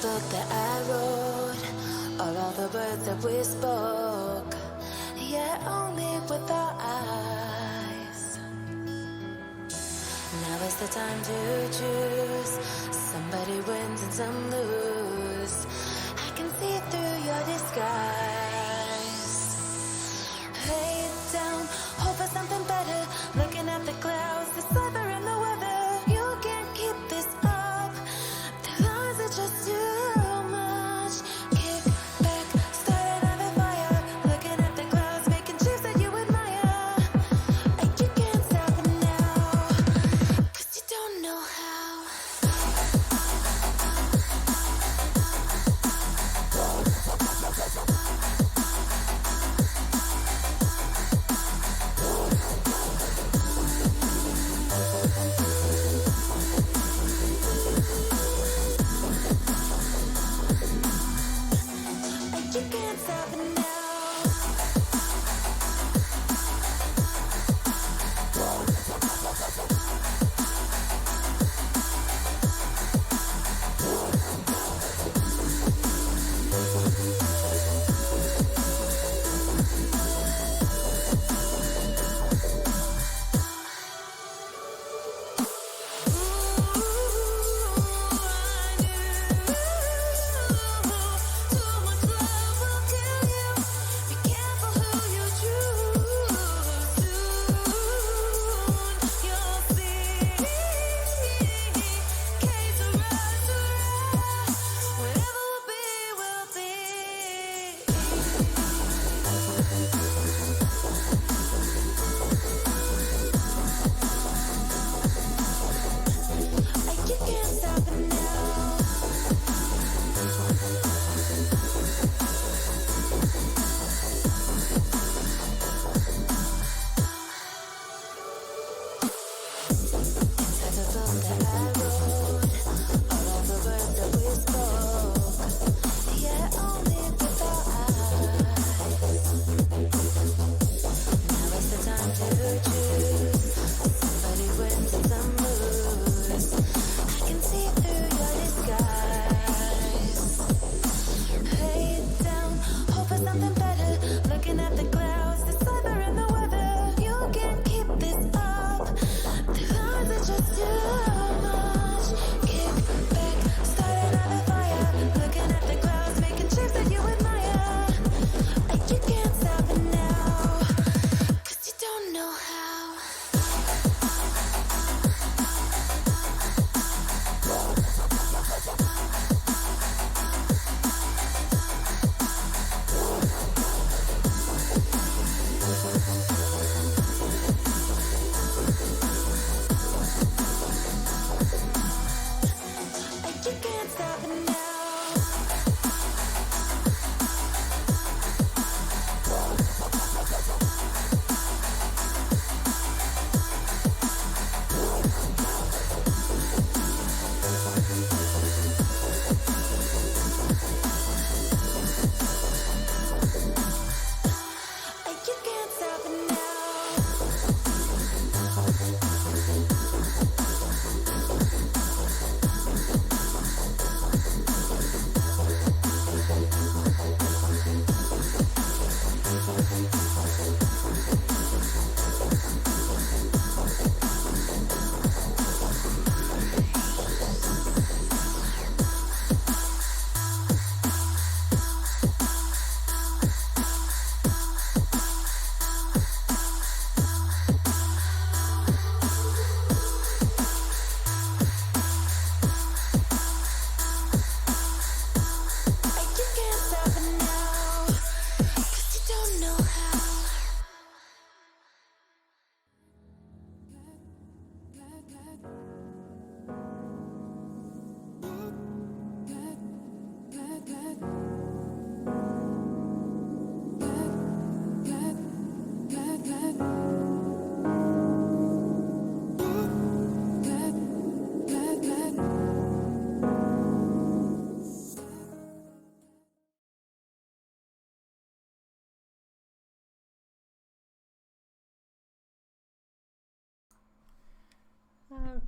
book that I wrote, all the words that we spoke, yeah, only with our eyes. Now is the time to choose. Somebody wins and some lose. I can see through your disguise. Head down, hope for something better. Looking at the clouds, the cyber and the weather. You can't keep this up. The lies are just too much. Kick back, start another fire. Looking at the clouds, making shapes that you admire. And you can't stop it now, 'cause you don't know how. You can't stop it now.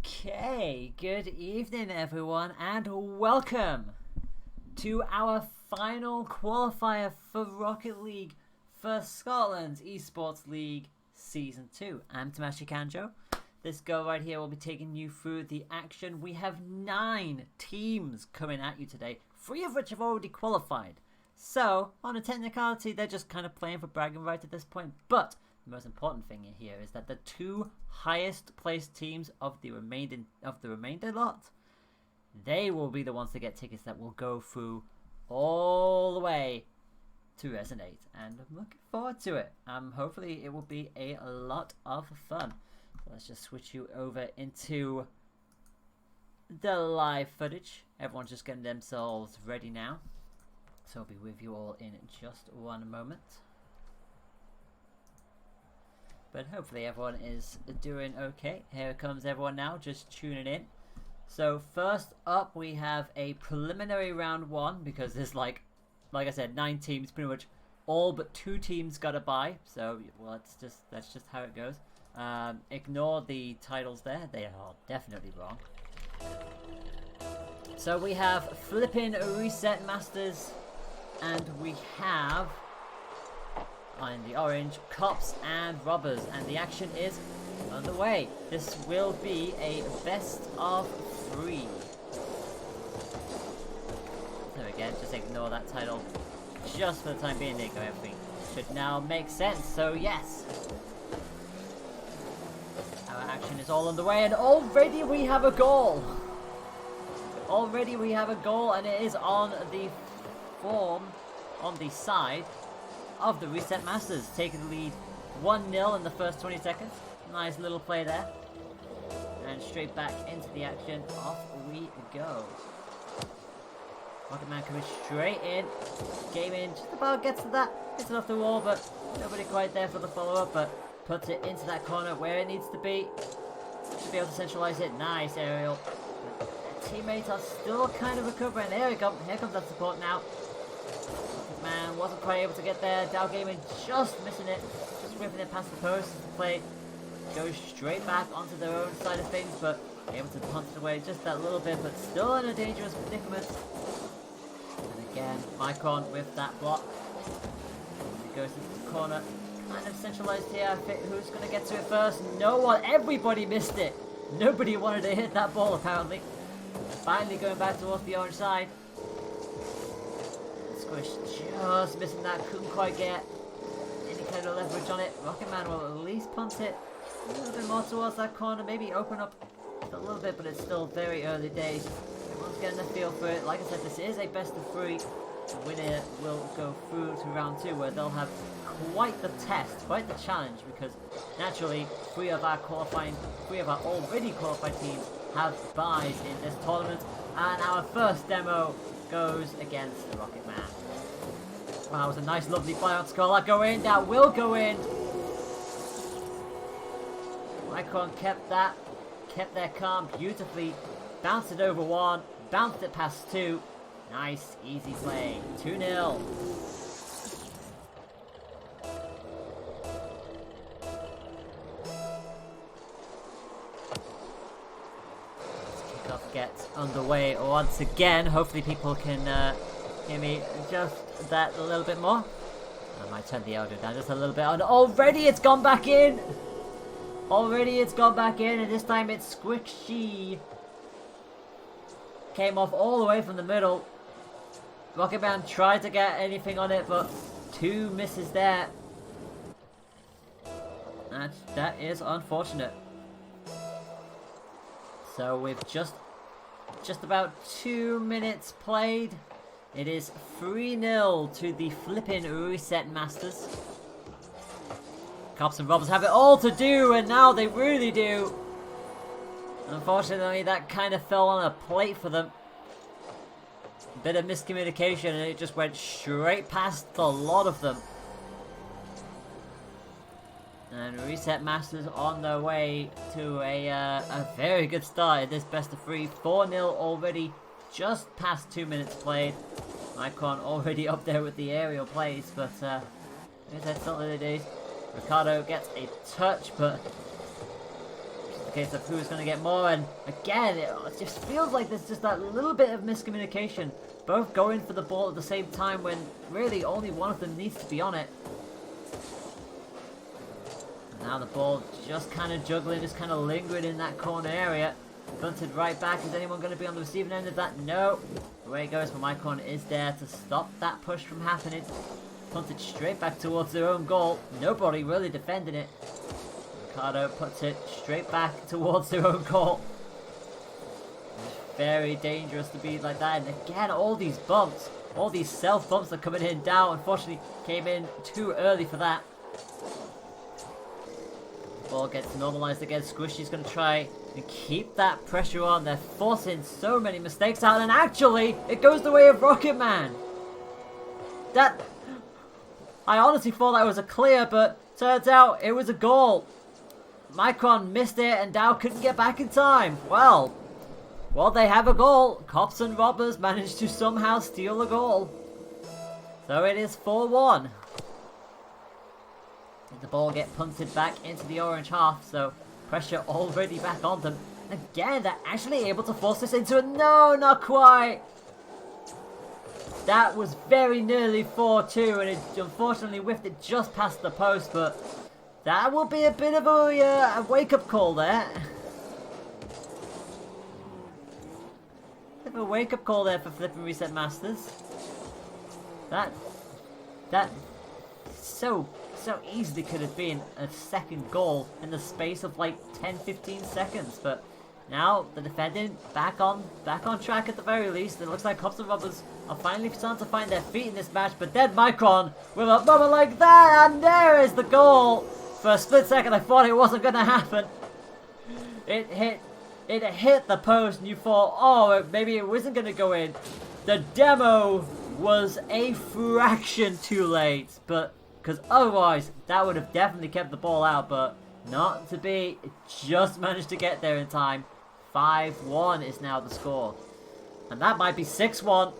Okay, good evening everyone and welcome to our final qualifier for Rocket League for Scotland's Esports League Season 2. I'm Tamashi Kanjo. This girl right here will be taking you through the action. We have 9 teams coming at you today, 3 of which have already qualified. So, on a technicality, they're just kind of playing for bragging rights at this point. But the most important thing here is that the 2 highest placed teams of the remainder lot, they will be the ones to get tickets that will go through all the way to Resonate, and I'm looking forward to it. Hopefully it will be a lot of fun. So let's just switch you over into the live footage. Everyone's just getting themselves ready now, so I'll be with you all in just one moment. But hopefully everyone is doing okay. Here comes everyone now, just tuning in. So first up, we have a preliminary round 1 because there's like I said, 9 teams, pretty much all but 2 teams got a bye. So well, that's just how it goes. Ignore the titles there; they are definitely wrong. So we have Flippin' Reset Masters, and we have in the orange Cops and Robbers, and the action is underway. This will be a best of 3. So again, just ignore that title just for the time being. There you go, everything should now make sense. So yes, our action is all underway, and already we have a goal. Already we have a goal, and it is on the form, on the side of the Reset Masters, taking the lead 1-0 in the first 20 seconds. Nice little play there. And straight back into the action. Off we go. Rocket Man coming straight in. Game in. Just about gets to that. Gets it off the wall, but nobody quite there for the follow-up. But puts it into that corner where it needs to be. Should be able to centralize it. Nice aerial. But their teammates are still kind of recovering. There we go. Here comes that support now. Rocket Man wasn't quite able to get there. Dow Gaming just missing it. Just whipping it past the post. Play goes straight back onto their own side of things, but able to punt it away just that little bit, but still in a dangerous predicament. And again, Micron with that block. It goes into the corner. Kind of centralized here. Who's going to get to it first? No one. Everybody missed it. Nobody wanted to hit that ball, apparently. Finally going back towards the orange side. Squish just missing that. Couldn't quite get any kind of leverage on it. Rocket Man will at least punt it a little bit more towards that corner, maybe open up a little bit, but it's still very early days. Everyone's getting a feel for it. Like I said, this is a best of 3. The winner will go through to round 2, where they'll have quite the test, quite the challenge, because naturally 3 of our already qualified teams have byes in this tournament, and our first demo goes against the Rocket Man. Wow, that was a nice lovely buyout score. That go in, that will go in. Micron kept their calm beautifully, bounced it over 1, bounced it past 2. Nice, easy play. 2-0. Kickoff gets underway once again. Hopefully people can hear me just that a little bit more. I might turn the audio down just a little bit. And already it's gone back in. Already it's gone back in, and this time it's squishy. Came off all the way from the middle. Rocket Man tried to get anything on it, but 2 misses there. And that is unfortunate. So with just about 2 minutes played, it is 3-0 to the Flippin' Reset Masters. Cops and Robbers have it all to do, and now they really do. Unfortunately, that kind of fell on a plate for them. A bit of miscommunication, and it just went straight past the lot of them. And Reset Masters on their way to a very good start in this best of 3. 4-0 already, just past 2 minutes played. Icon already up there with the aerial plays, but like I said, still early days. Ricardo gets a touch, but just case of who's going to get more. And again, it just feels like there's just that little bit of miscommunication. Both going for the ball at the same time when really only one of them needs to be on it. Now the ball just kind of juggling, just kind of lingering in that corner area. Bunted right back. Is anyone going to be on the receiving end of that? No. Away it goes, but Micron is there to stop that push from happening. Punted straight back towards their own goal. Nobody really defending it. Ricardo puts it straight back towards their own goal. It's very dangerous to be like that. And again, all these bumps, all these self bumps that are coming in down. Unfortunately, came in too early for that. Ball gets normalized again. Squishy's going to try and keep that pressure on. They're forcing so many mistakes out, and actually, it goes the way of Rocket Man. I honestly thought that was a clear, but turns out it was a goal. Micron missed it, and Dow couldn't get back in time. Well, they have a goal. Cops and Robbers managed to somehow steal a goal. So it is 4-1. The ball get punted back into the orange half, so pressure already back on them. Again, they're actually able to force this into a... No, not quite. That was very nearly 4-2, and it unfortunately whiffed it just past the post, but that will be a bit of a wake-up call there. Bit of a wake-up call there for Flip and Reset Masters. That so easily could have been a second goal in the space of like 10-15 seconds, but now the defending back on track at the very least. It looks like Cops and Robbers are finally starting to find their feet in this match, but then Micron with a moment like that, and there is the goal. For a split second I thought it wasn't going to happen. It hit the post and you thought, oh, maybe it wasn't going to go in. The demo was a fraction too late, but because otherwise that would have definitely kept the ball out, but not to be. It just managed to get there in time. 5-1 is now the score, and that might be 6-1.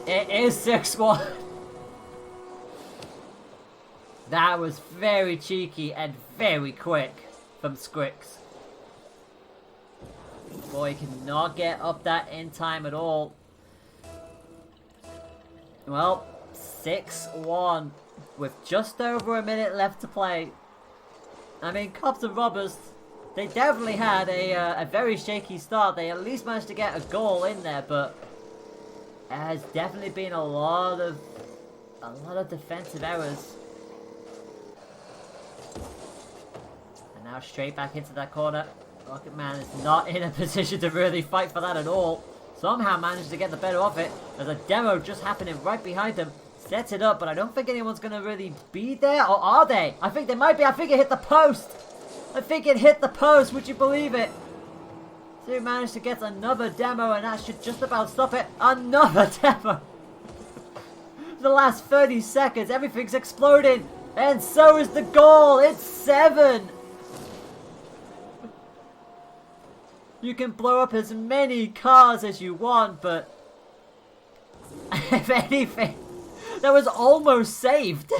It is 6-1. That was very cheeky and very quick from Squix. Boy, cannot get up that in time at all. Well, 6-1 with just over a minute left to play. I mean, Cops and Robbers, they definitely had a very shaky start. They at least managed to get a goal in there, but there has definitely been a lot of defensive errors. And now straight back into that corner. Rocket Man is not in a position to really fight for that at all. Somehow managed to get the better of it. There's a demo just happening right behind him. Sets it up, but I don't think anyone's going to really be there. Or are they? I think they might be. I think it hit the post. I think it hit the post. Would you believe it? So he managed to get another demo, and that should just about stop it. Another demo. The last 30 seconds, everything's exploding. And so is the goal. It's 7. You can blow up as many cars as you want, but if anything, that was almost saved.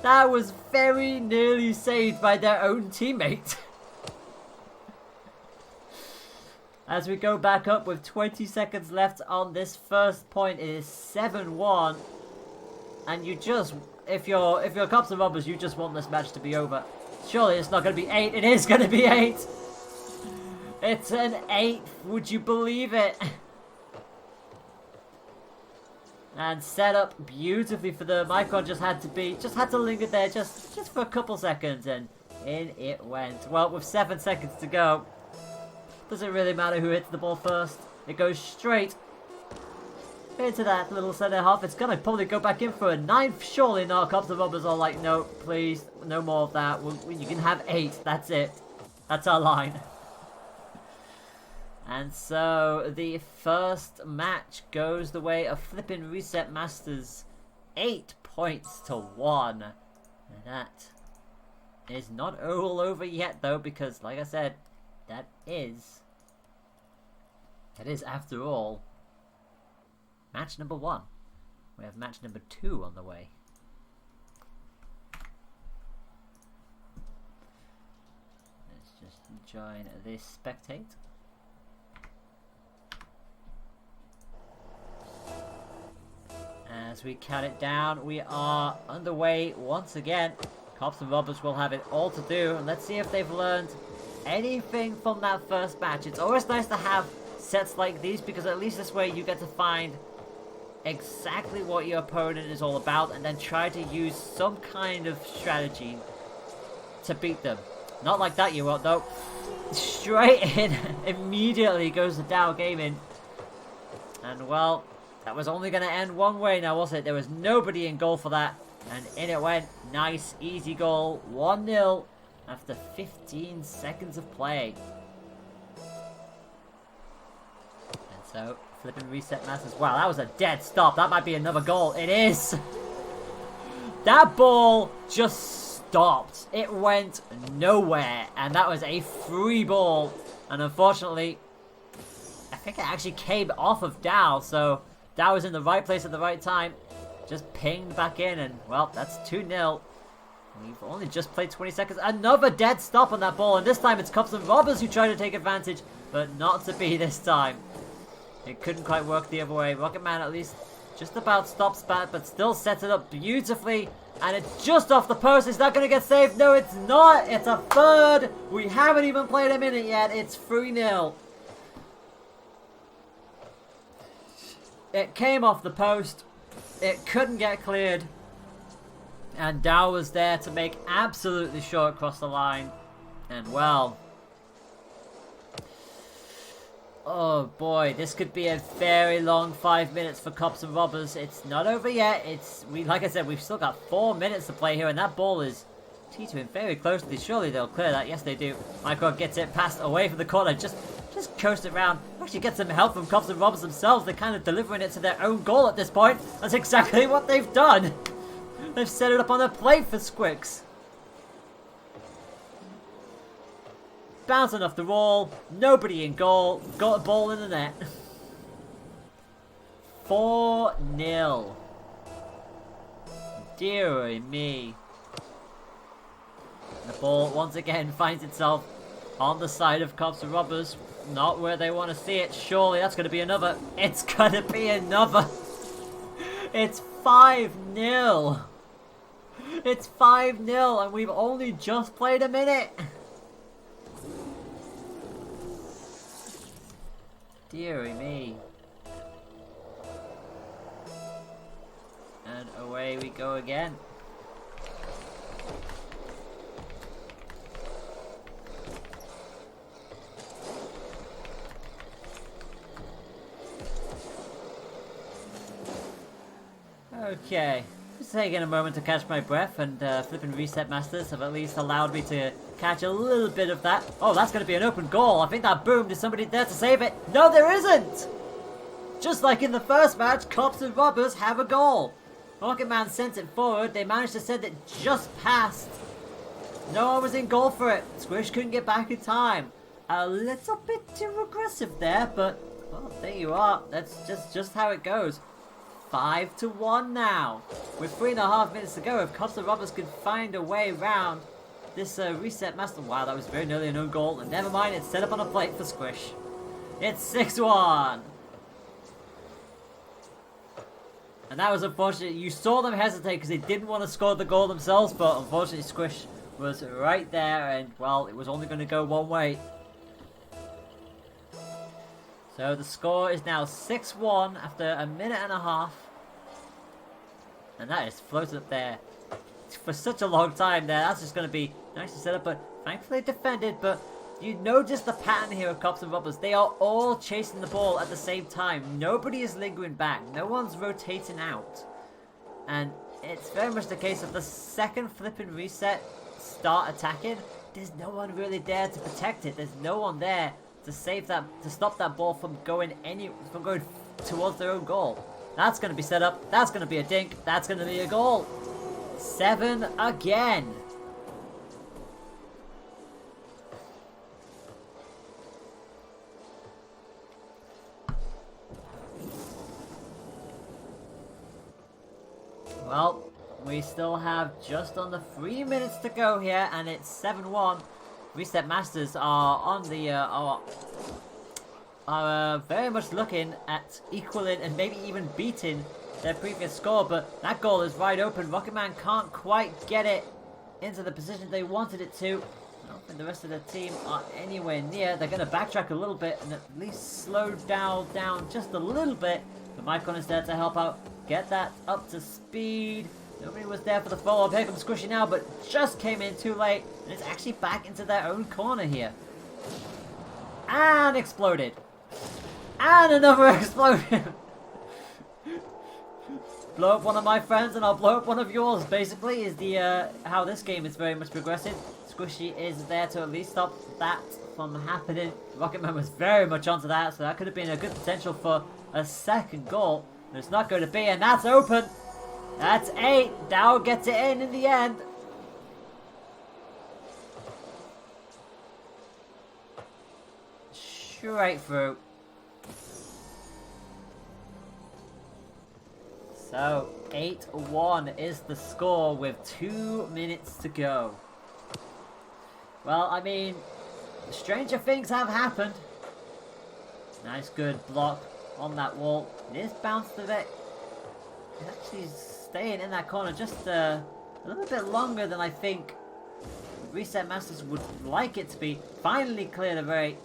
That was very nearly saved by their own teammate. As we go back up with 20 seconds left on this first point, it is 7-1. And you just, if you're Cops and Robbers, you just want this match to be over. Surely it's not going to be 8. It is going to be 8. It's an 8th, would you believe it? And set up beautifully for the Micron. Just had to linger there just for a couple seconds, and in it went. Well, with 7 seconds to go, doesn't really matter who hits the ball first. It goes straight into that little centre half. It's gonna probably go back in for a 9th. Surely not. Cops and Robbers are like, no, please, no more of that. You can have 8. That's it. That's our line. And so the first match goes the way of Flippin' Reset Masters. 8 points to 1. And that is not all over yet though, because like I said, that is after all match number 1. We have match number 2 on the way. join this spectate. As we count it down, we are underway once again. Cops and Robbers will have it all to do, and let's see if they've learned anything from that first match. It's always nice to have sets like these, because at least this way you get to find exactly what your opponent is all about and then try to use some kind of strategy to beat them. Not like that, you won't, though. Straight in, immediately goes the Dow Gaming. And well, that was only going to end one way now, was it? There was nobody in goal for that. And in it went. Nice, easy goal. 1-0 after 15 seconds of play. And so, flipping reset masters. Wow, that was a dead stop. That might be another goal. It is. That ball just stopped. It went nowhere. And that was a free ball. And unfortunately, I think it actually came off of Dow. So, Dow was in the right place at the right time. Just pinged back in, and well, that's 2-0. We've only just played 20 seconds. Another dead stop on that ball, and this time it's Cops and Robbers who try to take advantage, but not to be this time. It couldn't quite work the other way. Rocket Man at least just about stops back, but still sets it up beautifully, and it's just off the post. Is that going to get saved? No, it's not. It's a third. We haven't even played a minute yet. It's 3-0. It came off the post. It couldn't get cleared. And Dow was there to make absolutely sure it crossed the line. And well, oh boy, this could be a very long 5 minutes for Cops and Robbers. It's not over yet. Like I said, we've still got 4 minutes to play here, and that ball is teetering very closely. Surely they'll clear that. Yes, they do. Micro gets it passed away from the corner. Just coast it around. Actually get some help from Cops and Robbers themselves. They're kind of delivering it to their own goal at this point. That's exactly what they've done. They've set it up on a plate for Squicks. Bouncing off the wall. Nobody in goal. Got a ball in the net. 4-0. Dear me. The ball once again finds itself on the side of Cops and Robbers. Not where they want to see it. Surely that's going to be another. It's going to be another. It's 5-0. It's 5-0 and we've only just played a minute. Deary me. And away we go again. Okay, just taking a moment to catch my breath, and flipping reset masters have at least allowed me to catch a little bit of that. Oh, that's going to be an open goal. I think that boomed. Is somebody there to save it? No, there isn't! Just like in the first match, Cops and Robbers have a goal. Rocket Man sent it forward. They managed to send it just past. No one was in goal for it. Squish couldn't get back in time. A little bit too aggressive there, but well, there you are. That's just how it goes. 5-1 now. With 3.5 minutes to go, if Cops and Robbers could find a way around this reset master. Wow, that was very nearly an own goal. And never mind, it's set up on a plate for Squish. It's 6-1. And that was unfortunate. You saw them hesitate because they didn't want to score the goal themselves, but unfortunately Squish was right there, and well, it was only going to go one way. So the score is now 6-1 after a minute and a half. And that is floated up there for such a long time there. That's just going to be nicely set up, but thankfully defended. But you notice the pattern here of Cops and Robbers. They are all chasing the ball at the same time. Nobody is lingering back. No one's rotating out. And it's very much the case of the second flipping reset start attacking. There's no one really there to protect it. There's no one there to save that, to stop that ball from going towards their own goal. That's going to be set up. That's going to be a dink. That's going to be a goal. 7 again. Well, we still have just under 3 minutes to go here, and it's 7-1. Reset Masters are on the are very much looking at equaling and maybe even beating their previous score, but that goal is wide open. Rocketman can't quite get it into the position they wanted it to. I don't think the rest of the team are anywhere near. They're going to backtrack a little bit and at least slow down just a little bit. But Micron is there to help out, get that up to speed. Nobody was there for the follow-up. Here comes Squishy now, but just came in too late. And it's actually back into their own corner here. And exploded. And another explosion. Blow up one of my friends and I'll blow up one of yours, basically, is the how this game is very much progressing. Squishy is there to at least stop that from happening. Rocketman was very much onto that, so that could have been a good potential for a second goal. But it's not going to be, and that's open. That's 8. Dow gets it in the end. Straight through. So, 8-1 is the score with 2 minutes to go. Well, I mean, stranger things have happened. Nice good block on that wall. It is bounced a bit. It's actually staying in that corner just a little bit longer than I think Reset Masters would like it to be. Finally cleared a very...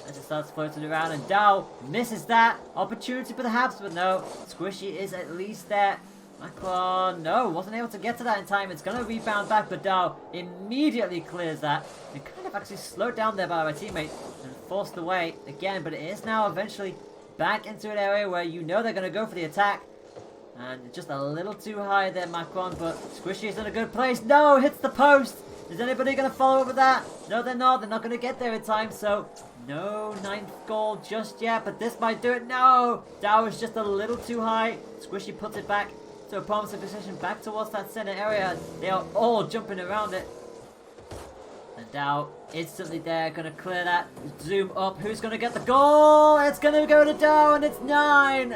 As it starts floating around, and Dow misses that opportunity perhaps, but no, Squishy is at least there. Macron, no, wasn't able to get to that in time. It's going to rebound back, but Dow immediately clears that. And kind of actually slowed down there by my teammate and forced away again, but it is now eventually back into an area where you know they're going to go for the attack. And just a little too high there, Macron, but Squishy is in a good place. No, hits the post. Is anybody going to follow up with that? No, they're not. They're not going to get there in time, so no 9th goal just yet, but this might do it. No! Dow is just a little too high. Squishy puts it back to a promising position, back towards that center area. They are all jumping around it. And Dow instantly there, going to clear that. Zoom up. Who's going to get the goal? It's going to go to Dow, and it's 9!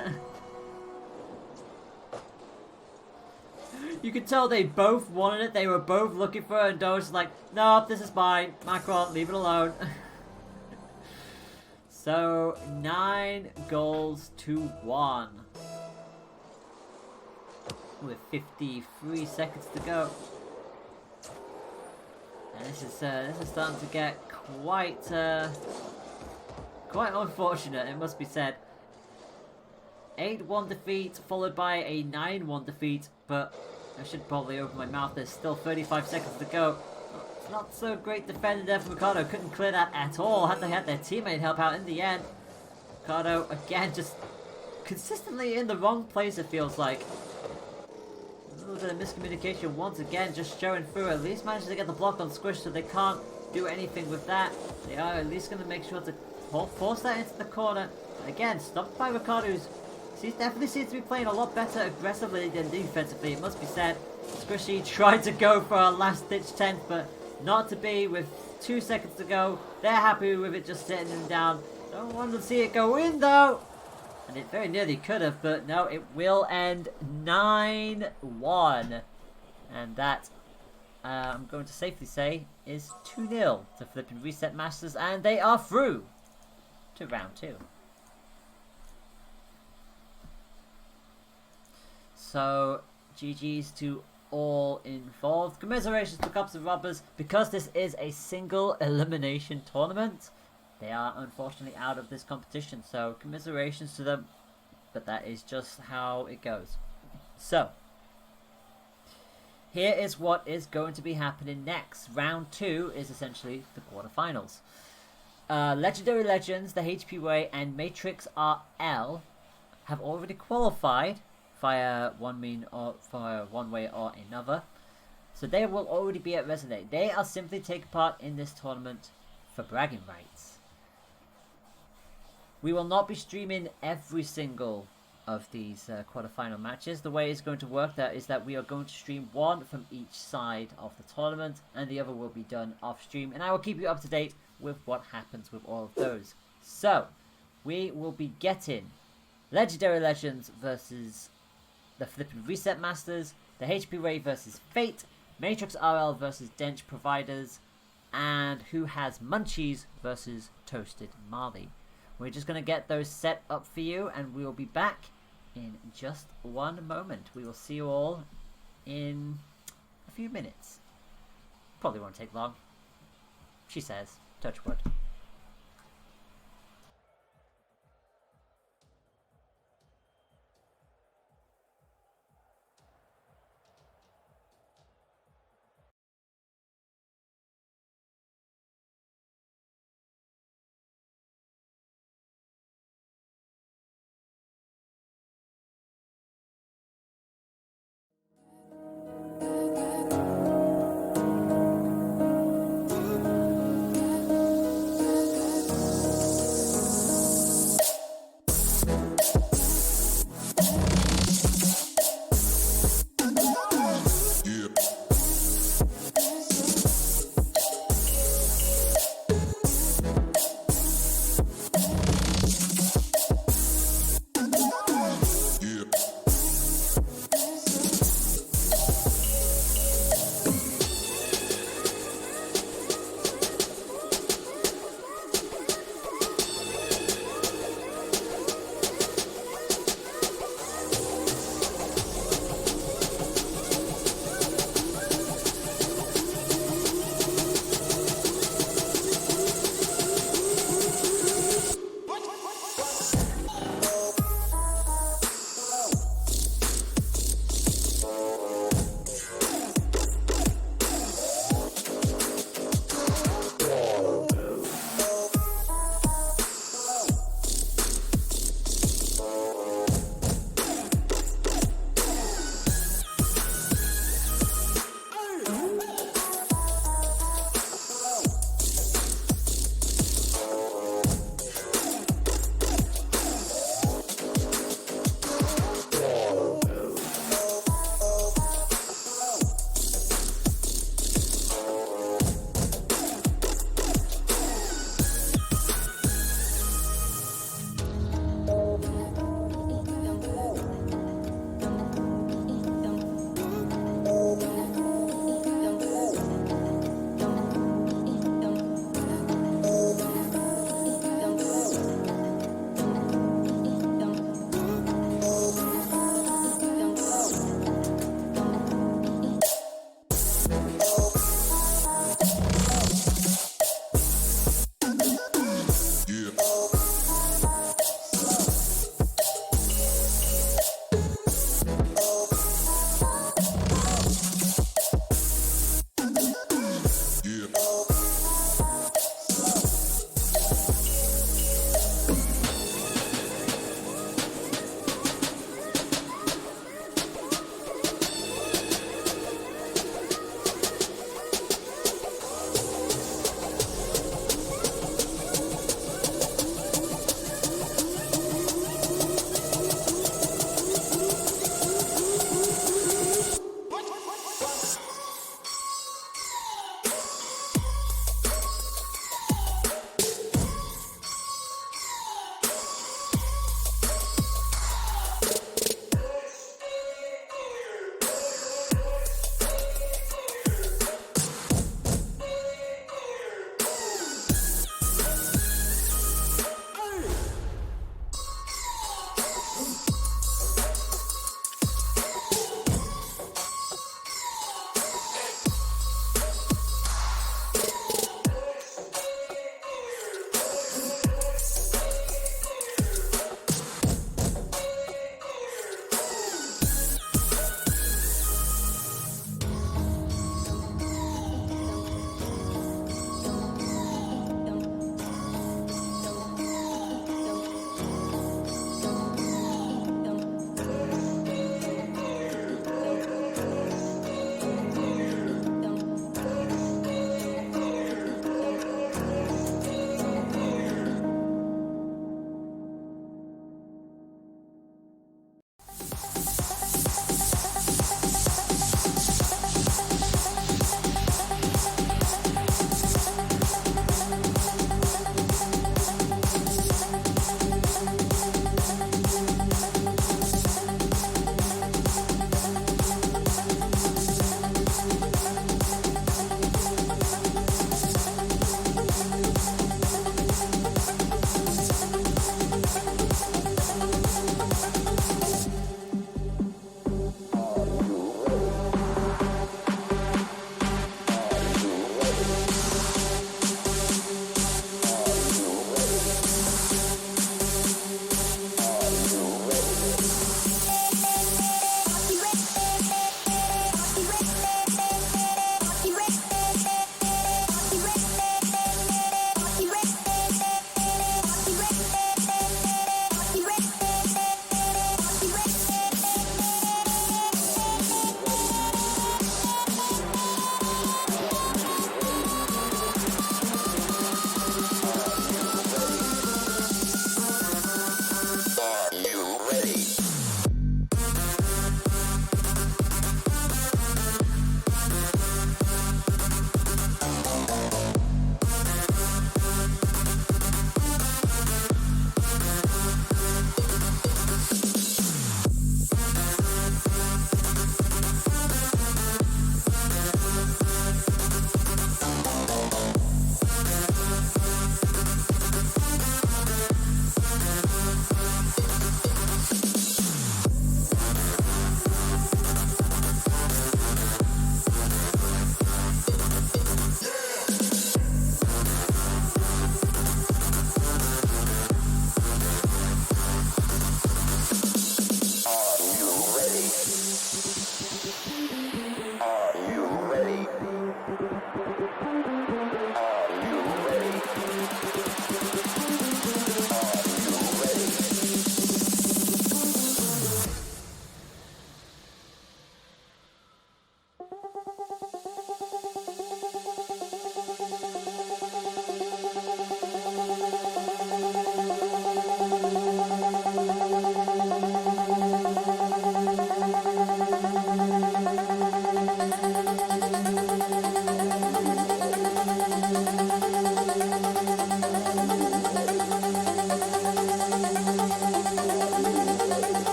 You could tell they both wanted it. They were both looking for it, and Dow was like, nope, this is mine. Macron, leave it alone. So, 9 goals to 1. With 53 seconds to go. And this is starting to get quite unfortunate, it must be said. 8-1 defeat, followed by a 9-1 defeat, but I should probably open my mouth. There's still 35 seconds to go. Not so great defending there from Ricardo. Couldn't clear that at all. Had they had their teammate help out in the end. Ricardo, again, just consistently in the wrong place, it feels like. A little bit of miscommunication once again, just showing through. At least managed to get the block on Squish, so they can't do anything with that. They are at least going to make sure to force that into the corner. Again, stopped by Ricardo, who's definitely seems to be playing a lot better aggressively than defensively, it must be said. Squishy tried to go for a last-ditch 10th, but not to be. With 2 seconds to go, they're happy with it just sitting them down. Don't want to see it go in, though. And it very nearly could have, but no, it will end 9-1. And that, I'm going to safely say, is 2-0 to Flippin' Reset Masters, and they are through to round 2. So, GG's to all involved. Commiserations to Cops and Robbers. Because this is a single elimination tournament, they are unfortunately out of this competition. So, commiserations to them. But that is just how it goes. So, here is what is going to be happening next. Round 2 is essentially the quarterfinals. Legendary Legends, the HP Way, and Matrix RL have already qualified via one way or another. So they will already be at Resonate. They are simply taking part in this tournament for bragging rights. We will not be streaming every single of these quarterfinal matches. The way it's going to work there is that we are going to stream one from each side of the tournament, and the other will be done off stream, and I will keep you up to date with what happens with all of those. So, we will be getting Legendary Legends versus the Flippin' Reset Masters, the HP Ray versus Fate, Matrix RL versus Dench Providers, and who has Munchies versus Toasted Marley. We're just going to get those set up for you, and we will be back in just one moment. We will see you all in a few minutes. Probably won't take long. She says, touch wood.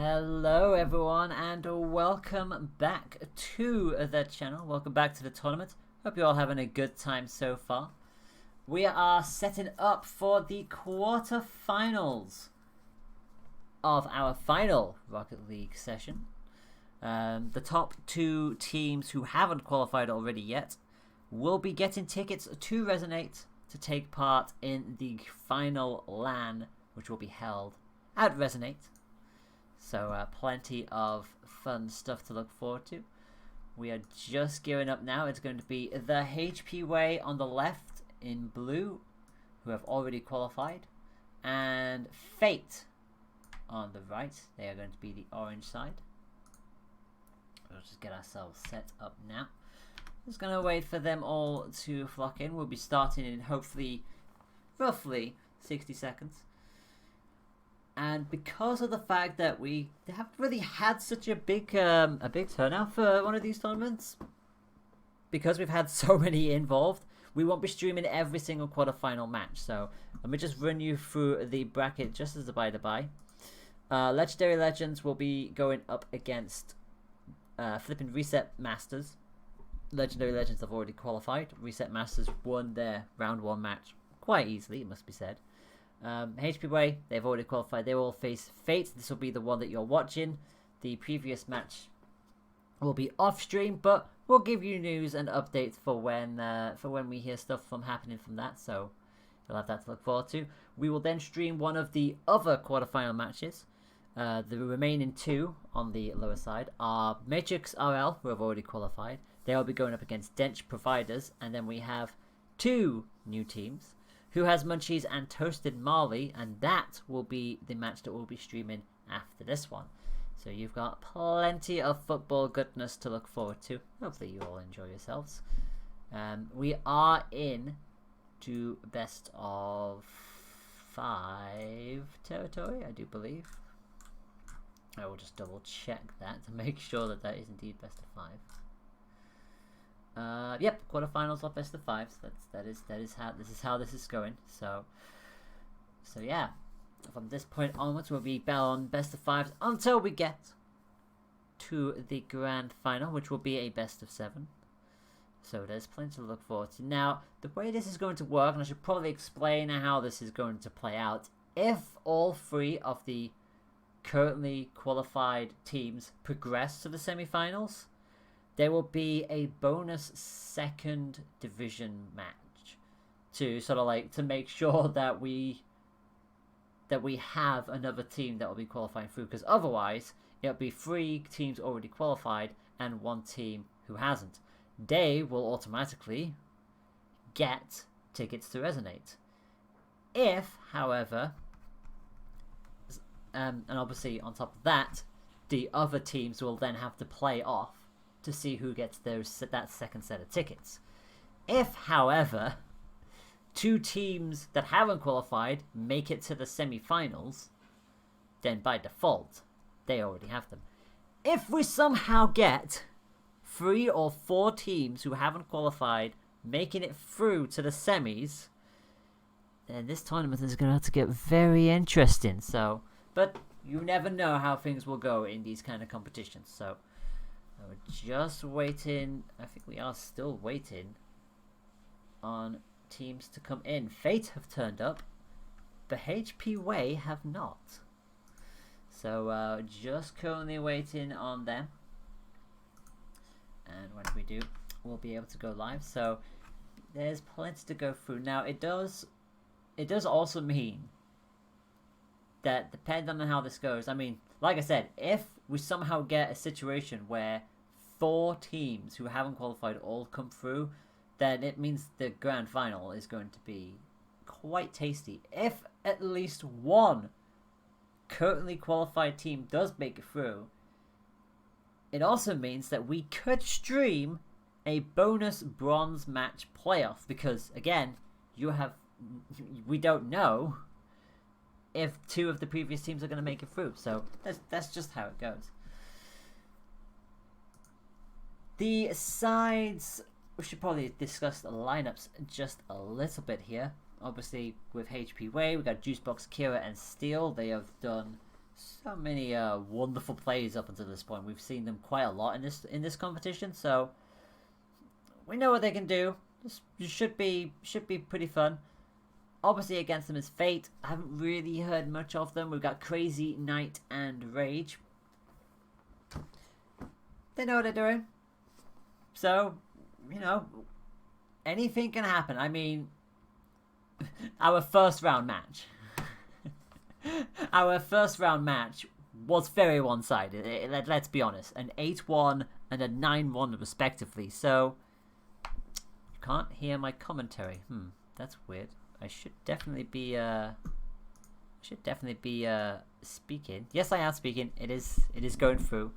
Hello everyone and welcome back to the channel. Welcome back to the tournament. Hope you're all having a good time so far. We are setting up for the quarterfinals of our final Rocket League session. The top two teams who haven't qualified already yet will be getting tickets to Resonate to take part in the final LAN, which will be held at Resonate. So plenty of fun stuff to look forward to. We are just gearing up now. It's going to be the HP Way on the left in blue, who have already qualified, and Fate on the right. They are going to be the orange side. We'll just get ourselves set up now. Just going to wait for them all to flock in. We'll be starting in hopefully roughly 60 seconds. And because of the fact that we haven't really had such a big turnout for one of these tournaments, because we've had so many involved, we won't be streaming every single quarterfinal match. So let me just run you through the bracket just as a by. Legendary Legends will be going up against flipping Reset Masters. Legendary Legends have already qualified. Reset Masters won their round 1 match quite easily, it must be said. HP Way, they've already qualified. They will face Fate. This will be the one that you're watching. The previous match will be off stream, but we'll give you news and updates for when we hear stuff from happening from that. So you'll have that to look forward to. We will then stream one of the other quarterfinal matches. The remaining two on the lower side are Matrix RL, who have already qualified. They will be going up against Dench Providers, and then we have two new teams. Who Has Munchies and Toasted Marley, and that will be the match that we'll be streaming after this one. So you've got plenty of football goodness to look forward to. Hopefully you all enjoy yourselves. We are in to best of 5 territory, I do believe. I will just double check that to make sure that that is indeed best of 5. Yep, quarterfinals are best of 5s. That is how this is going. So yeah, from this point onwards, we'll be on best of 5s until we get to the grand final, which will be a best of 7. So there's plenty to look forward to. Now, the way this is going to work, and I should probably explain how this is going to play out. If all 3 of the currently qualified teams progress to the semi-finals, there will be a bonus second division match to sort of like to make sure that we have another team that will be qualifying through, because otherwise it'll be 3 teams already qualified and 1 team who hasn't. They will automatically get tickets to Resonate. If, however, and obviously on top of that, the other teams will then have to play off to see who gets that second set of tickets. If, however, 2 teams that haven't qualified make it to the semi-finals, then by default, they already have them. If we somehow get 3 or 4 teams who haven't qualified making it through to the semis, then this tournament is going to have to get very interesting. So, but you never know how things will go in these kind of competitions. So we're just waiting. I think we are still waiting on teams to come in. Fate have turned up, but HP Way have not. So just currently waiting on them. And when we do, we'll be able to go live. So there's plenty to go through. Now it does also mean that depending on how this goes, I mean, like I said, if we somehow get a situation where 4 teams who haven't qualified all come through, then it means the grand final is going to be quite tasty. If at least 1 currently qualified team does make it through, it also means that we could stream a bonus bronze match playoff, because again, we don't know if 2 of the previous teams are going to make it through. So that's just how it goes. The sides, we should probably discuss the lineups just a little bit here. Obviously, with HP Way, we've got Juicebox, Kira, and Steel. They have done So many wonderful plays up until this point. We've seen them quite a lot in this competition, so we know what they can do. This should be pretty fun. Obviously, against them is Fate. I haven't really heard much of them. We've got Crazy, Knight, and Rage. They know what they're doing. So, you know, anything can happen. I mean, our first round match. Our first round match was very one-sided. Let's be honest. An 8-1 and a 9-1 respectively. So, you can't hear my commentary. That's weird. I should definitely be speaking. Yes, I am speaking. It is going through.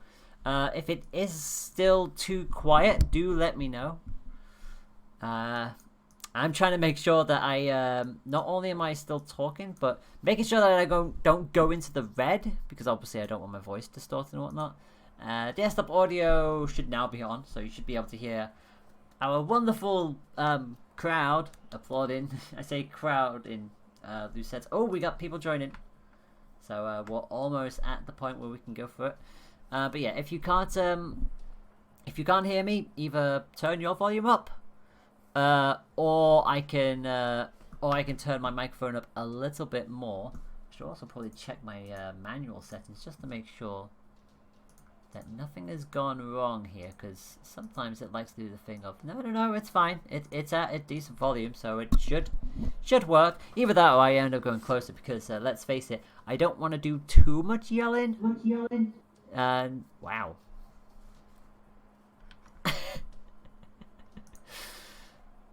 If it is still too quiet, do let me know. I'm trying to make sure that I not only am I still talking, but making sure that I don't go into the red, because obviously I don't want my voice distorted and whatnot. Desktop audio should now be on, so you should be able to hear our wonderful crowd applauding. I say crowd in loose sets. Oh, we got people joining, so we're almost at the point where we can go for it. But yeah, if you can't hear me, either turn your volume up, or I can turn my microphone up a little bit more. I should also probably check my manual settings just to make sure that nothing has gone wrong here, because sometimes it likes to do the thing of no, it's fine. It's at a decent volume, so it should work. Either that or I end up going closer, because let's face it, I don't want to do too much yelling. Wow.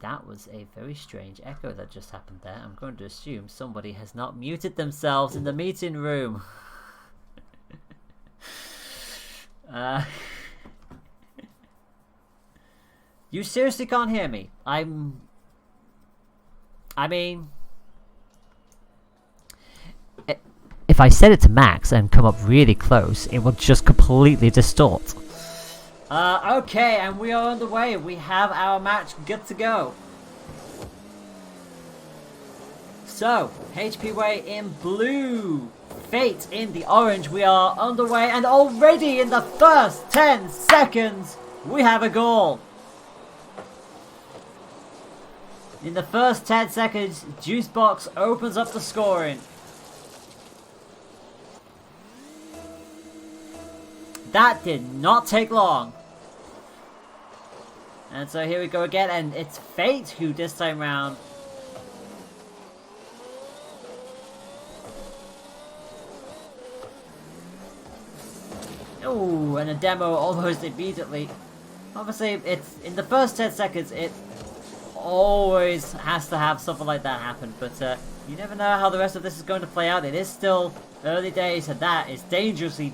That was a very strange echo that just happened there. I'm going to assume somebody has not muted themselves in the meeting room. You seriously can't hear me? I mean, if I set it to max and come up really close, it will just completely distort. Okay, and we are on the way. We have our match good to go. So, HP Way in blue, Fate in the orange. We are underway, and already in the first 10 seconds, we have a goal. In the first 10 seconds, Juicebox opens up the scoring. That did not take long. And so here we go again, and it's Fate who this time round ooh, and a demo almost immediately. Obviously, it's in the first 10 seconds, it always has to have something like that happen, but you never know how the rest of this is going to play out. It is still early days, and that is dangerously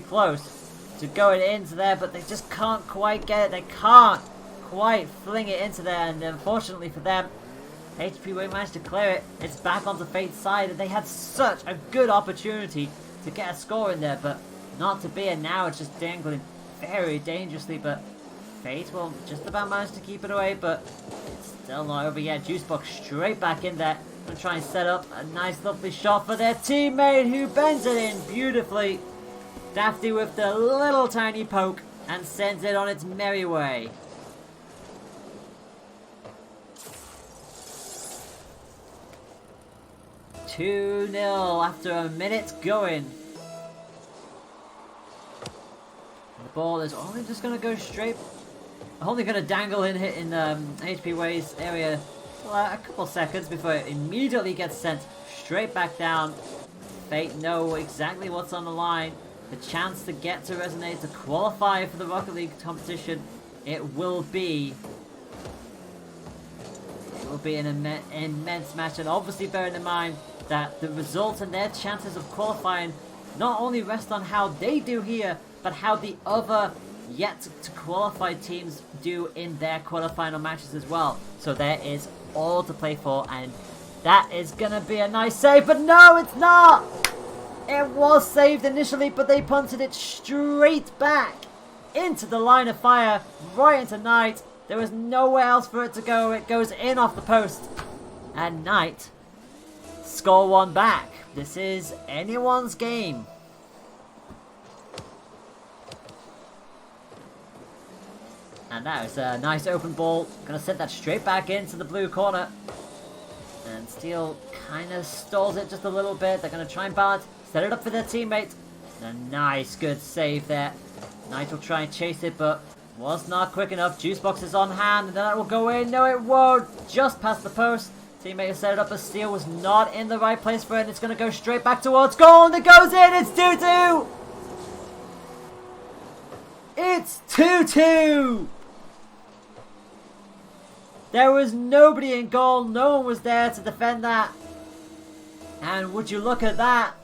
close to going into there, but they just can't quite get it. They can't quite fling it into there, and unfortunately for them, HP Way managed to clear it. It's back onto Fate's side, and they had such a good opportunity to get a score in there, but not to be, and now it's just dangling very dangerously, but Fate will just about manage to keep it away, but it's still not over yet. Juicebox straight back in there and try and set up a nice lovely shot for their teammate, who bends it in beautifully. Dafty with the little tiny poke and sends it on its merry way. "2-0 after a minute going. The ball is only just going to go straight, only going to dangle in HP Way's area for a couple seconds before it immediately gets sent straight back down. Fate know exactly what's on the line. The chance to get to Resonate, to qualify for the Rocket League competition. It will be an immense match, and obviously bearing in mind that the result and their chances of qualifying not only rest on how they do here, but how the other yet to qualify teams do in their quarterfinal matches as well. So there is all to play for, and that is gonna be a nice save, but no, it's not! It was saved initially, but they punted it straight back into the line of fire, right into Knight. There was nowhere else for it to go. It goes in off the post, and Knight score one back. This is anyone's game. And that was a nice open ball. Gonna send that straight back into the blue corner. And Steel kind of stalls it just a little bit. They're gonna try and balance, set it up for their teammate. A nice, good save there. Knight will try and chase it, but was not quick enough. Juicebox is on hand, and then that will go in. No, it won't. Just past the post. Teammate has set it up, but Steel was not in the right place for it, and it's going to go straight back towards goal, and it goes in. It's 2-2. It's 2-2. There was nobody in goal. No one was there to defend that. And would you look at that?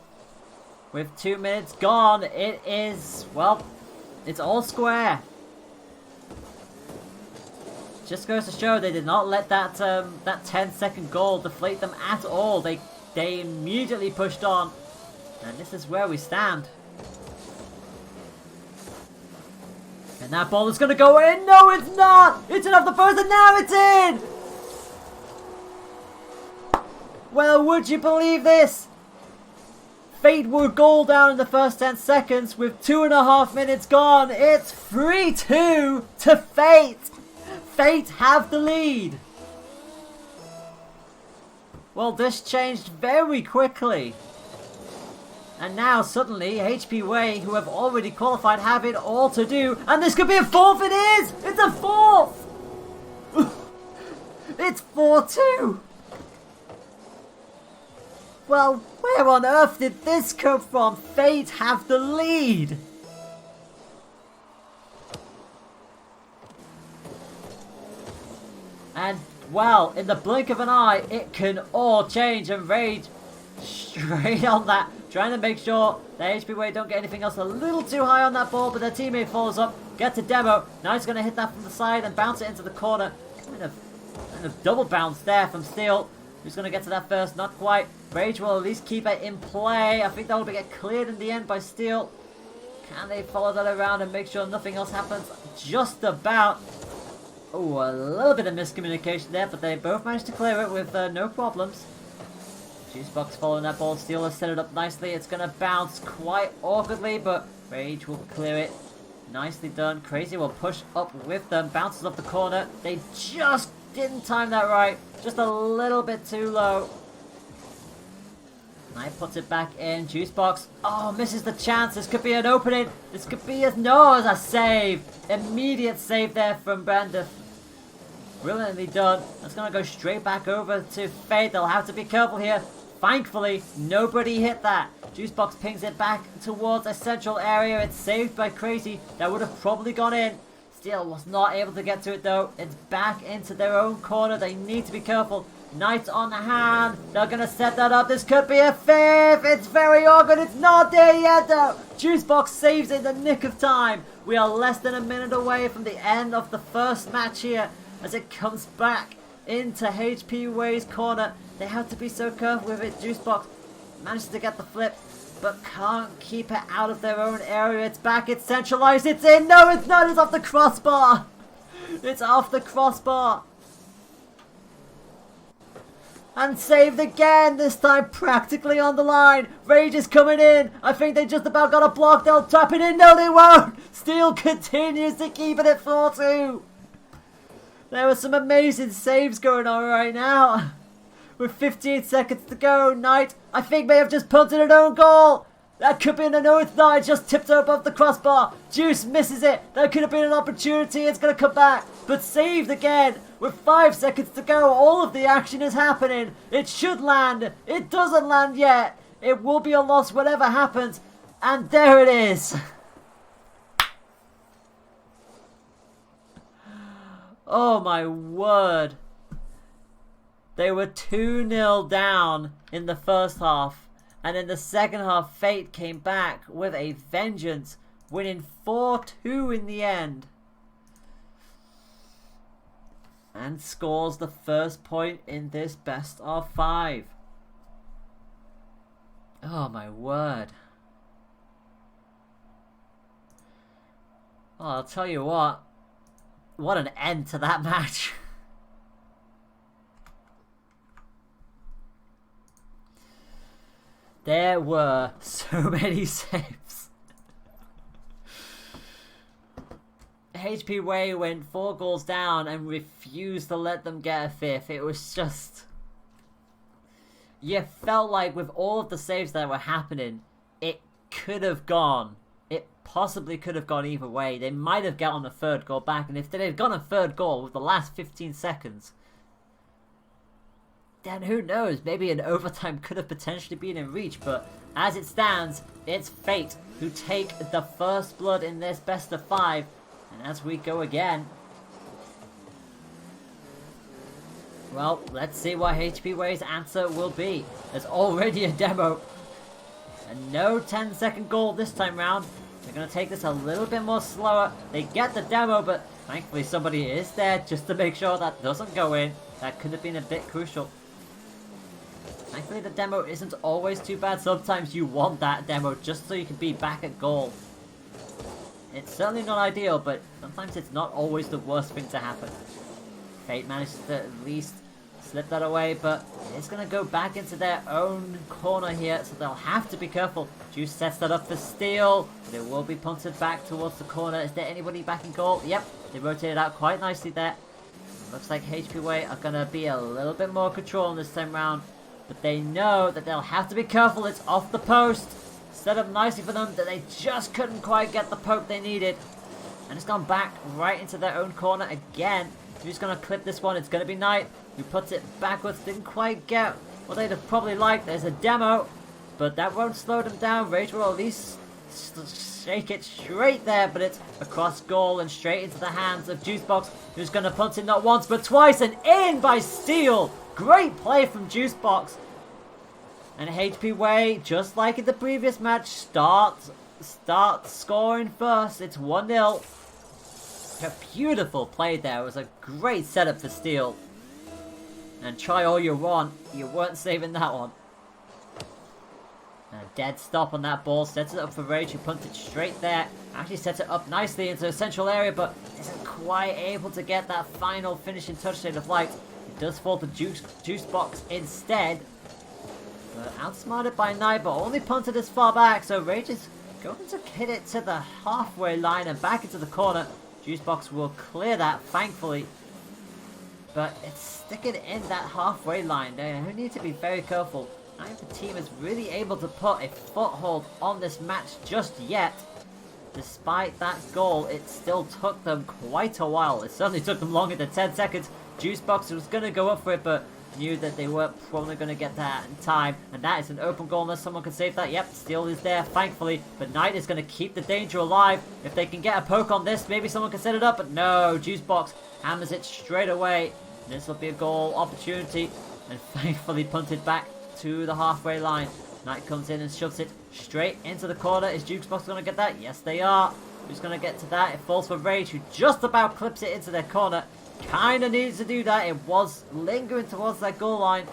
With 2 minutes gone, it is, well, it's all square. Just goes to show they did not let that 10-second goal deflate them at all. They immediately pushed on. And this is where we stand. And that ball is going to go in. No, it's not. It's in off the post, and now it's in. Well, would you believe this? Fate were goal down in the first 10 seconds with 2.5 minutes gone. It's 3-2 to Fate. Fate have the lead. Well, this changed very quickly. And now suddenly HP Way, who have already qualified, have it all to do. And this could be a fourth. It is. It's a fourth. It's 4-2. Well, where on earth did this come from? Fate have the lead. And, well, in the blink of an eye, it can all change, and Rage straight on that, trying to make sure that HP Way don't get anything else a little too high on that ball, but their teammate follows up, gets a demo. Now he's going to hit that from the side and bounce it into the corner. Kind of double bounce there from Steel. Who's going to get to that first? Not quite. Rage will at least keep it in play. I think that will get cleared in the end by Steel. Can they follow that around and make sure nothing else happens? Just about. Oh, a little bit of miscommunication there, but they both managed to clear it with no problems. Juicebox following that ball. Steel has set it up nicely. It's going to bounce quite awkwardly, but Rage will clear it. Nicely done. Crazy will push up with them. Bounces off the corner. They just didn't time that right. Just a little bit too low. Knight puts it back in. Juicebox. Oh, misses the chance. This could be an opening. This could be a... No, it's a save. Immediate save there from Brandon. Brilliantly done. That's going to go straight back over to Fate. They'll have to be careful here. Thankfully, nobody hit that. Juicebox pings it back towards a central area. It's saved by Crazy. That would have probably gone in. Steel was not able to get to it though. It's back into their own corner. They need to be careful. Knight's on the hand. They're going to set that up. This could be a fifth. It's very awkward. It's not there yet though. Juicebox saves in the nick of time. We are less than a minute away from the end of the first match here. As it comes back into HP Way's corner. They have to be so careful with it. Juicebox manages to get the flip, but can't keep it out of their own area. It's back, it's centralized, it's in! No, it's not! It's off the crossbar! It's off the crossbar! And saved again, this time practically on the line. Rage is coming in. I think they just about got a block. They'll tap it in. No, they won't! Steel continues to keep it at 4-2. There were some amazing saves going on right now. With 15 seconds to go, Knight, I think, may have just punted an own goal. That could be an... No, it's not. It just tipped above the crossbar. Juice misses it. That could have been an opportunity. It's going to come back. But saved again. With 5 seconds to go, all of the action is happening. It should land. It doesn't land yet. It will be a loss whatever happens. And there it is. Oh my word. They were 2-0 down in the first half. And in the second half, Fate came back with a vengeance, winning 4-2 in the end. And scores the first point in this best of 5. Oh my word. Oh, I'll tell you what. What an end to that match. There were so many saves. HP Way went 4 goals down and refused to let them get a 5th. It was just... You felt like with all of the saves that were happening, it could have gone. It possibly could have gone either way. They might have gotten a 3rd goal back, and if they had gone a 3rd goal with the last 15 seconds, then who knows, maybe an overtime could have potentially been in reach. But as it stands, it's Fate who take the first blood in this best of 5. And as we go again, well, let's see what HP Way's answer will be. There's already a demo. And no 10-second goal this time round. They're going to take this a little bit more slower. They get the demo, but thankfully somebody is there just to make sure that doesn't go in. That could have been a bit crucial. Thankfully the demo isn't always too bad. Sometimes you want that demo just so you can be back at goal. It's certainly not ideal, but sometimes it's not always the worst thing to happen. Fate manages to at least slip that away, but it's going to go back into their own corner here, so they'll have to be careful. Juice sets that up for steal, but it will be punted back towards the corner. Is there anybody back in goal? Yep, they rotated out quite nicely there. Looks like HP Way are going to be a little bit more control this time round, but they know that they'll have to be careful. It's off the post. Set up nicely for them, that they just couldn't quite get the poke they needed. And it's gone back right into their own corner again. Who's going to clip this one? It's going to be Knight, who puts it backwards. Didn't quite get what they'd have probably liked. There's a demo, but that won't slow them down. Rage will at least shake it straight there, but it's across goal and straight into the hands of Juicebox, who's going to punt it not once but twice, and in by Steal. Great play from Juicebox. And HP Way, just like in the previous match, starts scoring first. It's 1-0. A beautiful play there. It was a great setup for Steal. And try all you want, you weren't saving that one. And a dead stop on that ball. Sets it up for Rage, who punts it straight there. Actually sets it up nicely into a central area, but isn't quite able to get that final finishing touch state of light. It does fall to Juicebox instead. But outsmarted by Knight, but only punted as far back, so Rage is going to hit it to the halfway line and back into the corner. Juicebox will clear that, thankfully. But it's sticking in that halfway line. They need to be very careful. Neither team is really able to put a foothold on this match just yet. Despite that goal, it still took them quite a while. It certainly took them longer than 10 seconds. Juicebox was going to go up for it, but knew that they weren't probably going to get that in time. And that is an open goal unless someone can save that. Yep, Steal is there, thankfully. But Knight is going to keep the danger alive. If they can get a poke on this, maybe someone can set it up. But no, Juicebox hammers it straight away. And this will be a goal opportunity. And thankfully punted back to the halfway line. Knight comes in and shoves it straight into the corner. Is Juicebox going to get that? Yes, they are. Who's going to get to that? It falls for Rage, who just about clips it into their corner. Kind of needs to do that. It was lingering towards that goal line.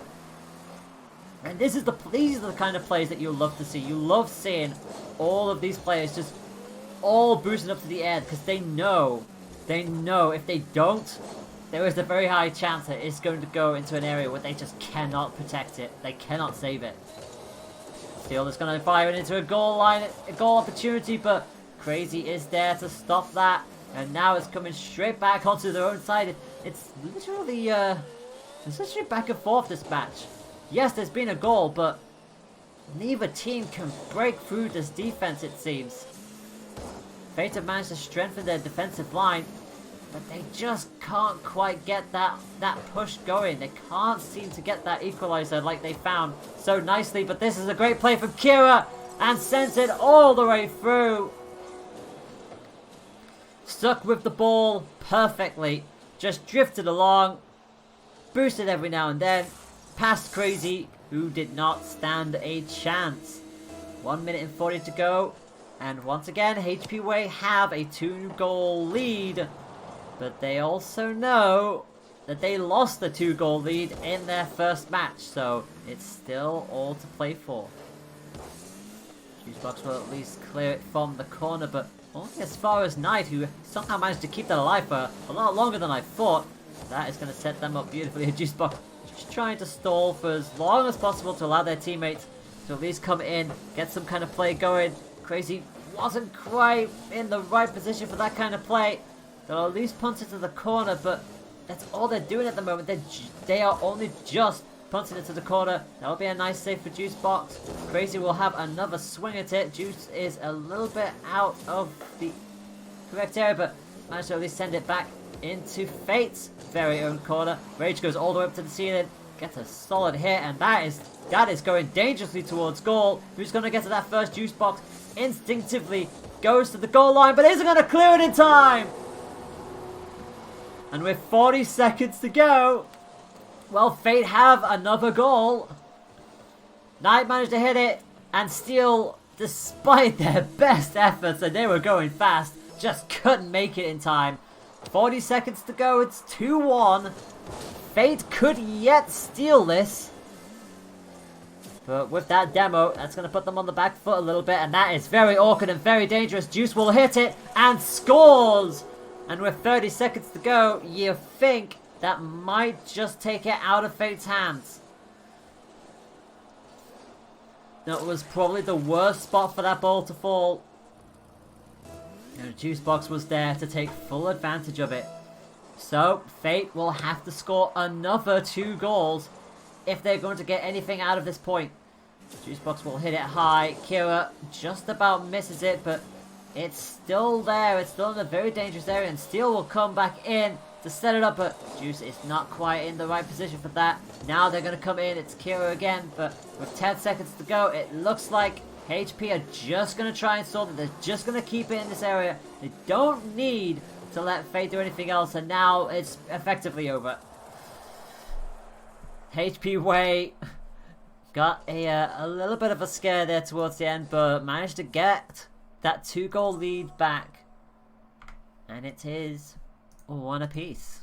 And these are the kind of plays that you love to see. You love seeing all of these players just all boosting up to the air, because they know if they don't, there is a very high chance that it's going to go into an area where they just cannot protect it. They cannot save it. Steal is going to fire it into a goal line, a goal opportunity, but Crazy is there to stop that. And now it's coming straight back onto their own side. It's literally back and forth this match. Yes, there's been a goal, but neither team can break through this defense, it seems. Fate have managed to strengthen their defensive line, but they just can't quite get that push going. They can't seem to get that equalizer like they found so nicely. But this is a great play from Kira, and sends it all the way through. Stuck with the ball perfectly. Just drifted along. Boosted every now and then. Past Crazy, who did not stand a chance. 1 minute and 40 to go. And once again, HP Way have a 2-goal lead. But they also know that they lost the 2-goal lead in their first match. So it's still all to play for. Juicebox will at least clear it from the corner, but only as far as Knight, who somehow managed to keep that alive for a lot longer than I thought. That is going to set them up beautifully. Juicebox just trying to stall for as long as possible to allow their teammates to at least come in, get some kind of play going. Crazy wasn't quite in the right position for that kind of play. They'll at least punt it to the corner, but that's all they're doing at the moment. They are only just punting it to the corner. That'll be a nice save for Juice Box. Crazy will have another swing at it. Juice is a little bit out of the correct area, but managed to at least send it back into Fate's very own corner. Rage goes all the way up to the ceiling, gets a solid hit, and that is going dangerously towards goal. Who's going to get to that first Juice Box? Instinctively goes to the goal line, but isn't going to clear it in time. And with 40 seconds to go, well, Fate have another goal. Knight managed to hit it, and Steel, despite their best efforts, and they were going fast, just couldn't make it in time. 40 seconds to go, it's 2-1. Fate could yet steal this. But with that demo, that's going to put them on the back foot a little bit, and that is very awkward and very dangerous. Juice will hit it, and scores! And with 30 seconds to go, you think that might just take it out of Fate's hands. That was probably the worst spot for that ball to fall. And the Juice Box was there to take full advantage of it. So, Fate will have to score another 2 goals if they're going to get anything out of this point. Juice Box will hit it high. Kira just about misses it, but it's still there. It's still in a very dangerous area, and Steel will come back in to set it up, but Juice is not quite in the right position for that. Now they're going to come in. It's Kira again, but with 10 seconds to go, it looks like HP are just going to try and solve it. They're just going to keep it in this area. They don't need to let Fate do anything else, and now it's effectively over. HP Way got a little bit of a scare there towards the end, but managed to get that 2-goal lead back, and it is 1 apiece.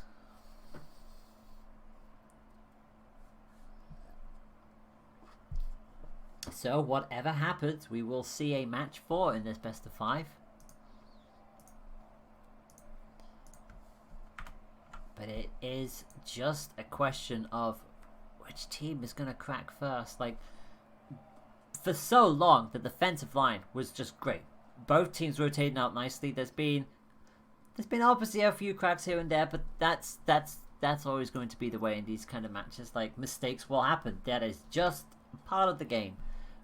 So whatever happens, we will see a match 4 in this best of 5. But it is just a question of which team is going to crack first. Like, for so long, the defensive line was just great. Both teams rotating out nicely. There's been obviously a few cracks here and there, but that's always going to be the way in these kind of matches. Like, mistakes will happen. That is just part of the game.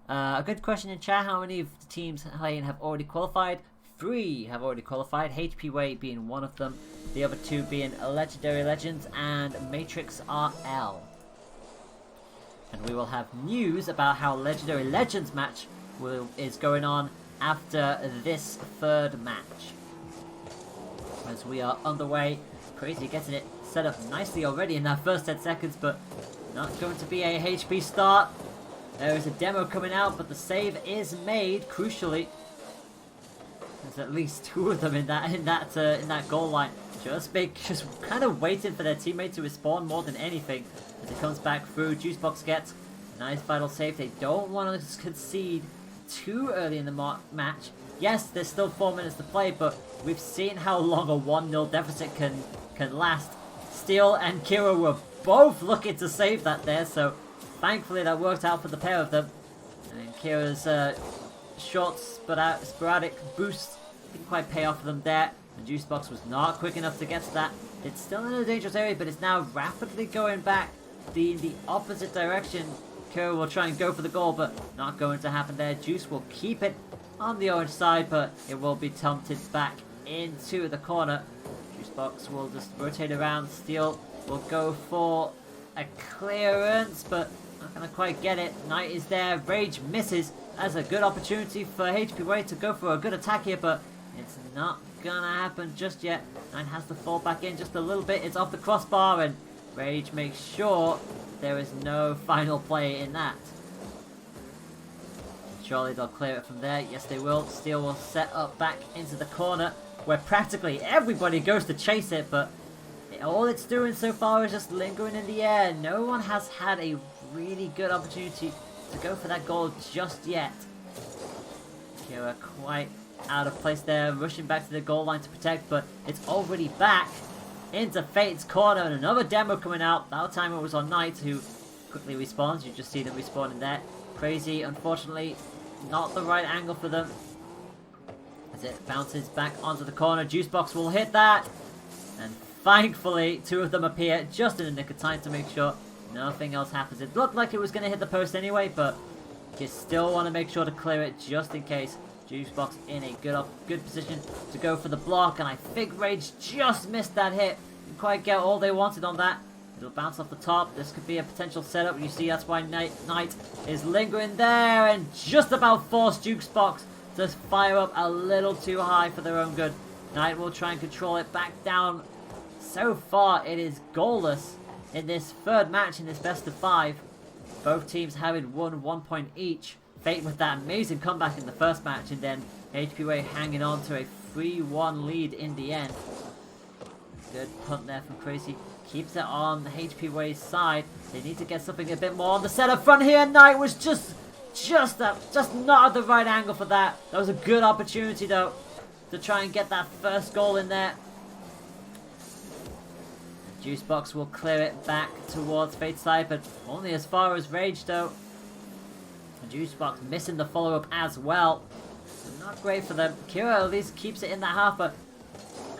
A good question in chat: how many of the teams playing have already qualified? 3 have already qualified. HP Way being one of them. The other 2 being Legendary Legends and Matrix RL. And we will have news about how Legendary Legends match is going on after this 3rd match. As we are underway, Crazy getting it set up nicely already in that first 10 seconds, but not going to be a HP start. There is a demo coming out, but the save is made, crucially. There's at least 2 of them in that goal line. Just kind of waiting for their teammate to respond more than anything. As it comes back through, Juice Box gets a nice vital save. They don't want to concede too early in the match. Yes, there's still 4 minutes to play, but we've seen how long a 1-0 deficit can last. Steel and Kira were both looking to save that there, so thankfully that worked out for the pair of them. And Kira's short sporadic boost didn't quite pay off for them there. The Juice Box was not quick enough to get to that. It's still in a dangerous area, but it's now rapidly going back the opposite direction. Kira will try and go for the goal, but not going to happen there. Juice will keep it on the orange side, but it will be tunted back into the corner. Juice Box will just rotate around. Steel will go for a clearance, but not going to quite get it. Knight is there. Rage misses. That's a good opportunity for HP Way to go for a good attack here, but it's not going to happen just yet. Knight has to fall back in just a little bit. It's off the crossbar, and Rage makes sure there is no final play in that. Surely they'll clear it from there. Yes, they will. Steel will set up back into the corner, where practically everybody goes to chase it, but all it's doing so far is just lingering in the air. No one has had a really good opportunity to go for that goal just yet. Kira quite out of place there, rushing back to the goal line to protect, but it's already back into Fate's corner, and another demo coming out. That time it was on Knight, who quickly respawns. You just see them respawning there. Crazy, unfortunately, not the right angle for them. As it bounces back onto the corner, Juice Box will hit that. And thankfully, two of them appear just in the nick of time to make sure nothing else happens. It looked like it was going to hit the post anyway, but you still want to make sure to clear it just in case. Juicebox in a good position to go for the block, and I think Rage just missed that hit. Didn't quite get all they wanted on that. It'll bounce off the top. This could be a potential setup. You see, that's why Knight is lingering there and just about forced Juicebox to fire up a little too high for their own good. Knight will try and control it back down. So far, it is goalless in this third match in this best of 5. Both teams having won 1 point each. Fate with that amazing comeback in the first match, and then HPWay hanging on to a 3-1 lead in the end. Good punt there from Crazy. Keeps it on the HPWay's side. They need to get something a bit more on the setup front here. Knight was just not at the right angle for that. That was a good opportunity though to try and get that first goal in there. Juicebox will clear it back towards Fate's side, but only as far as Rage though. And Juicebox missing the follow-up as well. So not great for them. Kira at least keeps it in that half, but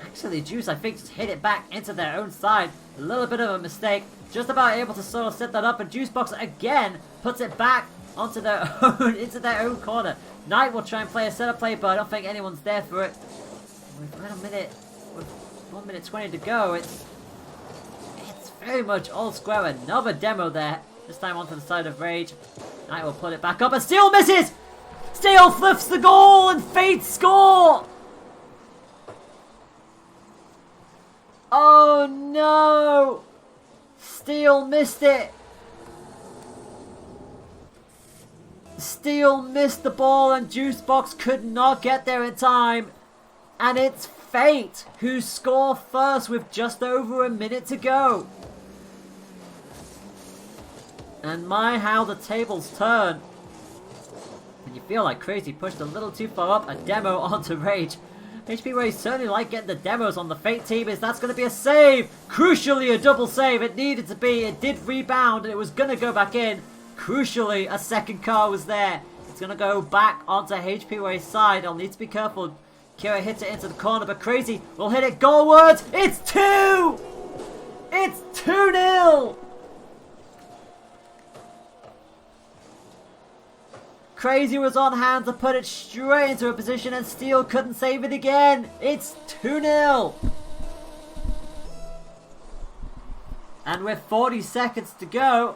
actually Juice I think just hit it back into their own side. A little bit of a mistake. Just about able to sort of set that up, and Juicebox again puts it back onto their own into their own corner. Knight will try and play a setup play, but I don't think anyone's there for it. We've got a minute with 1 minute 20 to go. It's very much all square. Another demo there. This time onto the side of Rage. Knight will put it back up, and Steel misses! Steel flips the goal, and Fate score! Oh no! Steel missed it! Steel missed the ball, and Juicebox could not get there in time. And it's Fate who score first with just over a minute to go. And my, how the tables turn. And you feel like Crazy pushed a little too far up. A demo onto Rage. HPWay certainly like getting the demos on the Fate team. That's going to be a save. Crucially, a double save. It needed to be. It did rebound, and it was going to go back in. Crucially, a second car was there. It's going to go back onto HPWay's side. I'll need to be careful. Kira hits it into the corner, but Crazy will hit it goalwards. It's 2! It's 2-0! Crazy was on hand to put it straight into a position, and Steel couldn't save it again. It's 2-0. And with 40 seconds to go,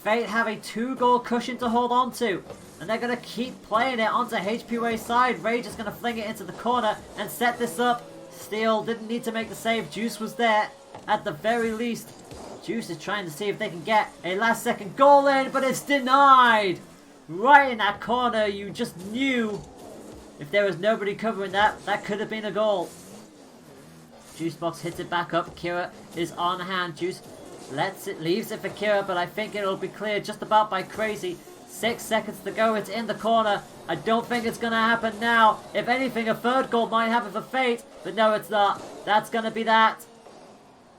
Fate have a 2-goal cushion to hold on to. And they're going to keep playing it onto HPWay's side. Rage is going to fling it into the corner and set this up. Steel didn't need to make the save. Juice was there at the very least. Juice is trying to see if they can get a last second goal in, but it's denied! Right in that corner. You just knew if there was nobody covering that, that could have been a goal. Juicebox hits it back up. Kira is on hand. Juice leaves it for Kira, but I think it'll be cleared just about by Crazy. 6 seconds to go. It's in the corner. I don't think it's going to happen now. If anything, a third goal might happen for Fate, but no, it's not. That's going to be that.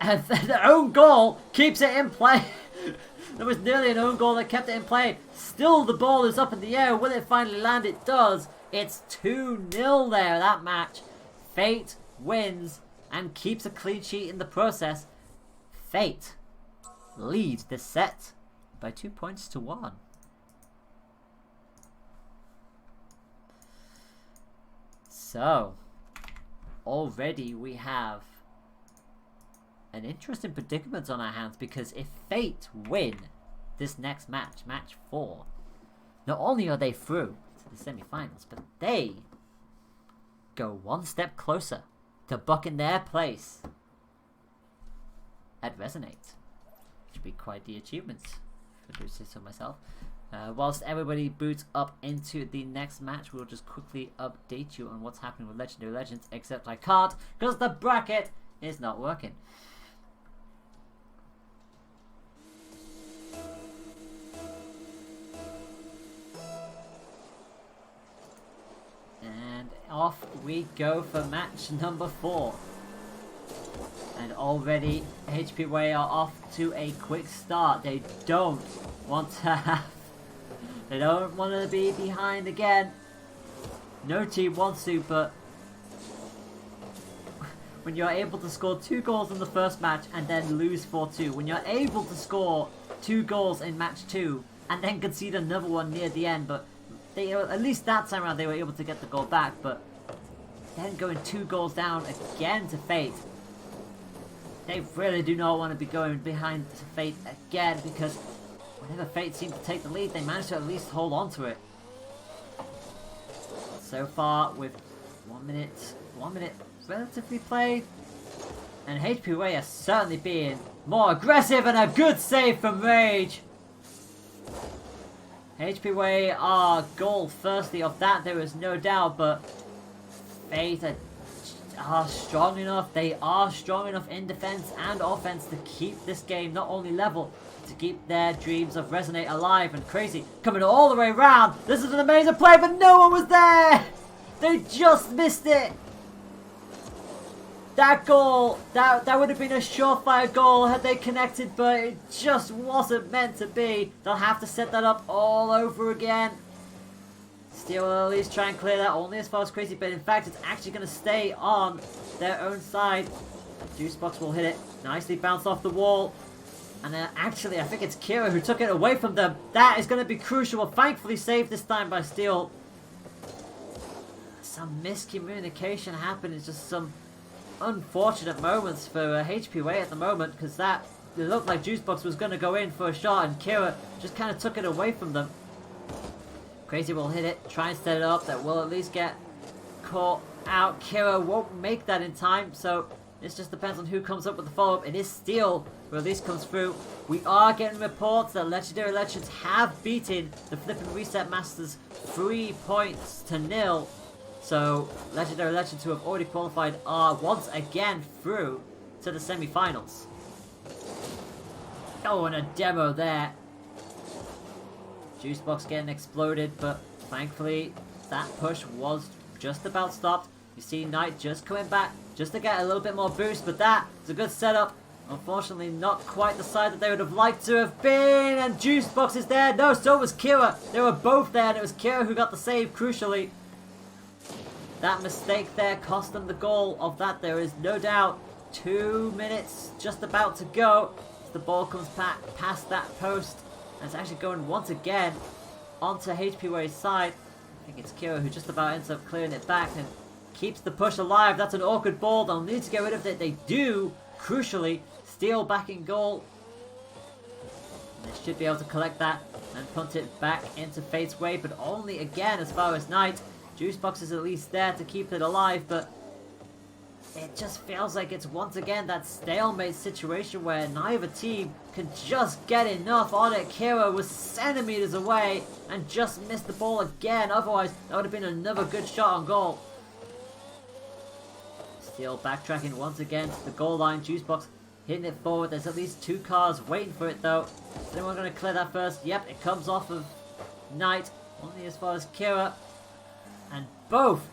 And the own goal keeps it in play. There was nearly an own goal that kept it in play. Still, the ball is up in the air. Will it finally land? It does. It's 2-0 there, that match. Fate wins and keeps a clean sheet in the process. Fate lead the set by 2 points to 1. So, already we have an interesting predicament on our hands, because if Fate win this next match, match 4, not only are they through to the semi-finals, but they go one step closer to booking their place at Resonate, which would be quite the achievement, if I do say so myself. Whilst everybody boots up into the next match, we'll just quickly update you on what's happening with Legendary Legends, except I can't because the bracket is not working. And off we go for match number 4. And already HPWay are off to a quick start. They don't want to have... They don't want to be behind again. No team wants to, but when you're able to score 2 goals in the first match and then lose 4-2. When you're able to score 2 goals in match 2 and then concede another one near the end, but they, at least that time around they were able to get the goal back, but then going 2 goals down again to Fate. They really do not want to be going behind Fate again, because whenever Fate seemed to take the lead, they managed to at least hold on to it. So far, with 1 minute relatively played, and HPWay are certainly being more aggressive, and a good save from Rage. HPWay are goal thirsty, of that there is no doubt, but Fate are strong enough. They are strong enough in defense and offense to keep this game not only level, to keep their dreams of Resonate alive. And Crazy coming all the way around. This is an amazing play, but no one was there. They just missed it. That goal, that would have been a surefire goal had they connected, but it just wasn't meant to be. They'll have to set that up all over again. Steel will at least try and clear that, only as far as Crazy, but in fact it's actually going to stay on their own side. Juicebox will hit it, nicely bounced off the wall. And then actually I think it's Kira who took it away from them. That is going to be crucial, thankfully saved this time by Steel. Some miscommunication happened, it's just some unfortunate moments for HPWay at the moment, because that, it looked like Juicebox was going to go in for a shot and Kira just kind of took it away from them. Crazy will hit it, try and set it up, that will at least get caught out. Kira won't make that in time, so this just depends on who comes up with the follow-up. It is Steel who at least comes through. We are getting reports that Legendary Legends have beaten the Flippin' Reset Masters 3 points to 0. So Legendary Legends, who have already qualified, are once again through to the semi-finals. Oh, and a demo there. Juicebox getting exploded, but thankfully that push was just about stopped. You see Knight just coming back just to get a little bit more boost, but that is a good setup. Unfortunately not quite the side that they would have liked to have been, and Juicebox is there. No, so was Kira. They were both there, and it was Kira who got the save crucially. That mistake there cost them the goal, of that there is no doubt. 2 minutes just about to go as the ball comes past that post. And it's actually going once again onto HPWay's side. I think it's Kira who just about ends up clearing it back and keeps the push alive. That's an awkward ball. They'll need to get rid of it. They do, crucially. Steel back in goal. And they should be able to collect that and punt it back into Fate's way, but only again as far as Knight. Juicebox is at least there to keep it alive, but it just feels like it's once again that stalemate situation where neither team can just get enough on it. Kira was centimeters away and just missed the ball again. Otherwise, that would have been another good shot on goal. Steel backtracking once again to the goal line. Juicebox hitting it forward. There's at least 2 cars waiting for it though. Is anyone going to clear that first? Yep, it comes off of Knight. Only as far as Kira. And both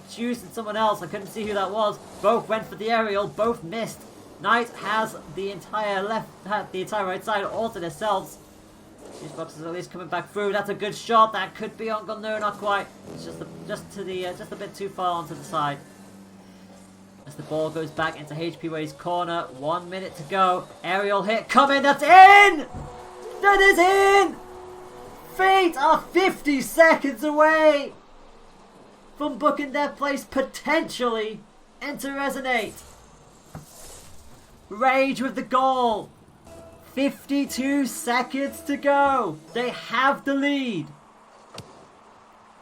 Juice and someone else, I couldn't see who that was, both went for the aerial, both missed. Knight has the entire right side all to themselves. Juicebox is at least coming back through. That's a good shot. That could be on goal. No, not quite. It's just a bit too far onto the side. As the ball goes back into HPWay's corner, 1 minute to go. Aerial hit coming. That's in. That is in. Fate are 50 seconds away from booking their place potentially into Resonate. Rage with the goal. 52 seconds to go. They have the lead.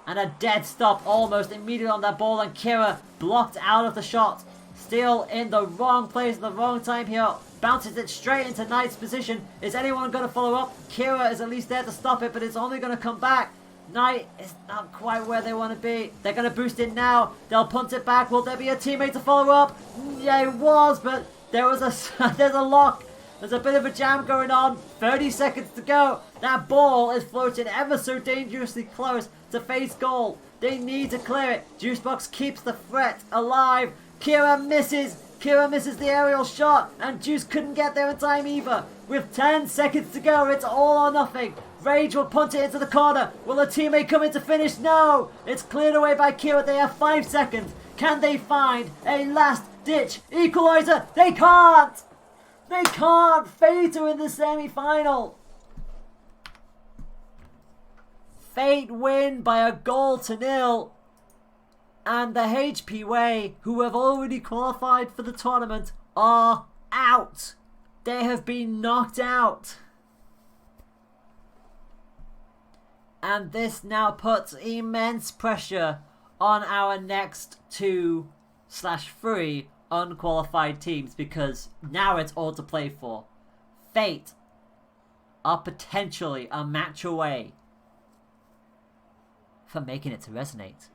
And a dead stop almost immediately on that ball, and Kira blocked out of the shot. Still in the wrong place at the wrong time here. Bounces it straight into Knight's position. Is anyone going to follow up? Kira is at least there to stop it, but it's only going to come back. Knight is not quite where they want to be. They're going to boost in now. They'll punt it back. Will there be a teammate to follow up? Yeah, it was, but there's a lock. There's a bit of a jam going on. 30 seconds to go. That ball is floating ever so dangerously close to Fate's goal. They need to clear it. Juicebox keeps the threat alive. Kira misses. Kira misses the aerial shot, and Juice couldn't get there in time either. With 10 seconds to go, it's all or nothing. Rage will punt it into the corner. Will a teammate come in to finish? No! It's cleared away by Kira. They have 5 seconds. Can they find a last-ditch equaliser? They can't! They can't! Fate are in the semi-final! Fate win by a 1-0. And the HP Way, who have already qualified for the tournament, are out. They have been knocked out. And this now puts immense pressure on our next 2/3 unqualified teams, because now it's all to play for. Fate are potentially a match away from making it to Resonate.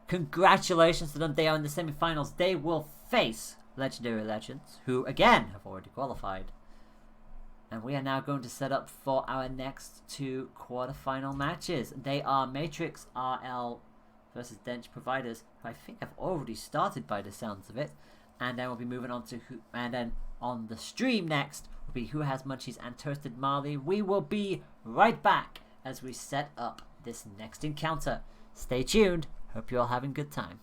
Congratulations to them. They are in the semi-finals. They will face Legendary Legends, who again have already qualified. And we are now going to set up for our next 2 quarterfinal matches. They are Matrix RL versus Dench Providers, who I think have already started by the sounds of it. And then we'll be moving on to and then on the stream next will be Who Has Munchies and Toasted Marley. We will be right back as we set up this next encounter. Stay tuned. Hope you're all having a good time.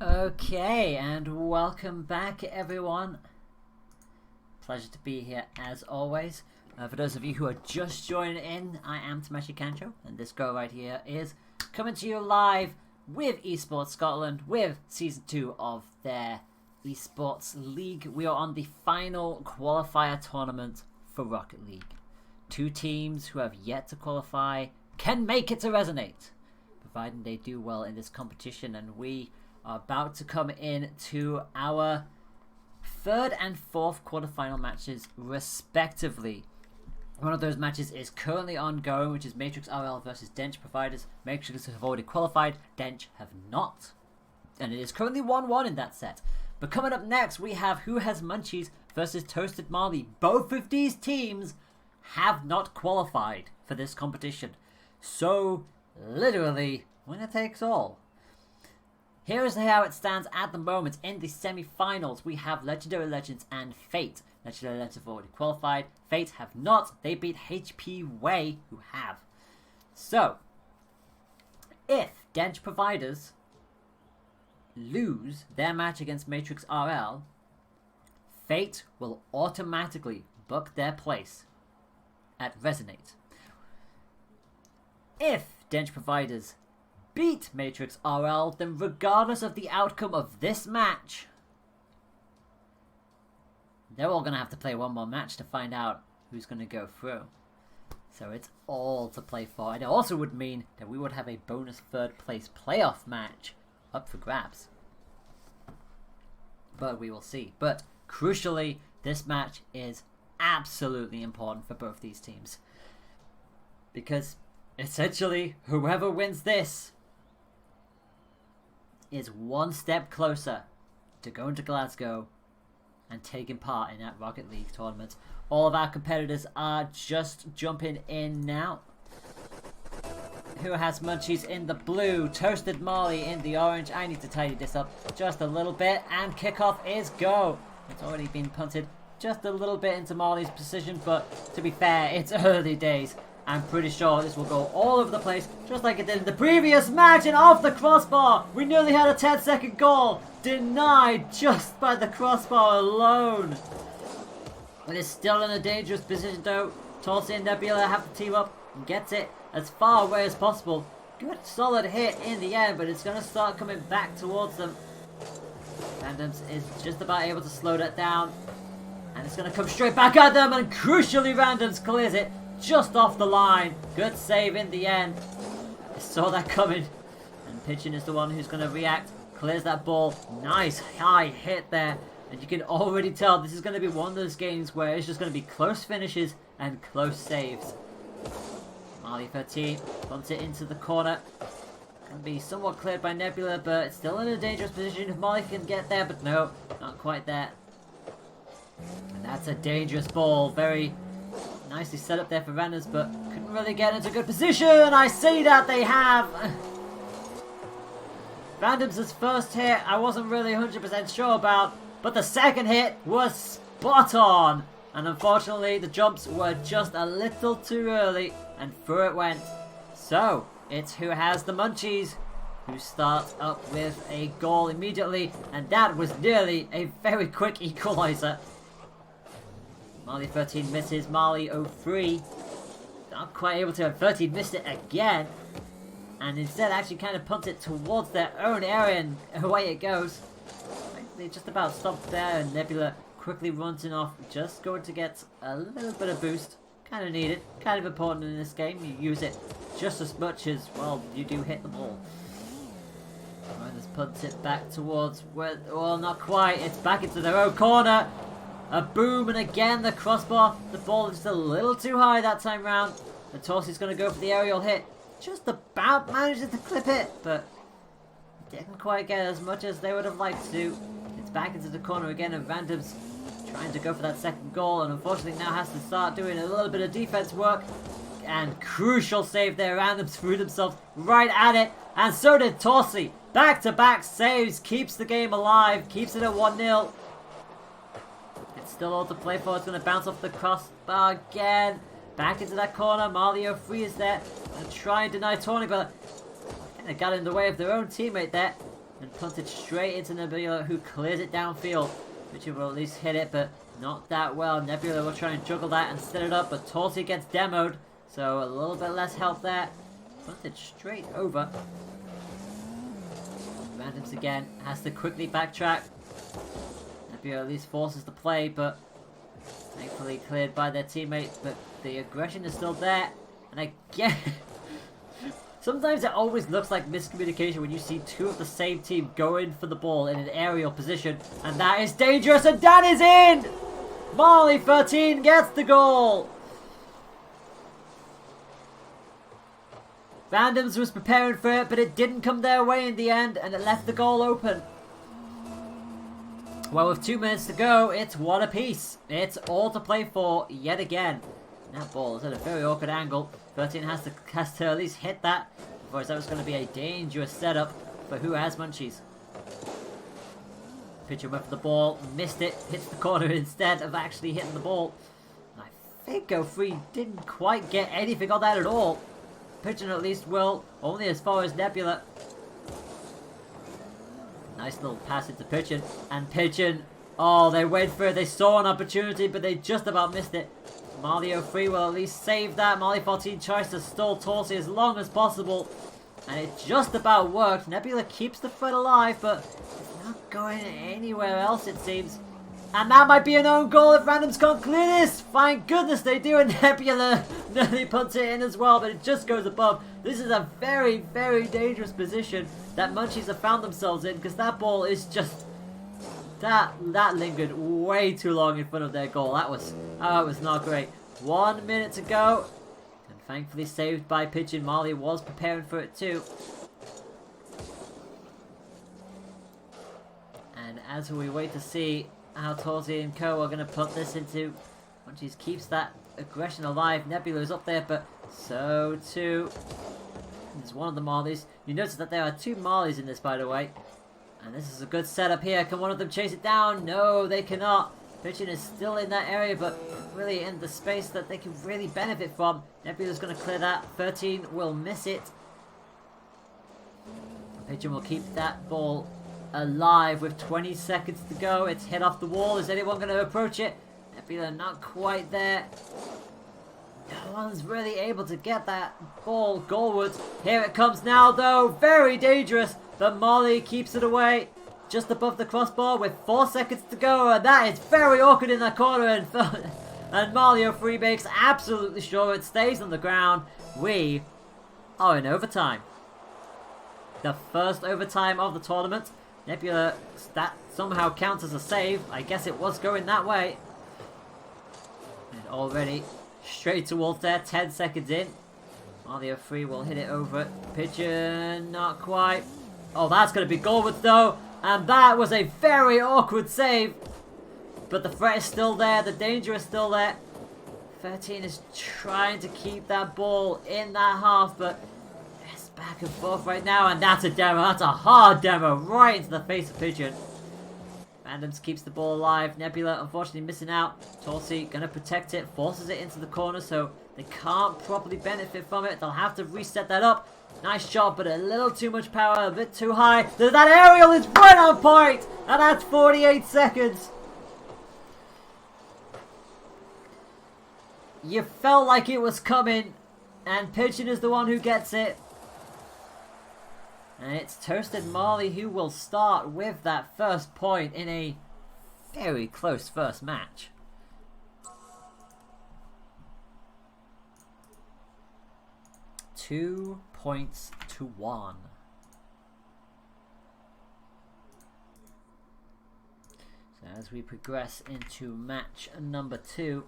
Okay, and welcome back everyone. Pleasure to be here as always. For those of you who are just joining in, I am Tameshi Kancho, and this girl right here is coming to you live with Esports Scotland with Season 2 of their Esports League. We are on the final qualifier tournament for Rocket League. 2 teams who have yet to qualify can make it to Resonate, providing they do well in this competition, and we are about to come in to our 3rd and 4th quarterfinal matches respectively. One of those matches is currently ongoing, which is Matrix RL versus Dench Providers. Matrix have already qualified, Dench have not, and it is currently 1-1 in that set. But coming up next, we have Who Has Munchies versus Toasted Marley. Both of these teams have not qualified for this competition, so literally winner takes all. Here is how it stands at the moment. In the semi-finals, we have Legendary Legends and Fate. Legendary Legends have already qualified. Fate have not. They beat HP Way, who have. So, if Dench Providers lose their match against Matrix RL, Fate will automatically book their place at Resonate. If Dench Providers beat Matrix RL, then regardless of the outcome of this match, they're all going to have to play one more match to find out who's going to go through. So it's all to play for. And it also would mean that we would have a bonus 3rd place playoff match up for grabs. But we will see. But crucially, this match is absolutely important for both these teams, because essentially whoever wins this is one step closer to going to Glasgow and taking part in that Rocket League tournament. All of our competitors are just jumping in now. Who Has Munchies in the blue, Toasted Marley in the orange. I need to tidy this up just a little bit, and kickoff is go. It's already been punted just a little bit into Marley's position, but to be fair, it's early days. I'm pretty sure this will go all over the place, just like it did in the previous match, and off the crossbar! We nearly had a 10-second goal! Denied just by the crossbar alone! It is still in a dangerous position though. Tulsi and Nebula have to team up and get it as far away as possible. Good solid hit in the end, but it's going to start coming back towards them. Randoms is just about able to slow that down, and it's going to come straight back at them, and crucially Randoms clears it just off the line. Good save in the end. I saw that coming. And Pigeon is the one who's going to react. Clears that ball. Nice high hit there. And you can already tell this is going to be one of those games where it's just going to be close finishes and close saves. Marley 13 bumps it into the corner. Going to be somewhat cleared by Nebula, but it's still in a dangerous position if Marley can get there. But no, not quite there. And that's a dangerous ball. Very nicely set up there for Randers, but couldn't really get into good position. I see that they have. Randoms' first hit I wasn't really 100% sure about, but the second hit was spot on. And unfortunately the jumps were just a little too early, and through it went. So it's Who Has the Munchies who starts up with a goal immediately, and that was nearly a very quick equaliser. Marley 13 misses, Marley 03 not quite able to, 13 missed it again, and instead actually kind of pumped it towards their own area, and away it goes. They just about stopped there, and Nebula quickly runs in off, just going to get a little bit of boost. Kind of needed, kind of important in this game. You use it just as much as, well, you do hit the ball. Riders punts it back towards where, well, not quite, it's back into their own corner. A boom, and again the crossbar. The ball is just a little too high that time round. The Torsi's going to go for the aerial hit. Just about manages to clip it, but didn't quite get as much as they would have liked to. It's back into the corner again, and Randoms trying to go for that second goal, and unfortunately now has to start doing a little bit of defense work. And crucial save there. Randoms threw themselves right at it, and so did Torsi. Back-to-back saves, keeps the game alive, keeps it at 1-0. It's still all to play for. It's going to bounce off the crossbar again. Back into that corner. Marley 03 is there. Going to try and deny Tony, but kind of got in the way of their own teammate there. and punted straight into Nebula, who clears it downfield. Pitcher will at least hit it, but not that well. Nebula will try and juggle that and set it up, but Torsi gets demoed, so a little bit less help there. Punted straight over. Randoms again, has to quickly backtrack. Nebula at least forces the play, but thankfully cleared by their teammate, but the aggression is still there. And again, sometimes it always looks like miscommunication when you see two of the same team go in for the ball in an aerial position, and that is dangerous, and that is in! Marley 13 gets the goal! Randoms was preparing for it, but it didn't come their way in the end, and it left the goal open. Well, with 2 minutes to go, it's one apiece. It's all to play for yet again. That ball is at a very awkward angle. 13 has to at least hit that, otherwise that was going to be a dangerous setup for who has munchies. Pitcher went for the ball, missed it, hits the corner instead of actually hitting the ball. And I think 03 didn't quite get anything on that at all. Pigeon at least will, only as far as Nebula. Nice little pass into Pigeon, and Pigeon, oh, they went for it, they saw an opportunity, but they just about missed it. Marley 03 will at least save that. Marley 14 tries to stall Torsi as long as possible, and it just about worked. Nebula keeps the threat alive, but it's not going anywhere else, it seems. And that might be an own goal if Randoms can't clear this. Thank goodness they do, and Nebula nearly puts it in as well, but it just goes above. This is a very, very dangerous position that Munchies have found themselves in, because that ball is just... That lingered way too long in front of their goal. That was not great. 1 minute to go, and thankfully saved by Pigeon. Marley was preparing for it too. And as we wait to see how Torsi and Co are going to put this into... Munchies keeps that aggression alive. Nebula is up there, but so too is one of the Marleys. You notice that there are 2 Marleys in this, by the way. And this is a good setup here. Can one of them chase it down? No, they cannot. Pigeon is still in that area, but really in the space that they can really benefit from. Nebula's going to clear that. 13 will miss it. Pigeon will keep that ball alive with 20 seconds to go. It's hit off the wall. Is anyone going to approach it? Nebula not quite there. No one's really able to get that ball goalwards. Here it comes now, though. Very dangerous. But Marley keeps it away just above the crossbar with 4 seconds to go. And that is very awkward in that corner. And Marley 03 makes absolutely sure it stays on the ground. We are in overtime. The first overtime of the tournament. Nebula, that somehow counts as a save. I guess it was going that way. And already straight towards there, 10 seconds in. Marley 03 will hit it over. Pigeon, not quite. Oh, that's going to be goalwards though. And that was a very awkward save. But the threat is still there. The danger is still there. 13 is trying to keep that ball in that half, but it's back and forth right now. And that's a demo. That's a hard demo right into the face of Pigeon. Randoms keeps the ball alive. Nebula unfortunately missing out. Torsi going to protect it. Forces it into the corner so they can't properly benefit from it. They'll have to reset that up. Nice shot, but a little too much power. A bit too high. That aerial is right on point. And that's 48 seconds. You felt like it was coming. And Pigeon is the one who gets it. And it's Toasted Marley who will start with that first point in a very close first match. Two points to 1. So as we progress into match number 2,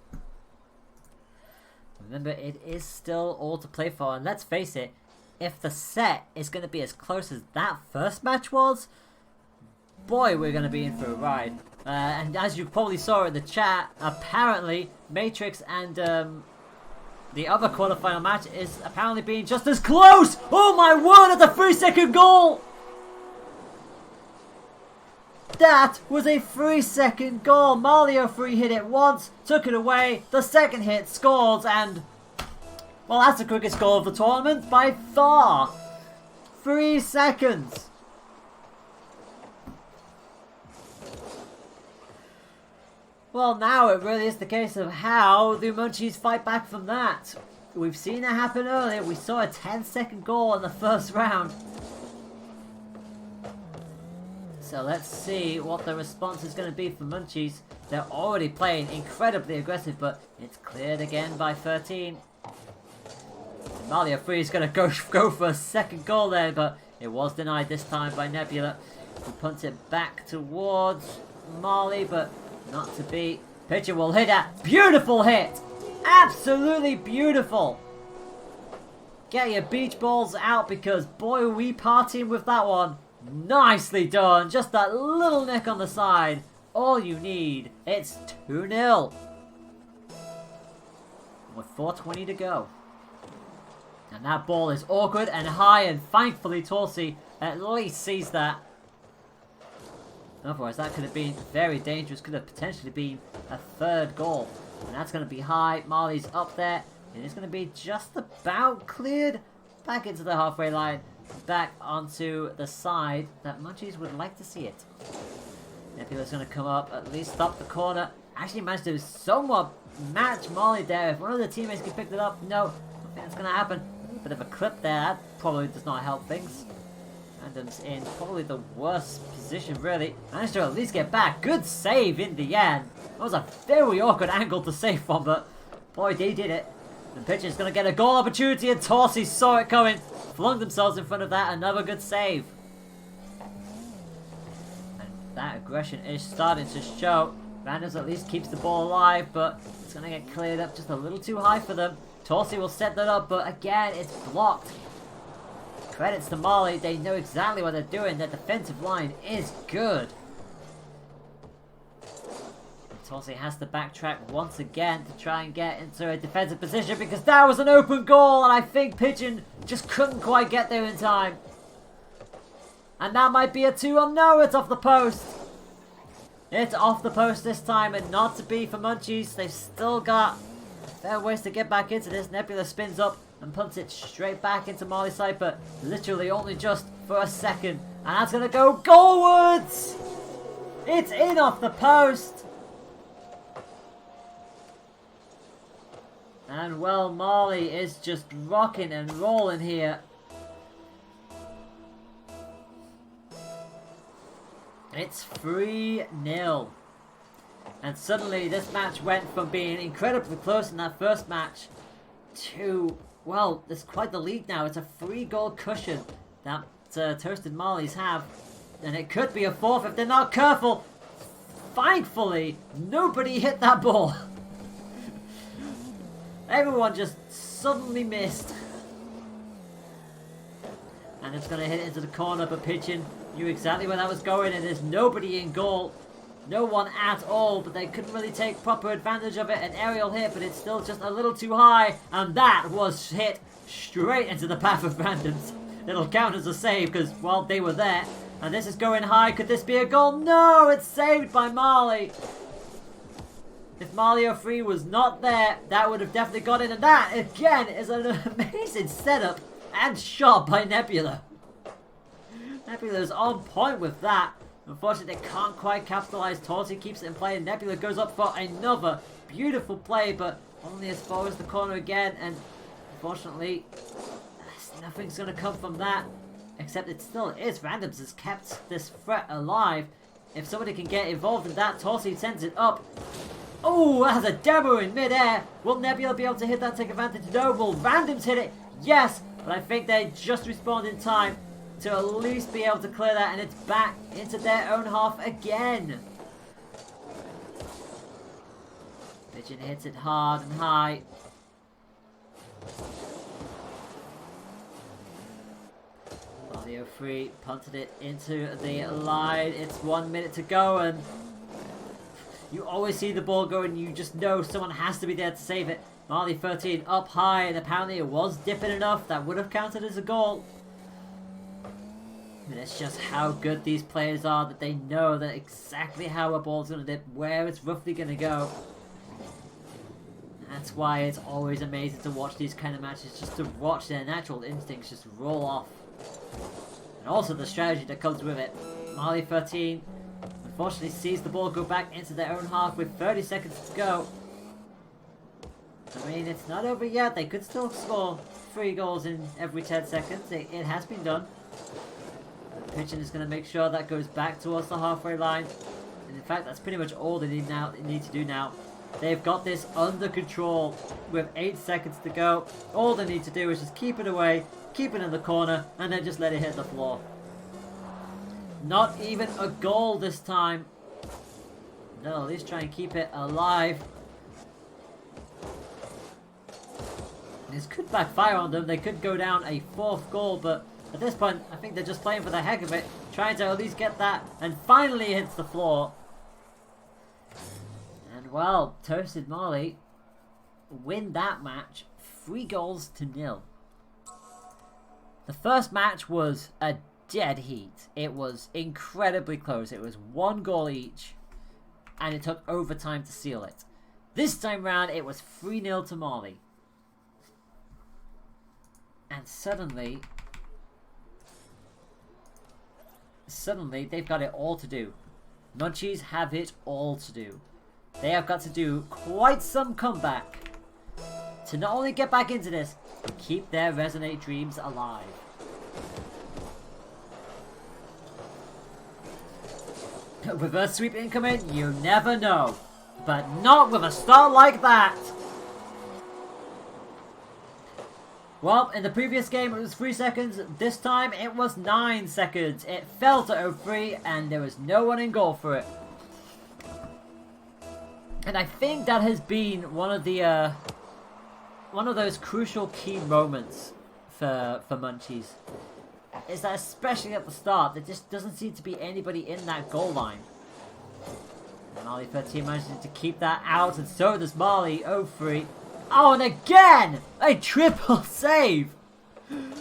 remember it is still all to play for, and let's face it, if the set is going to be as close as that first match was, boy, we're going to be in for a ride. And as you probably saw in the chat, apparently Matrix and the other quarterfinal match is apparently being just as close! Oh my word, that's a 3-second goal! That was a 3-second goal. Marley 03 hit it once, took it away, the second hit scores, and... well, that's the quickest goal of the tournament by far. 3 seconds. Well, now it really is the case of how the Munchies fight back from that. We've seen it happen earlier. We saw a 10-second goal in the first round. So let's see what the response is going to be for Munchies. They're already playing incredibly aggressive, but it's cleared again by 13. Malia Free is going to go for a second goal there, but it was denied this time by Nebula. He punts it back towards Marley, but not to be. Pitcher will hit that. Beautiful hit! Absolutely beautiful! Get your beach balls out because boy are we partying with that one. Nicely done! Just that little nick on the side. All you need. It's 2-0. With 4:20 to go. And that ball is awkward and high, and thankfully Torsi at least sees that. Otherwise that could have been very dangerous, could have potentially been a third goal. And that's going to be high, Marley's up there, and it's going to be just about cleared back into the halfway line, back onto the side that Munchies would like to see it. Nebula's going to come up, at least stop the corner, actually managed to somewhat match Marley there. If one of the teammates can pick it up, no, I don't think that's going to happen. A bit of a clip there, that probably does not help things. Adams in probably the worst position, really. Managed to at least get back. Good save in the end. That was a very awkward angle to save from, but boy, they did it. The pitcher's going to get a goal opportunity, and Torsi saw it coming. Flung themselves in front of that. Another good save. And that aggression is starting to show. Randers at least keeps the ball alive, but it's going to get cleared up just a little too high for them. Torsi will set that up, but again, it's blocked. Credits to Marley, they know exactly what they're doing. Their defensive line is good. Torsi has to backtrack once again to try and get into a defensive position because that was an open goal, and I think Pigeon just couldn't quite get there in time. And that might be a 2-1. No, it's off the post. It's off the post this time, and not to be for Munchies. They've still got fair ways to get back into this. Nebula spins up and punts it straight back into Marley's side, but literally only just for a second. And that's going to go goalwards! It's in off the post! And well, Marley is just rocking and rolling here. It's 3-0. And suddenly this match went from being incredibly close in that first match to, well, there's quite the lead now. It's a 3-goal cushion that Toasted Marlies have. And it could be a fourth if they're not careful. Thankfully, nobody hit that ball. Everyone just suddenly missed. And it's going to hit into the corner, but Pigeon knew exactly where that was going, and there's nobody in goal. No one at all, but they couldn't really take proper advantage of it. An aerial hit, but it's still just a little too high, and that was hit straight into the path of Randoms. It'll count as a save, because, well, they were there. And this is going high. Could this be a goal? No, it's saved by Marley. If Mario Free was not there, that would have definitely got in. And that, again, is an amazing setup and shot by Nebula. Nebula's on point with that. Unfortunately, they can't quite capitalize. Torsi keeps it in play, and Nebula goes up for another beautiful play, but only as far as the corner again. And unfortunately, nothing's going to come from that. Except it still is. Randoms has kept this threat alive. If somebody can get involved in that, Torsi sends it up. Oh, that has a demo in mid-air. Will Nebula be able to hit that, take advantage? No. Will Randoms hit it? Yes. But I think they just respawned in time to at least be able to clear that, and it's back into their own half again. Pigeon hits it hard and high. Mario Free punted it into the line. It's 1 minute to go, and you always see the ball go, and you just know someone has to be there to save it. Marley 13 up high, and apparently it was dipping enough. That would have counted as a goal. And it's just how good these players are that they know that exactly how a ball's going to dip, where it's roughly going to go. That's why it's always amazing to watch these kind of matches, just to watch their natural instincts just roll off. And also the strategy that comes with it. Marley 13, unfortunately sees the ball go back into their own half with 30 seconds to go. I mean, it's not over yet. They could still score 3 goals in every 10 seconds. It has been done. Pitching is going to make sure that goes back towards the halfway line. And in fact, that's pretty much all they need to do now. They've got this under control with 8 seconds to go. All they need to do is just keep it away, keep it in the corner, and then just let it hit the floor. Not even a goal this time. No, at least try and keep it alive. This could backfire on them. They could go down a 4th goal, but at this point, I think they're just playing for the heck of it, trying to at least get that, and finally hits the floor. And well, Toasted Marley win that match 3-0. The first match was a dead heat. It was incredibly close. It was 1 goal each, and it took overtime to seal it. This time round, it was 3-0 to Marley. And suddenly they've got it all to do. Munchies have it all to do. They have got to do quite some comeback to not only get back into this, but keep their Resonate dreams alive. Reverse sweep incoming, you never know. But not with a start like that. Well, in the previous game it was 3 seconds, this time it was 9 seconds. It fell to 0-3 and there was no one in goal for it. And I think that has been one of those crucial key moments for Munchies. Is that especially at the start, there just doesn't seem to be anybody in that goal line. And Marley 13 manages to keep that out, and so does Marley 0-3. Oh, and again! A triple save!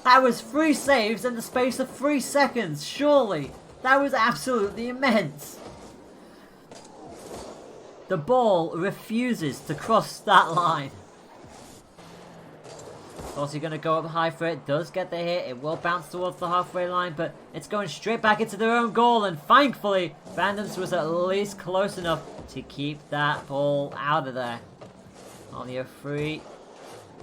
That was 3 saves in the space of 3 seconds, surely. That was absolutely immense. The ball refuses to cross that line. Of course, you're going to go up high for it. Does get the hit. It will bounce towards the halfway line, but it's going straight back into their own goal. And thankfully, Randoms was at least close enough to keep that ball out of there. On the 0-3.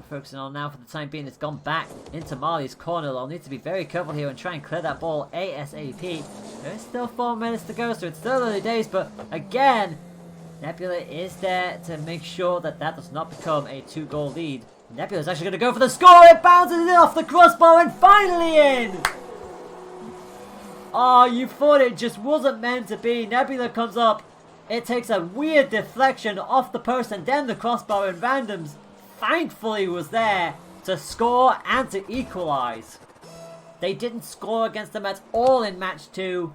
Focusing on now for the time being. It's gone back into Marley's corner. They'll need to be very careful here and try and clear that ball ASAP. There's still 4 minutes to go, so it's still early days, but again, Nebula is there to make sure that that does not become a 2-goal lead. Nebula's actually going to go for the score. It bounces it off the crossbar and finally in! Oh, you thought it just wasn't meant to be. Nebula comes up. It takes a weird deflection off the post and then the crossbar, and Randoms thankfully was there to score and to equalize. They didn't score against them at all in match 2.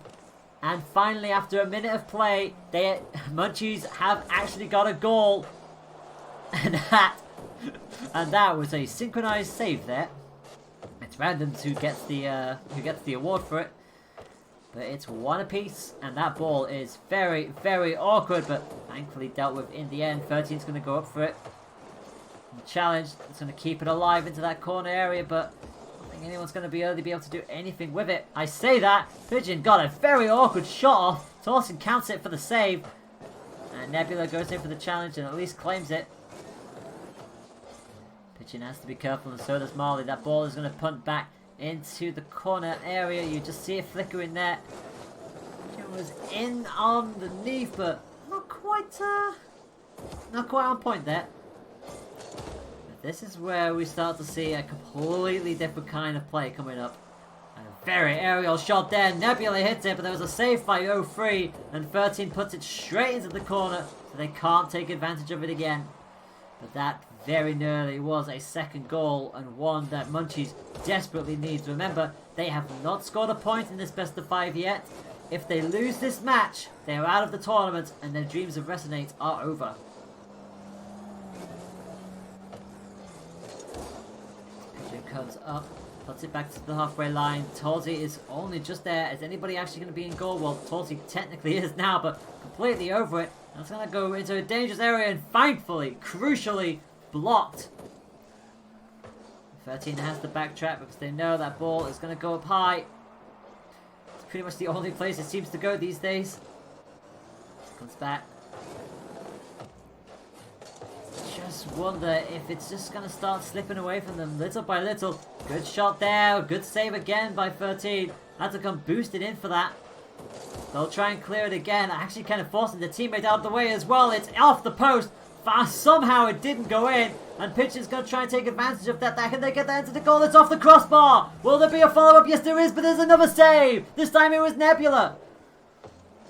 And finally, after a minute of play, Munchies have actually got a goal. And that was a synchronized save there. It's Randoms who gets the award for it. But it's 1 apiece, and that ball is very, very awkward, but thankfully dealt with in the end. 13's going to go up for it. The challenge is going to keep it alive into that corner area, but I don't think anyone's going to be able to do anything with it. I say that. Pigeon got a very awkward shot off. Torsten counts it for the save. And Nebula goes in for the challenge and at least claims it. Pigeon has to be careful, and so does Marley. That ball is going to punt back into the corner area. You just see it flickering there. It was in underneath, but not quite on point there. But this is where we start to see a completely different kind of play coming up. A very aerial shot there. Nebula hits it, but there was a save by 0-3, and 13 puts it straight into the corner, so they can't take advantage of it again. But that very nearly was a second goal, and one that Munchies desperately needs. Remember, they have not scored a point in this best of 5 yet. If they lose this match, they are out of the tournament, and their dreams of Resonate are over. Pigeon comes up, puts it back to the halfway line. Torsi is only just there. Is anybody actually going to be in goal? Well, Torsi technically is now, but completely over it. That's going to go into a dangerous area, and thankfully, crucially, blocked. 13 has to backtrack because they know that ball is going to go up high. It's pretty much the only place it seems to go these days. Comes back. Just wonder if it's just going to start slipping away from them little by little. Good shot there. Good save again by 13. Had to come boosted in for that. They'll try and clear it again. Actually kind of forcing the teammate out of the way as well. It's off the post. Somehow it didn't go in. And Pitch is going to try and take advantage of that. Can they get that into the goal? It's off the crossbar. Will there be a follow-up? Yes, there is, but there's another save. This time it was Nebula.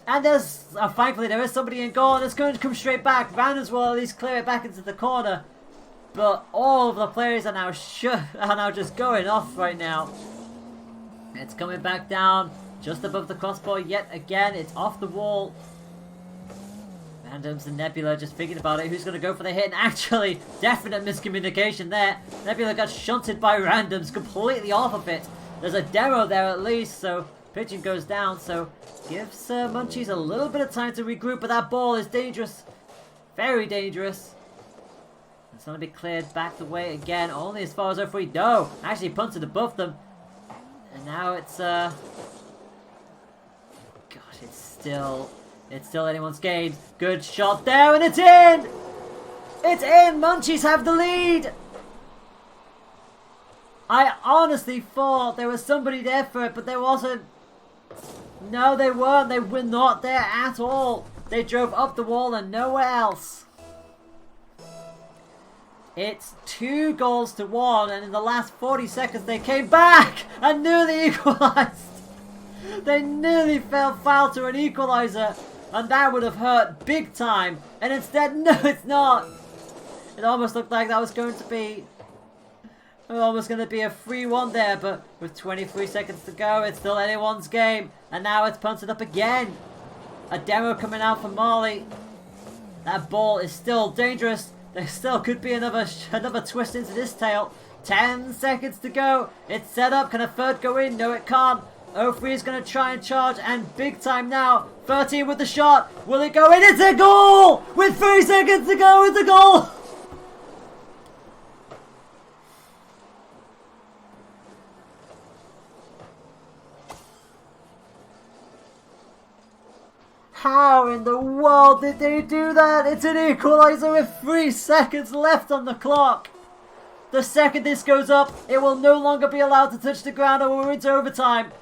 And there's, thankfully, there is somebody in goal. And it's going to come straight back. Randers will at least clear it back into the corner. But all of the players are now just going off right now. It's coming back down. Just above the crossbar yet again. It's off the wall. Randoms and Nebula just thinking about it. Who's going to go for the hit? And actually, definite miscommunication there. Nebula got shunted by Randoms completely off of it. There's a demo there at least, so Pigeon goes down. So gives Munchies a little bit of time to regroup, but that ball is dangerous. Very dangerous. It's going to be cleared back the way again. Only as far as if we know. Actually punted above them. And now it's gosh, it's still anyone's game. Good shot there, and it's in! It's in! Munchies have the lead! I honestly thought there was somebody there for it, but there wasn't. No, they weren't. They were not there at all. They drove up the wall and nowhere else. It's 2-1, and in the last 40 seconds they came back and nearly equalised. They nearly fell foul to an equaliser, and that would have hurt big time. And instead, no, it's not. It almost looked like that was going to be a 3-1 there, but with 23 seconds to go, it's still anyone's game. And now it's punted up again. A demo coming out for Marley. That ball is still dangerous. There still could be another twist into this tail. 10 seconds to go. It's set up. Can a third go in? No, it can't. 03 is going to try and charge, and big time now. 13 with the shot. Will it go in? It's a goal! With 3 seconds to go, it's a goal! How in the world did they do that? It's an equaliser with 3 seconds left on the clock. The second this goes up, it will no longer be allowed to touch the ground, or we're into overtime.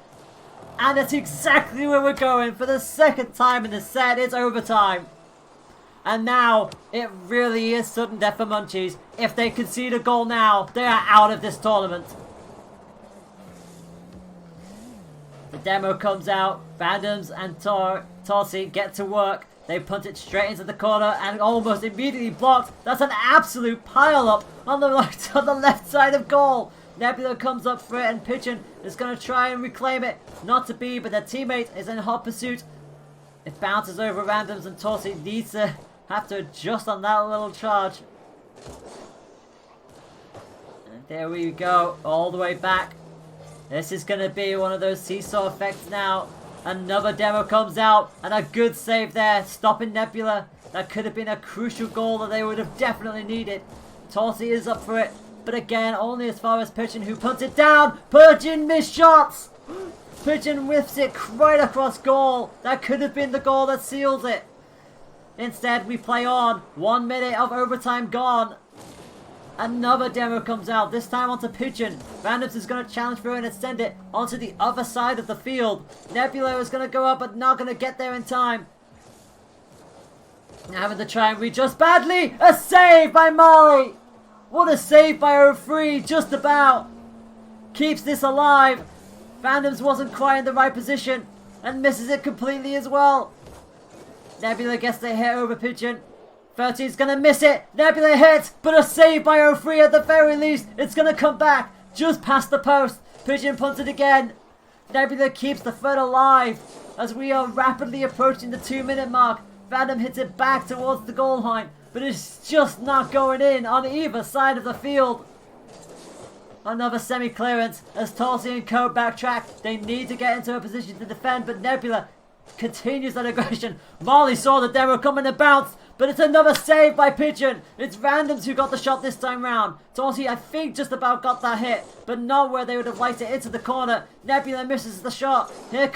And that's exactly where we're going. For the second time in the set, it's overtime. And now, it really is sudden death for Munchies. If they concede a goal now, they are out of this tournament. The demo comes out. Randoms and Torsi get to work. They punt it straight into the corner and almost immediately blocked. That's an absolute pile-up on the left side of goal. Nebula comes up for it, and Pigeon is going to try and reclaim it. Not to be, but their teammate is in hot pursuit. It bounces over Randoms, and Torsi needs to have to adjust on that little charge. And there we go, all the way back. This is going to be one of those seesaw effects now. Another demo comes out, and a good save there, stopping Nebula. That could have been a crucial goal that they would have definitely needed. Torsi is up for it. But again, only as far as Pigeon, who punts it down. Pigeon missed shots. Pigeon whiffs it right across goal. That could have been the goal that seals it. Instead, we play on. 1 minute of overtime gone. Another demo comes out, this time onto Pigeon. Randoms is going to challenge for it and extend it onto the other side of the field. Nebula is going to go up, but not going to get there in time. Having to try and readjust badly. A save by Molly. What a save by 03, just about. Keeps this alive. Randoms wasn't quite in the right position and misses it completely as well. Nebula gets the hit over Pigeon. 13's going to miss it. Nebula hits, but a save by 03 at the very least. It's going to come back just past the post. Pigeon punts it again. Nebula keeps the threat alive as we are rapidly approaching the 2-minute mark. Random hits it back towards the goal line, but it's just not going in on either side of the field. Another semi-clearance as Tulsi and Co backtrack. They need to get into a position to defend, but Nebula continues that aggression. Marley saw the demo coming and bounced, but it's another save by Pigeon. It's Randoms who got the shot this time round. Tulsi, I think, just about got that hit, but not where they would have liked it, into the corner. Nebula misses the shot. Here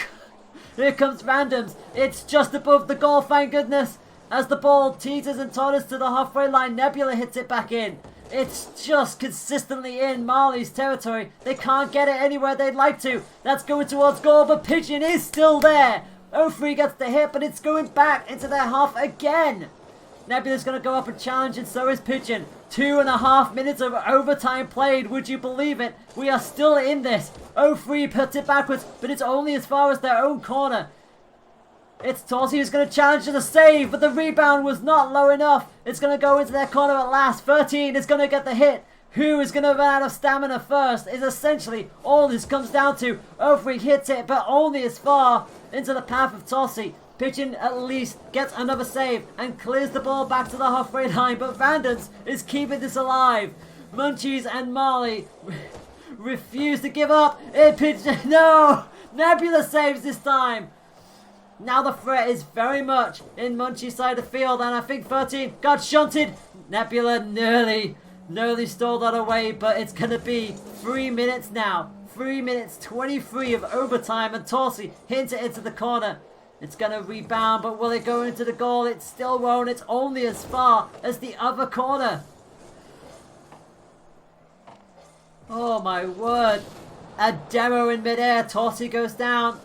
Here comes Randoms. It's just above the goal, thank goodness. As the ball teeters and totters to the halfway line, Nebula hits it back in. It's just consistently in Marley's territory. They can't get it anywhere they'd like to. That's going towards goal, but Pigeon is still there. 0-3 gets the hit, but it's going back into their half again. Nebula's going to go up and challenge, and so is Pigeon. 2.5 minutes of overtime played. Would you believe it? We are still in this. 0-3 puts it backwards, but it's only as far as their own corner. It's Torsi who's going to challenge to the save, but the rebound was not low enough. It's going to go into their corner at last. 13 is going to get the hit. Who is going to run out of stamina first is essentially all this comes down to. 0-3 hits it, but only as far into the path of Torsi. Pigeon at least gets another save and clears the ball back to the halfway line, but Vandans is keeping this alive. Munchies and Marley refuse to give up. No! Nebula saves this time. Now the threat is very much in Munchie's side of the field, and I think 13 got shunted. Nebula nearly stole that away, but it's going to be 3 minutes now. 3 minutes 23 of overtime, and Torsi hits it into the corner. It's going to rebound, but will it go into the goal? It still won't. It's only as far as the other corner. Oh my word. A demo in midair. Torsi goes down.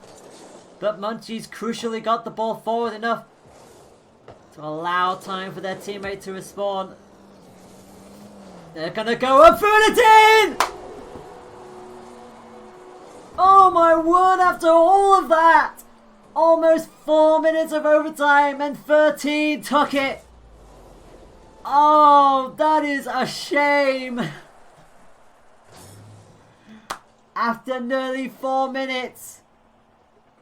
But Munchies crucially got the ball forward enough to allow time for their teammate to respawn. They're going to go up for it in! Oh my word, after all of that! Almost 4 minutes of overtime and 13 took it. Oh, that is a shame. After nearly 4 minutes,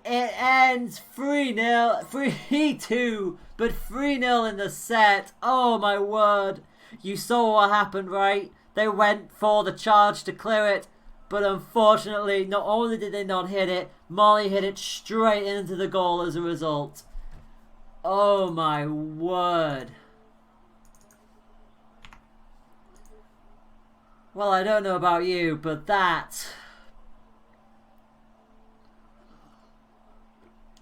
it ends 3-0, 3-2, but 3-0 in the set. Oh my word. You saw what happened, right? They went for the charge to clear it. But unfortunately, not only did they not hit it, Molly hit it straight into the goal as a result. Oh my word. Well, I don't know about you, but that...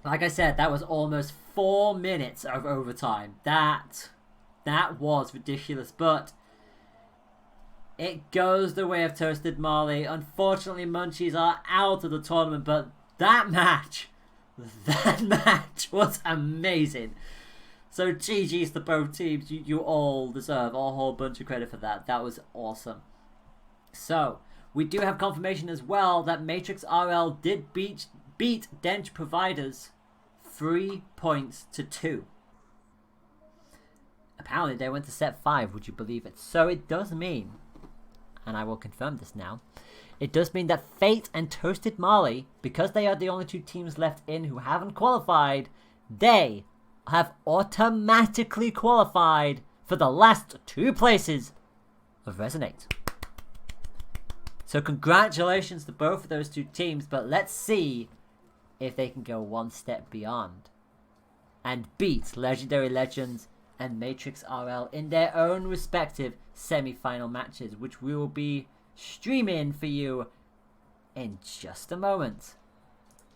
Like I said, that was almost 4 minutes of overtime. That was ridiculous, but... It goes the way of Toasted Marley. Unfortunately, Munchies are out of the tournament, but that match was amazing. So GG's to both teams. You all deserve a whole bunch of credit for that. That was awesome. So, we do have confirmation as well that Matrix RL did beat Dench Providers 3 points to 2. Apparently, they went to set 5, would you believe it? So it does mean... and I will confirm this now, it does mean that Fate and Toasted Marley, because they are the only 2 teams left in who haven't qualified, they have automatically qualified for the last 2 places of Resonate. So congratulations to both of those 2 teams, but let's see if they can go one step beyond and beat Legendary Legends and Matrix RL in their own respective semi-final matches, which we will be streaming for you in just a moment.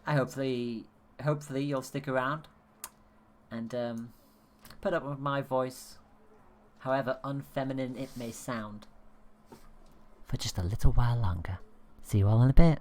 Hopefully you'll stick around and put up with my voice, however unfeminine it may sound, for just a little while longer. See you all in a bit.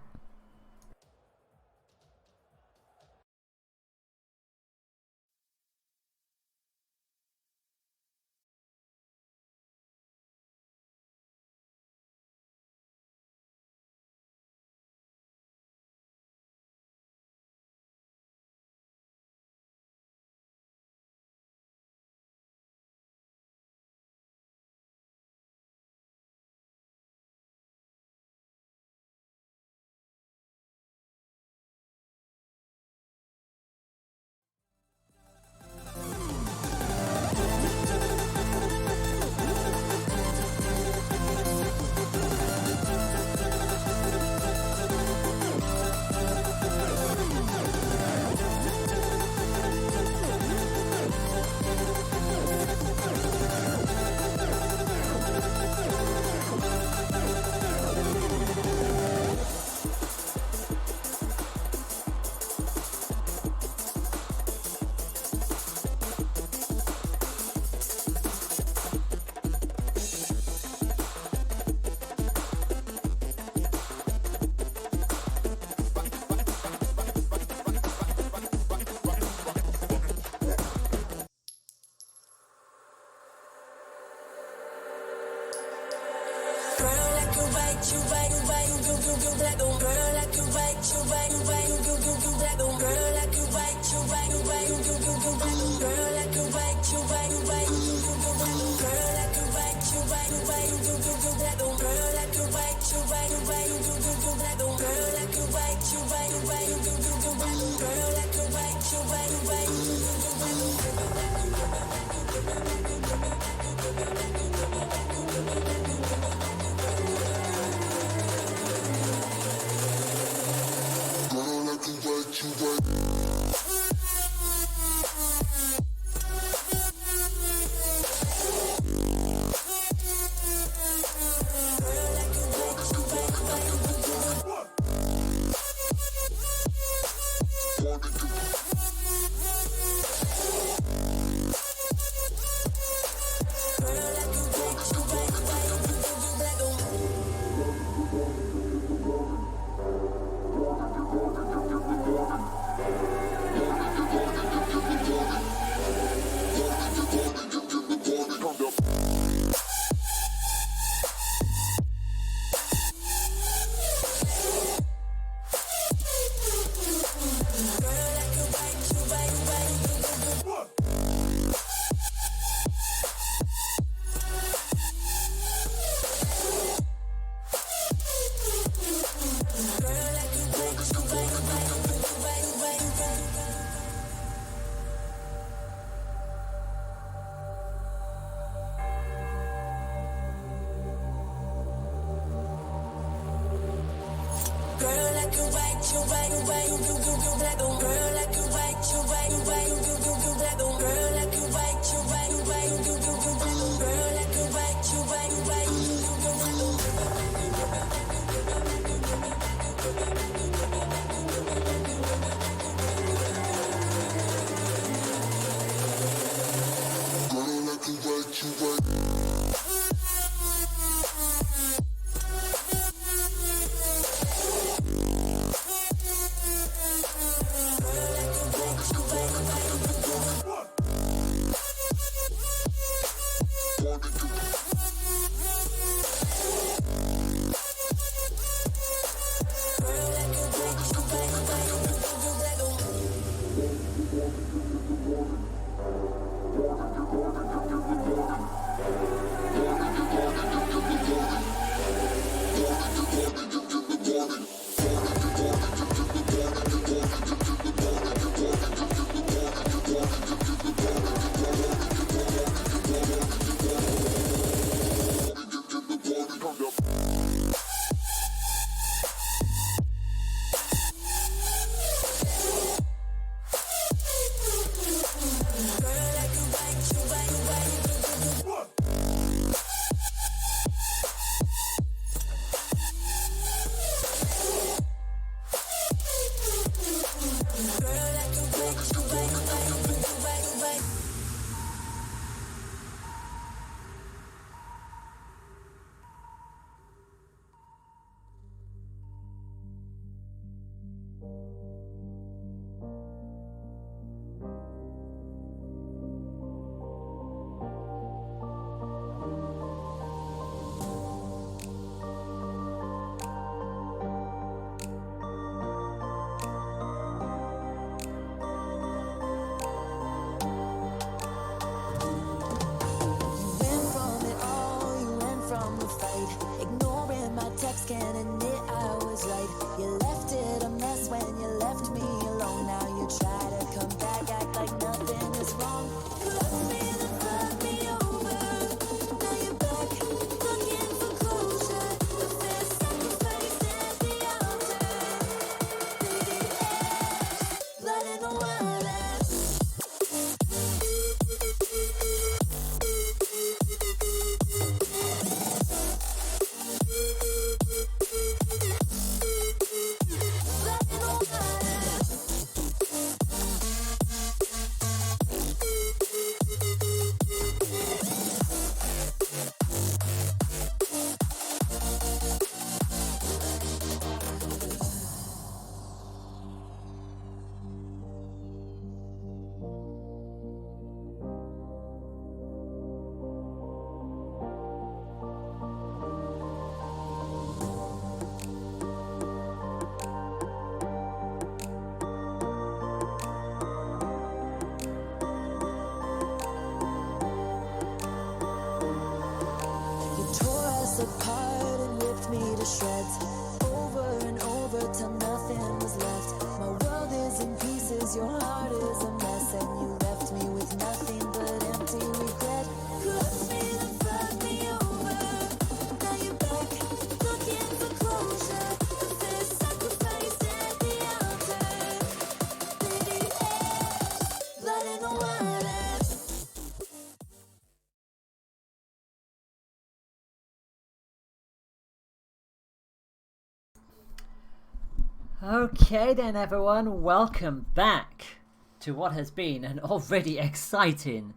Okay then everyone, welcome back to what has been an already exciting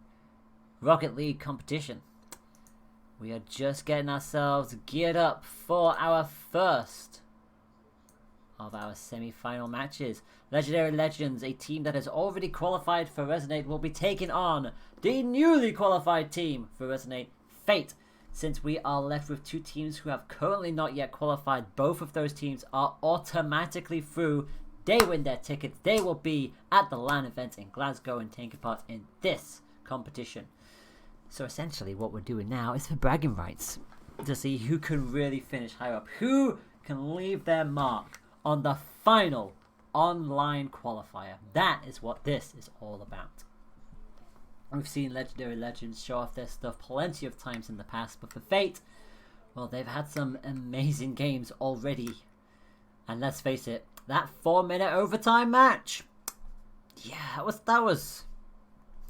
Rocket League competition. We are just getting ourselves geared up for our first of our semi-final matches. Legendary Legends, a team that has already qualified for Resonate, will be taking on the newly qualified team for Resonate, Fate. Since we are left with two teams who have currently not yet qualified, both of those teams are automatically through. They win their tickets. They will be at the LAN event in Glasgow and taking part in this competition. So essentially what we're doing now is for bragging rights, to see who can really finish higher up, who can leave their mark on the final online qualifier. That is what this is all about. We've seen Legendary Legends show off their stuff plenty of times in the past, but for Fate, well, they've had some amazing games already. And let's face it, that 4-minute overtime match, yeah, that was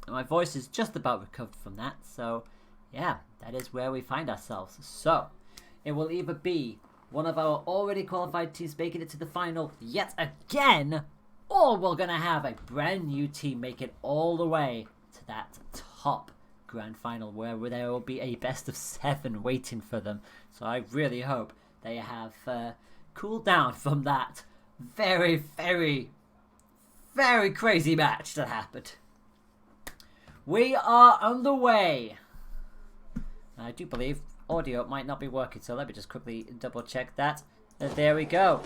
my voice is just about recovered from that, so yeah, that is where we find ourselves. So it will either be one of our already qualified teams making it to the final yet again, or we're gonna have a brand new team make it all the way to that top grand final where there will be a best of 7 waiting for them. So I really hope they have cooled down from that very, very, very crazy match that happened. We are underway. I do believe audio might not be working, so let me just quickly double check that. There we go.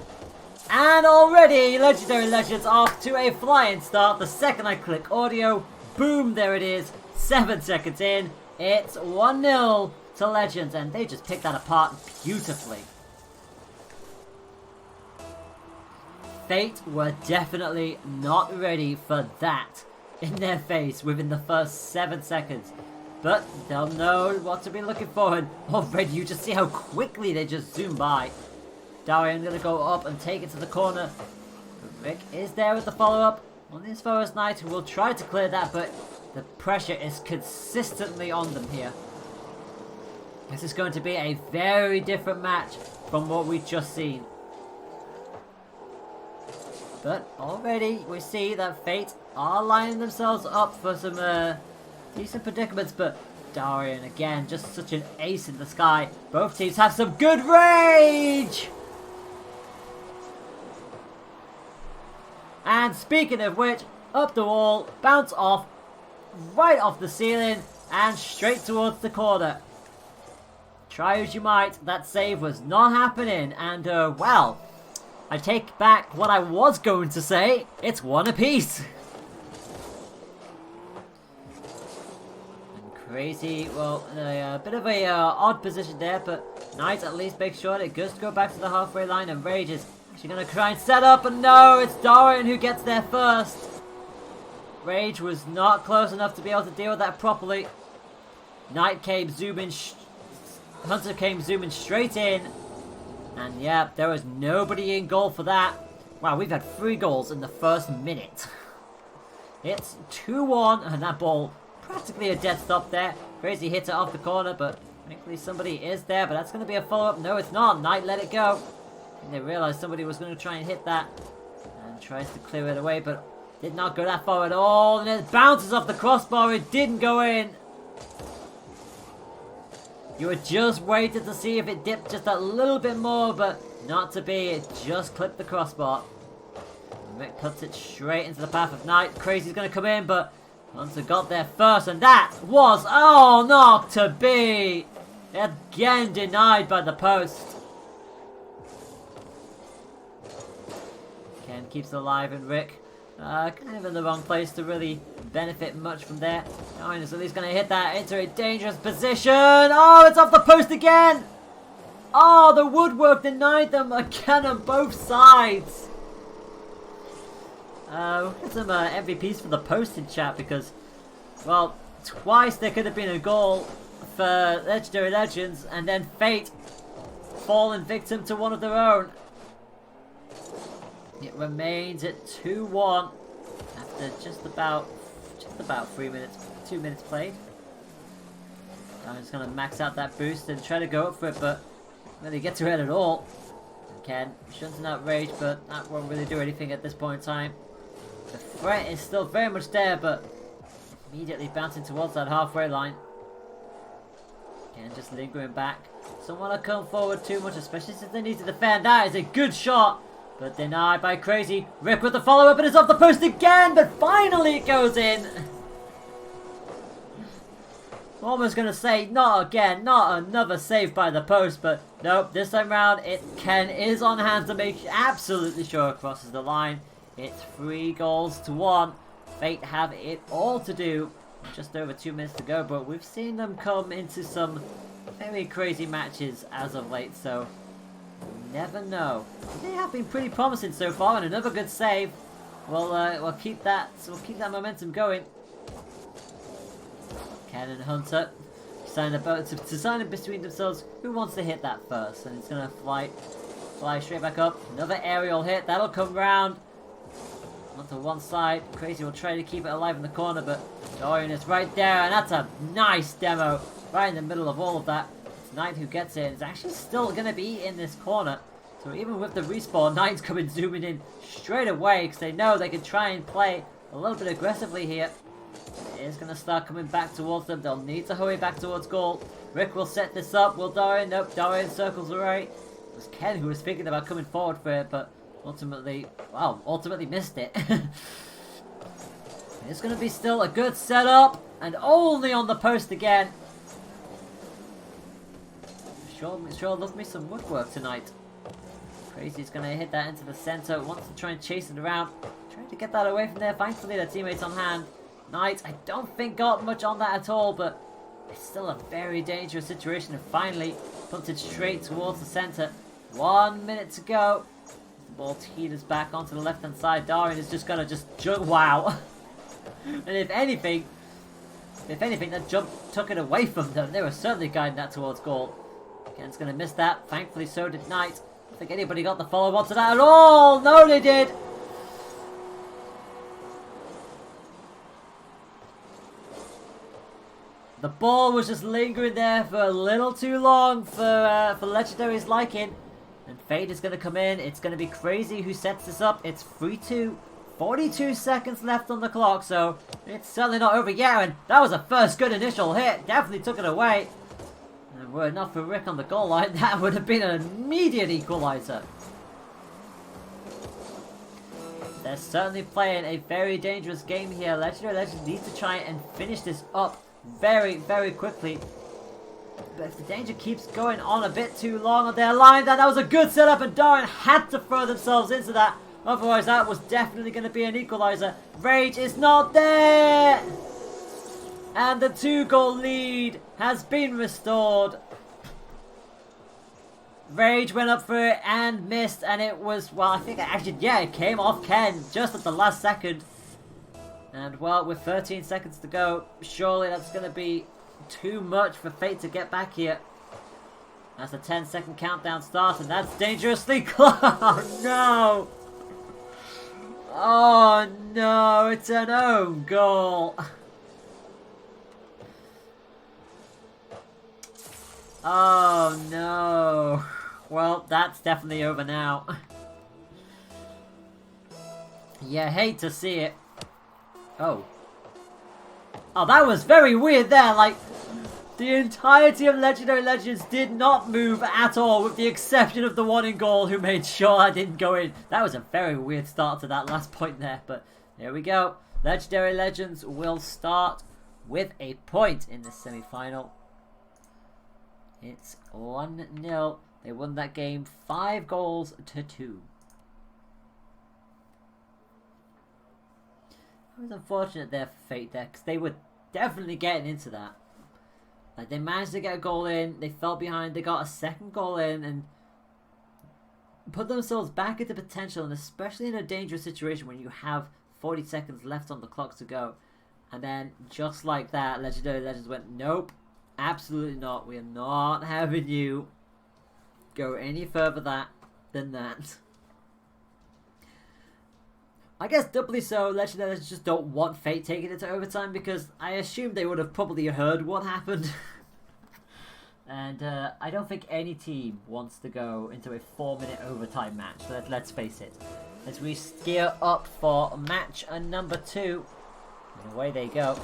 And already Legendary Legends off to a flying start. The second I click audio, boom, there it is. 7 seconds in, it's 1-0 to Legends, and they just picked that apart beautifully. Fate were definitely not ready for that in their face within the first 7 seconds. But they'll know what to be looking for, and already you just see how quickly they just zoom by. Darian gonna go up and take it to the corner. Rick is there with the follow-up on his Forest Knight, who will try to clear that, but the pressure is consistently on them here. This is going to be a very different match from what we've just seen. But already we see that Fate are lining themselves up for some decent predicaments, but Darian again, just such an ace in the sky. Both teams have some good rage! And speaking of which, up the wall, bounce off, right off the ceiling, and straight towards the corner. Try as you might, that save was not happening, and well, I take back what I was going to say, it's 1 apiece. And Crazy, well, a bit of a odd position there, but Knight at least makes sure that it goes to go back to the halfway line, and Rage is actually going to try and set up, and no, it's Darian who gets there first. Rage was not close enough to be able to deal with that properly. Knight came zooming, Hunter came zooming straight in. And yeah, there was nobody in goal for that. Wow, we've had 3 goals in the first minute. It's 2-1, and that ball, practically a dead stop there. Crazy hits it off the corner, but thankfully somebody is there. But that's going to be a follow-up. No, it's not. Knight let it go. And they realized somebody was going to try and hit that. And tries to clear it away, but did not go that far at all. And it bounces off the crossbar. It didn't go in. You were just waiting to see if it dipped just a little bit more, but not to be. It just clipped the crossbar. Rick puts it straight into the path of Knight. Crazy's going to come in, but Hunter got there first, and that was, oh, not to be. Again denied by the post. Ken keeps it alive, and Rick kind of in the wrong place to really benefit much from there. Darian is at least going to hit that into a dangerous position. Oh, it's off the post again. Oh, the woodwork denied them again on both sides. We'll get some MVPs for the post in chat because, well, twice there could have been a goal for Legendary Legends, and then Fate fallen victim to one of their own. It remains at 2-1 after just about 2 minutes played. I'm just gonna max out that boost and try to go up for it, but really get to it at all. Ken shunting out Rage, but that won't really do anything at this point in time. The threat is still very much there, but immediately bouncing towards that halfway line. Ken just lingering back. Don't want to come forward too much, especially since they need to defend. That is a good shot, but denied by Crazy. Rick with the follow-up, and it's off the post again, but finally it goes in. Almost going to say, not again, not another save by the post, but nope, this time round, Ken is on hand to make absolutely sure it crosses the line. It's 3-1. Fate have it all to do. Just over 2 minutes to go, but we've seen them come into some very crazy matches as of late, so you never know. They have been pretty promising so far, and another good save. We'll keep that momentum going. Ken and Hunter sign in between themselves who wants to hit that first, and it's gonna fly straight back up. Another aerial hit that'll come round onto one side. Crazy will try to keep it alive in the corner, but Dorian is right there, and that's a nice demo right in the middle of all of that. It's Knight who gets it. It's actually still gonna be in this corner, so even with the respawn, Knight's coming zooming in straight away because they know they can try and play a little bit aggressively here. It is going to start coming back towards them. They'll need to hurry back towards goal. Rick will set this up. Will Dorian? Nope, Dorian circles away. It was Ken who was thinking about coming forward for it, but ultimately missed it. It's going to be still a good setup, and only on the post again. Sure loves me some woodwork tonight. Crazy's going to hit that into the center. Wants to try and chase it around. Trying to get that away from there. Thankfully, their teammates on hand. Knight, I don't think got much on that at all, but it's still a very dangerous situation, and finally puts it straight towards the centre. 1 minute to go. The ball teeters back onto the left-hand side. Dorian is just gonna jump. Wow. And if anything, that jump took it away from them. They were certainly guiding that towards goal. Ken's gonna miss that. Thankfully, so did Knight. I don't think anybody got the follow-up to that at all. No, they did. The ball was just lingering there for a little too long for Legendary's liking. And Fade is going to come in. It's going to be Crazy who sets this up. It's 3-2. 42 seconds left on the clock, so it's certainly not over yet. And that was a first good initial hit. Definitely took it away. And were it not for Rick on the goal line, that would have been an immediate equalizer. They're certainly playing a very dangerous game here. Legendary Legends needs to try and finish this up very, very quickly. But if the danger keeps going on a bit too long on their line, then that was a good setup, and Dorian had to throw themselves into that. Otherwise, that was definitely going to be an equalizer. Rage is not there! And the 2-goal lead has been restored. Rage went up for it and missed, and it was, well, I think it came off Ken just at the last second. And, well, with 13 seconds to go, surely that's going to be too much for Fate to get back here. As the 10-second countdown starts, and that's dangerously close. Oh, no! Oh, no, it's an own goal. Oh, no. Well, that's definitely over now. You hate to see it. Oh. Oh, that was very weird there. Like, the entirety of Legendary Legends did not move at all, with the exception of the one in goal who made sure I didn't go in. That was a very weird start to that last point there, but here we go. Legendary Legends will start with a point in the semi-final. It's 1-0. They won that game 5-2. It was unfortunate there for Fate there, because they were definitely getting into that. Like, they managed to get a goal in, they fell behind, they got a second goal in, and put themselves back into potential, and especially in a dangerous situation when you have 40 seconds left on the clock to go. And then, just like that, Legendary Legends went, nope, absolutely not, we are not having you go any further than that. I guess doubly so, Legendary Legends just don't want Fate taking it to overtime, because I assume they would have probably heard what happened. And I don't think any team wants to go into a 4-minute overtime match. Let's face it. As we gear up for match number 2. And away they go.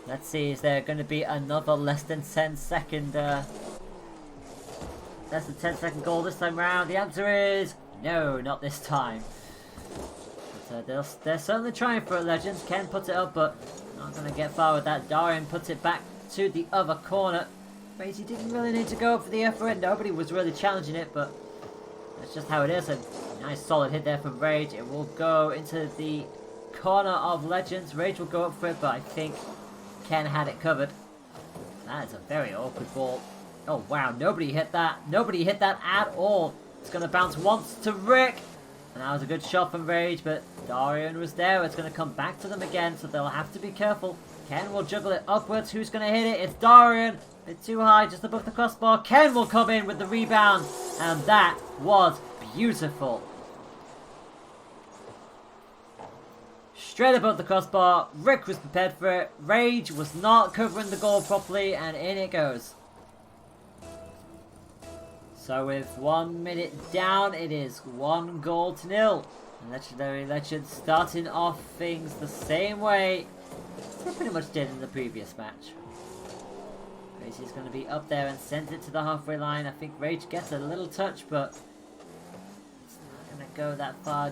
Let's see, is there going to be another less than 10 second goal this time round? The answer is no, not this time. But, they're certainly trying for it, Legends. Ken puts it up, but not going to get far with that. Darian puts it back to the other corner. Crazy didn't really need to go up for the effort. Nobody was really challenging it, but that's just how it is. A nice solid hit there from Rage. It will go into the corner of Legends. Rage will go up for it, but I think Ken had it covered. That is a very awkward ball. Oh wow, nobody hit that. Nobody hit that at all. It's going to bounce once to Rick. And that was a good shot from Rage, but Darian was there. It's going to come back to them again, so they'll have to be careful. Ken will juggle it upwards. Who's going to hit it? It's Darian. A bit too high, just above the crossbar. Ken will come in with the rebound. And that was beautiful. Straight above the crossbar. Rick was prepared for it. Rage was not covering the goal properly, and in it goes. So with 1 minute down, it is 1-0. And Legendary Legends starting off things the same way as they pretty much did in the previous match. Rage is going to be up there and sends it to the halfway line. I think Rage gets a little touch, but it's not going to go that far.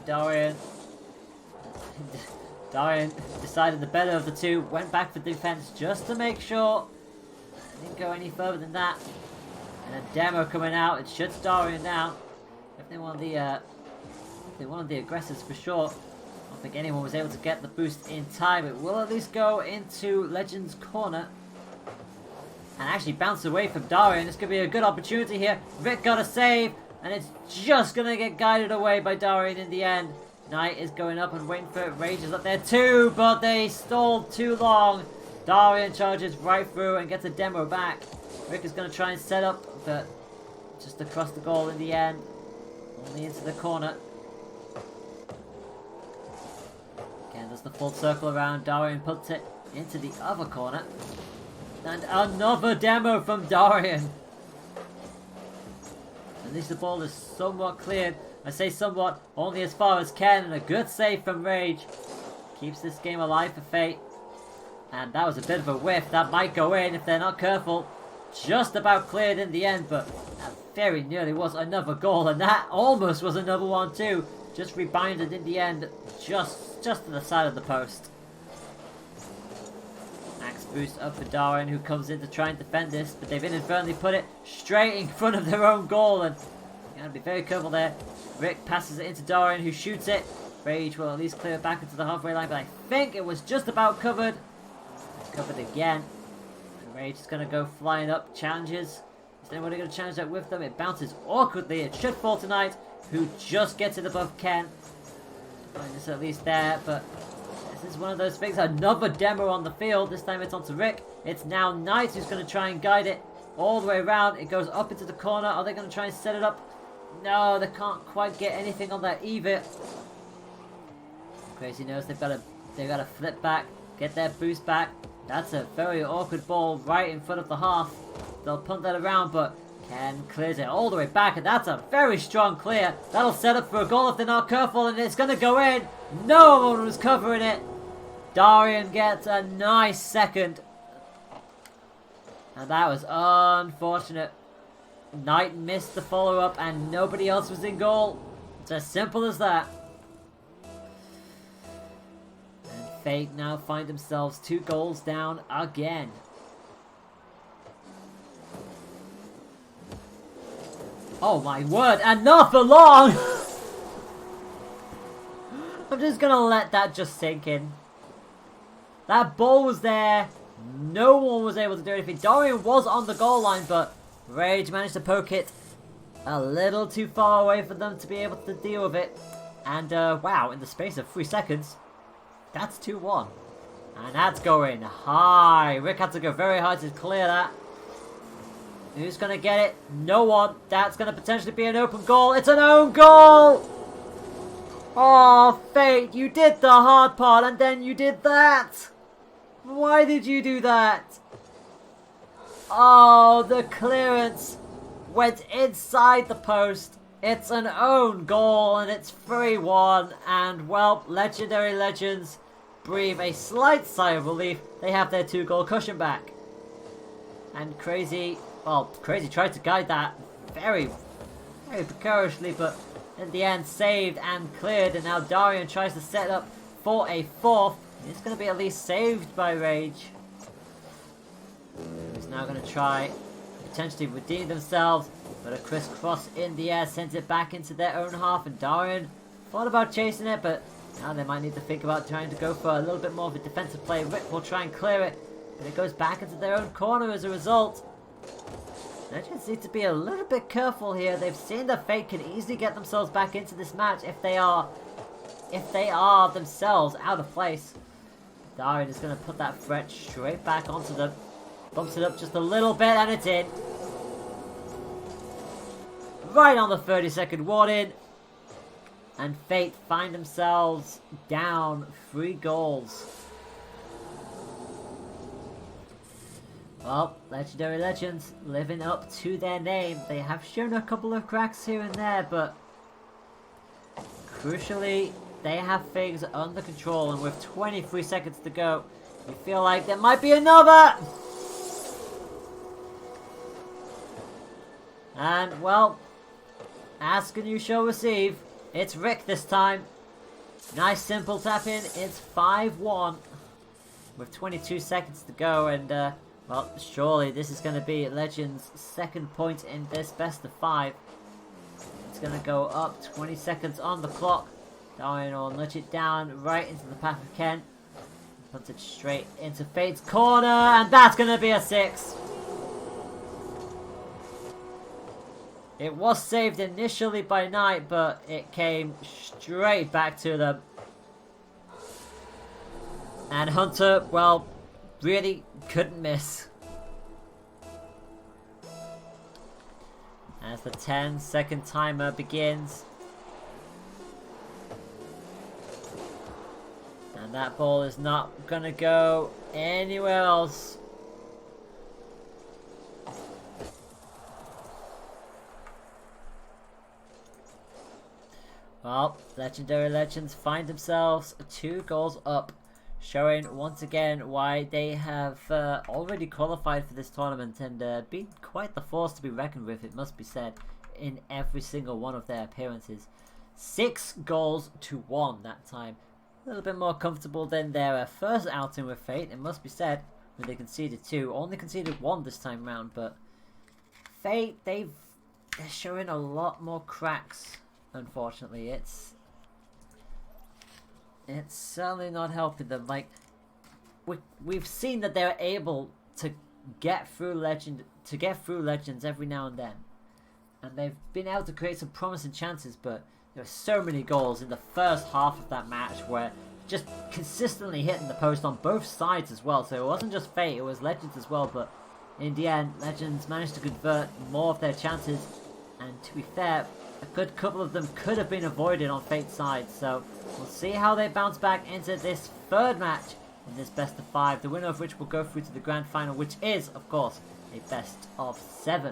Darian decided the better of the two, went back for defense just to make sure. Didn't go any further than that. And a demo coming out. It shuts Darian down. If they want the aggressors for sure. I don't think anyone was able to get the boost in time. It will at least go into Legends' corner. And actually bounce away from Darian. This could be a good opportunity here. Rick got a save. And it's just going to get guided away by Darian in the end. Knight is going up and waiting for it. Rage is up there too, but they stalled too long. Darian charges right through and gets a demo back. Rick is going to try and set up, but just across the goal in the end. Only into the corner. Again, does the full circle around. Darian puts it into the other corner. And another demo from Darian. At least the ball is somewhat cleared. I say somewhat, only as far as Ken, and a good save from Rage. Keeps this game alive for Fate. And that was a bit of a whiff. That might go in if they're not careful. Just about cleared in the end, but that very nearly was another goal. And that almost was another one too. Just rebounded in the end, just to the side of the post. Max boost up for Darian, who comes in to try and defend this. But they've inadvertently put it straight in front of their own goal. And you gotta be very careful there. Rick passes it into Darian, who shoots it. Rage will at least clear it back into the halfway line, but I think it was just about covered. Covered again. And Rage is going to go flying up. Challenges. Is anybody going to challenge that with them? It bounces awkwardly. It should fall to Knight, who just gets it above Ken. Find this at least there, but this is one of those things. Another demo on the field. This time it's onto Rick. It's now Knight who's going to try and guide it all the way around. It goes up into the corner. Are they going to try and set it up? No, they can't quite get anything on that either. Crazy knows they've got to flip back, get their boost back. That's a very awkward ball right in front of the half. They'll punt that around, but Ken clears it all the way back, and that's a very strong clear. That'll set up for a goal if they're not careful, and it's going to go in. No one was covering it. Darian gets a nice second. And that was unfortunate. Knight missed the follow-up and nobody else was in goal. It's as simple as that. And Fate now find themselves 2 goals down again. Oh my word, and not for long! I'm just gonna let that just sink in. That ball was there. No one was able to do anything. Darian was on the goal line, but Rage managed to poke it a little too far away for them to be able to deal with it. And wow, in the space of 3 seconds, that's 2-1. And that's going high. Rick had to go very high to clear that. Who's going to get it? No one. That's going to potentially be an open goal. It's an own goal! Oh, Fate, you did the hard part and then you did that! Why did you do that? Oh, the clearance went inside the post. It's an own goal and it's 3-1. And, well, Legendary Legends breathe a slight sigh of relief. They have their 2-goal cushion back. And Crazy tried to guide that very, very precariously, but in the end saved and cleared. And now Darian tries to set up for a 4th. It's going to be at least saved by Rage. He's now going to try potentially redeem themselves, but a crisscross in the air sends it back into their own half, and Darian thought about chasing it, but now they might need to think about trying to go for a little bit more of a defensive play. Rick will try and clear it, but it goes back into their own corner as a result. Legends need to be a little bit careful here. They've seen that Fate can easily get themselves back into this match if they are themselves out of place. Darian is going to put that threat straight back onto them. Bumps it up just a little bit and it's in. Right on the 30-second warning. And Fate find themselves down 3 goals. Well, Legendary Legends living up to their name. They have shown a couple of cracks here and there, but crucially, they have things under control. And with 23 seconds to go, you feel like there might be another. And, well, ask and you shall receive. It's Rick this time. Nice simple tap in. It's 5-1 with 22 seconds to go. And, well, surely this is going to be Legends' 2nd point in this best of 5. It's going to go up 20 seconds on the clock. Darian will nudge it down right into the path of Ken. Puts it straight into Fate's corner. And that's going to be a 6. It was saved initially by Knight, but it came straight back to them. And Hunter, well, really couldn't miss. As the 10-second timer begins. And that ball is not going to go anywhere else. Well, Legendary Legends find themselves 2 goals up, showing once again why they have already qualified for this tournament and been quite the force to be reckoned with, it must be said, in every single one of their appearances. 6 goals to 1 that time. A little bit more comfortable than their first outing with Fate, it must be said, where they conceded 2. Only conceded 1 this time round, but Fate, they're showing a lot more cracks. Unfortunately, it's certainly not helping them. Like we've seen that they're able to get through Legends every now and then, and they've been able to create some promising chances. But there were so many goals in the first half of that match where just consistently hitting the post on both sides as well. So it wasn't just Fate; it was Legends as well. But in the end, Legends managed to convert more of their chances, and to be fair, a good couple of them could have been avoided on Fate's side, so we'll see how they bounce back into this 3rd match in this best of 5, the winner of which will go through to the grand final, which is, of course, a best of 7.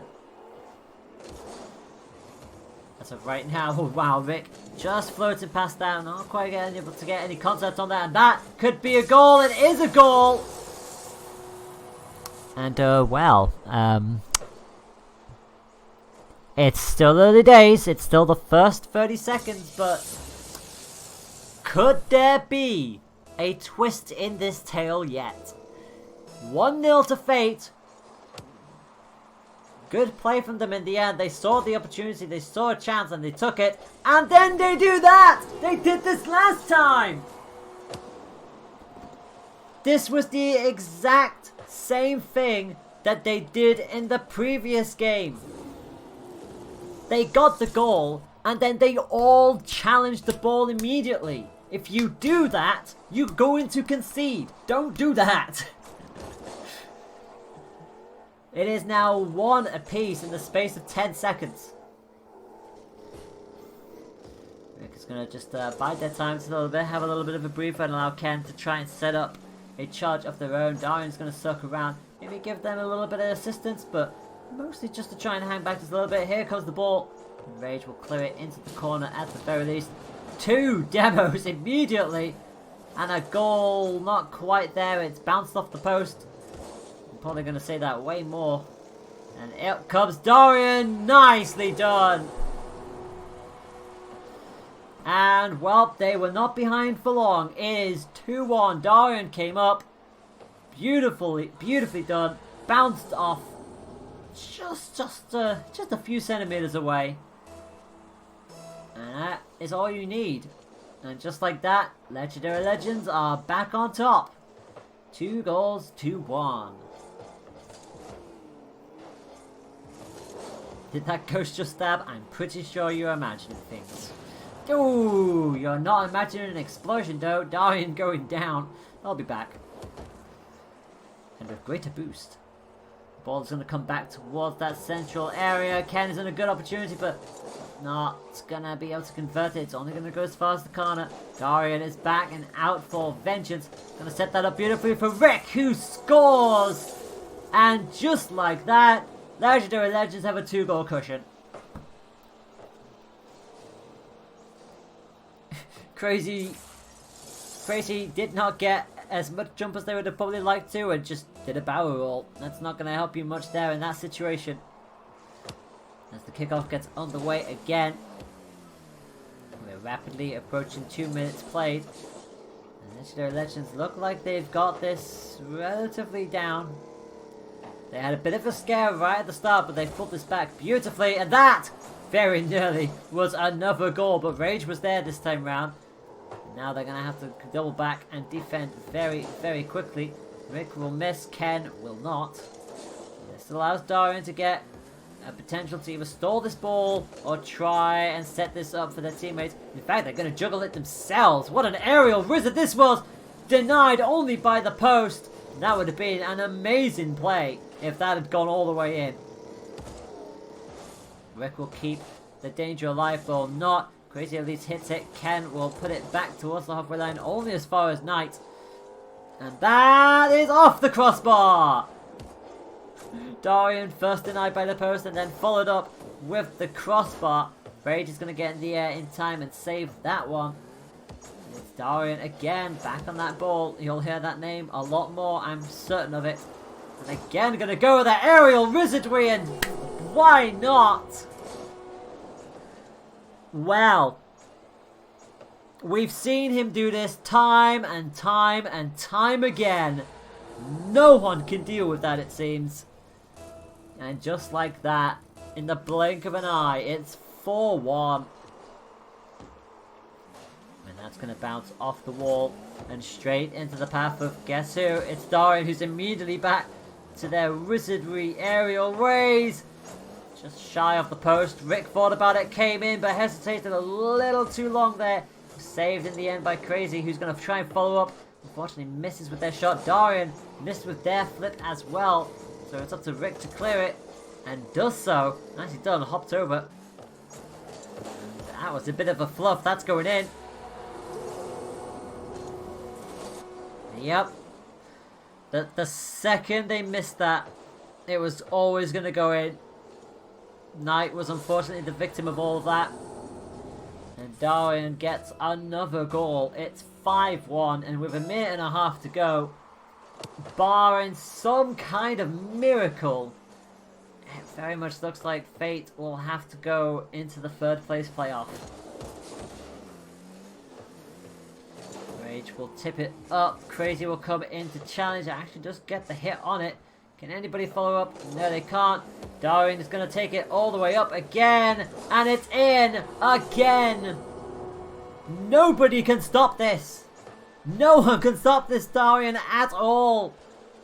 As of right now, oh wow, Rick just floating past that, not quite able to get any contact on that, and that could be a goal. It is a goal! And, it's still early days, it's still the first 30 seconds, but could there be a twist in this tale yet? 1-0 to Fate. Good play from them in the end. They saw the opportunity, they saw a chance, and they took it. And then they do that! They did this last time! This was the exact same thing that they did in the previous game. They got the goal, and then they all challenged the ball immediately. If you do that, you're going to concede. Don't do that. It is now 1 apiece in the space of 10 seconds. Rick is going to just bide their time a little bit, have a little bit of a breather, and allow Ken to try and set up a charge of their own. Darian's going to circle around, maybe give them a little bit of assistance, but mostly just to try and hang back just a little bit. Here comes the ball. Rage will clear it into the corner at the very least. 2 demos immediately, and a goal not quite there. It's bounced off the post. I'm probably going to say that way more. And out comes Darian. Nicely done. And, well, they were not behind for long. It is 2-1. Darian came up. Beautifully done. Bounced off just a few centimeters away. And that is all you need. And just like that, Legendary Legends are back on top. 2 goals to 1. Did that ghost just stab? I'm pretty sure you're imagining things. Ooh, you're not imagining an explosion though. Darian going down. I'll be back. And with greater boost. Ball's going to come back towards that central area. Ken is in a good opportunity, but not going to be able to convert it. It's only going to go as far as the corner. Darian is back and out for vengeance. Going to set that up beautifully for Rick, who scores! And just like that, Legendary Legends have a 2-goal cushion. Crazy did not get as much jump as they would have probably liked to, and just did a barrel roll. That's not going to help you much there in that situation. As the kickoff gets underway again. We're rapidly approaching 2 minutes played. And Legendary Legends look like they've got this relatively down. They had a bit of a scare right at the start, but they pulled this back beautifully, and that very nearly was another goal, but Rage was there this time round. Now they're going to have to double back and defend very, very quickly. Rick will miss, Ken will not. This allows Darian to get a potential to either stall this ball or try and set this up for their teammates. In fact, they're going to juggle it themselves. What an aerial wizard this was! Denied only by the post. That would have been an amazing play if that had gone all the way in. Rick will keep the danger alive, though not. Crazy at least hits it. Ken will put it back towards the halfway line, only as far as Knight. And that is off the crossbar! Darian first denied by the post and then followed up with the crossbar. Rage is going to get in the air in time and save that one. It's Darian again, back on that ball. You'll hear that name a lot more, I'm certain of it. And again, going to go with that aerial wizardry, and why not? Well, we've seen him do this time and time and time again. No one can deal with that, it seems. And just like that, in the blink of an eye, it's 4-1. And that's going to bounce off the wall and straight into the path of, guess who? It's Darian, who's immediately back to their wizardry aerial raise. Just shy of the post. Rick thought about it, came in, but hesitated a little too long there. Saved in the end by Crazy, who's going to try and follow up. Unfortunately, misses with their shot. Darian missed with their flip as well. So it's up to Rick to clear it, and does so. Nicely done, hopped over. That was a bit of a fluff. That's going in. Yep. The second they missed that, it was always going to go in. Knight was unfortunately the victim of all of that. And Darian gets another goal. It's 5-1, and with a minute and a half to go, barring some kind of miracle, it very much looks like Fate will have to go into the 3rd place playoff. Rage will tip it up. Crazy will come in to challenge. Actually just get the hit on it. Can anybody follow up? No, they can't. Darian is going to take it all the way up again. And it's in again. Nobody can stop this. No one can stop this Darian at all.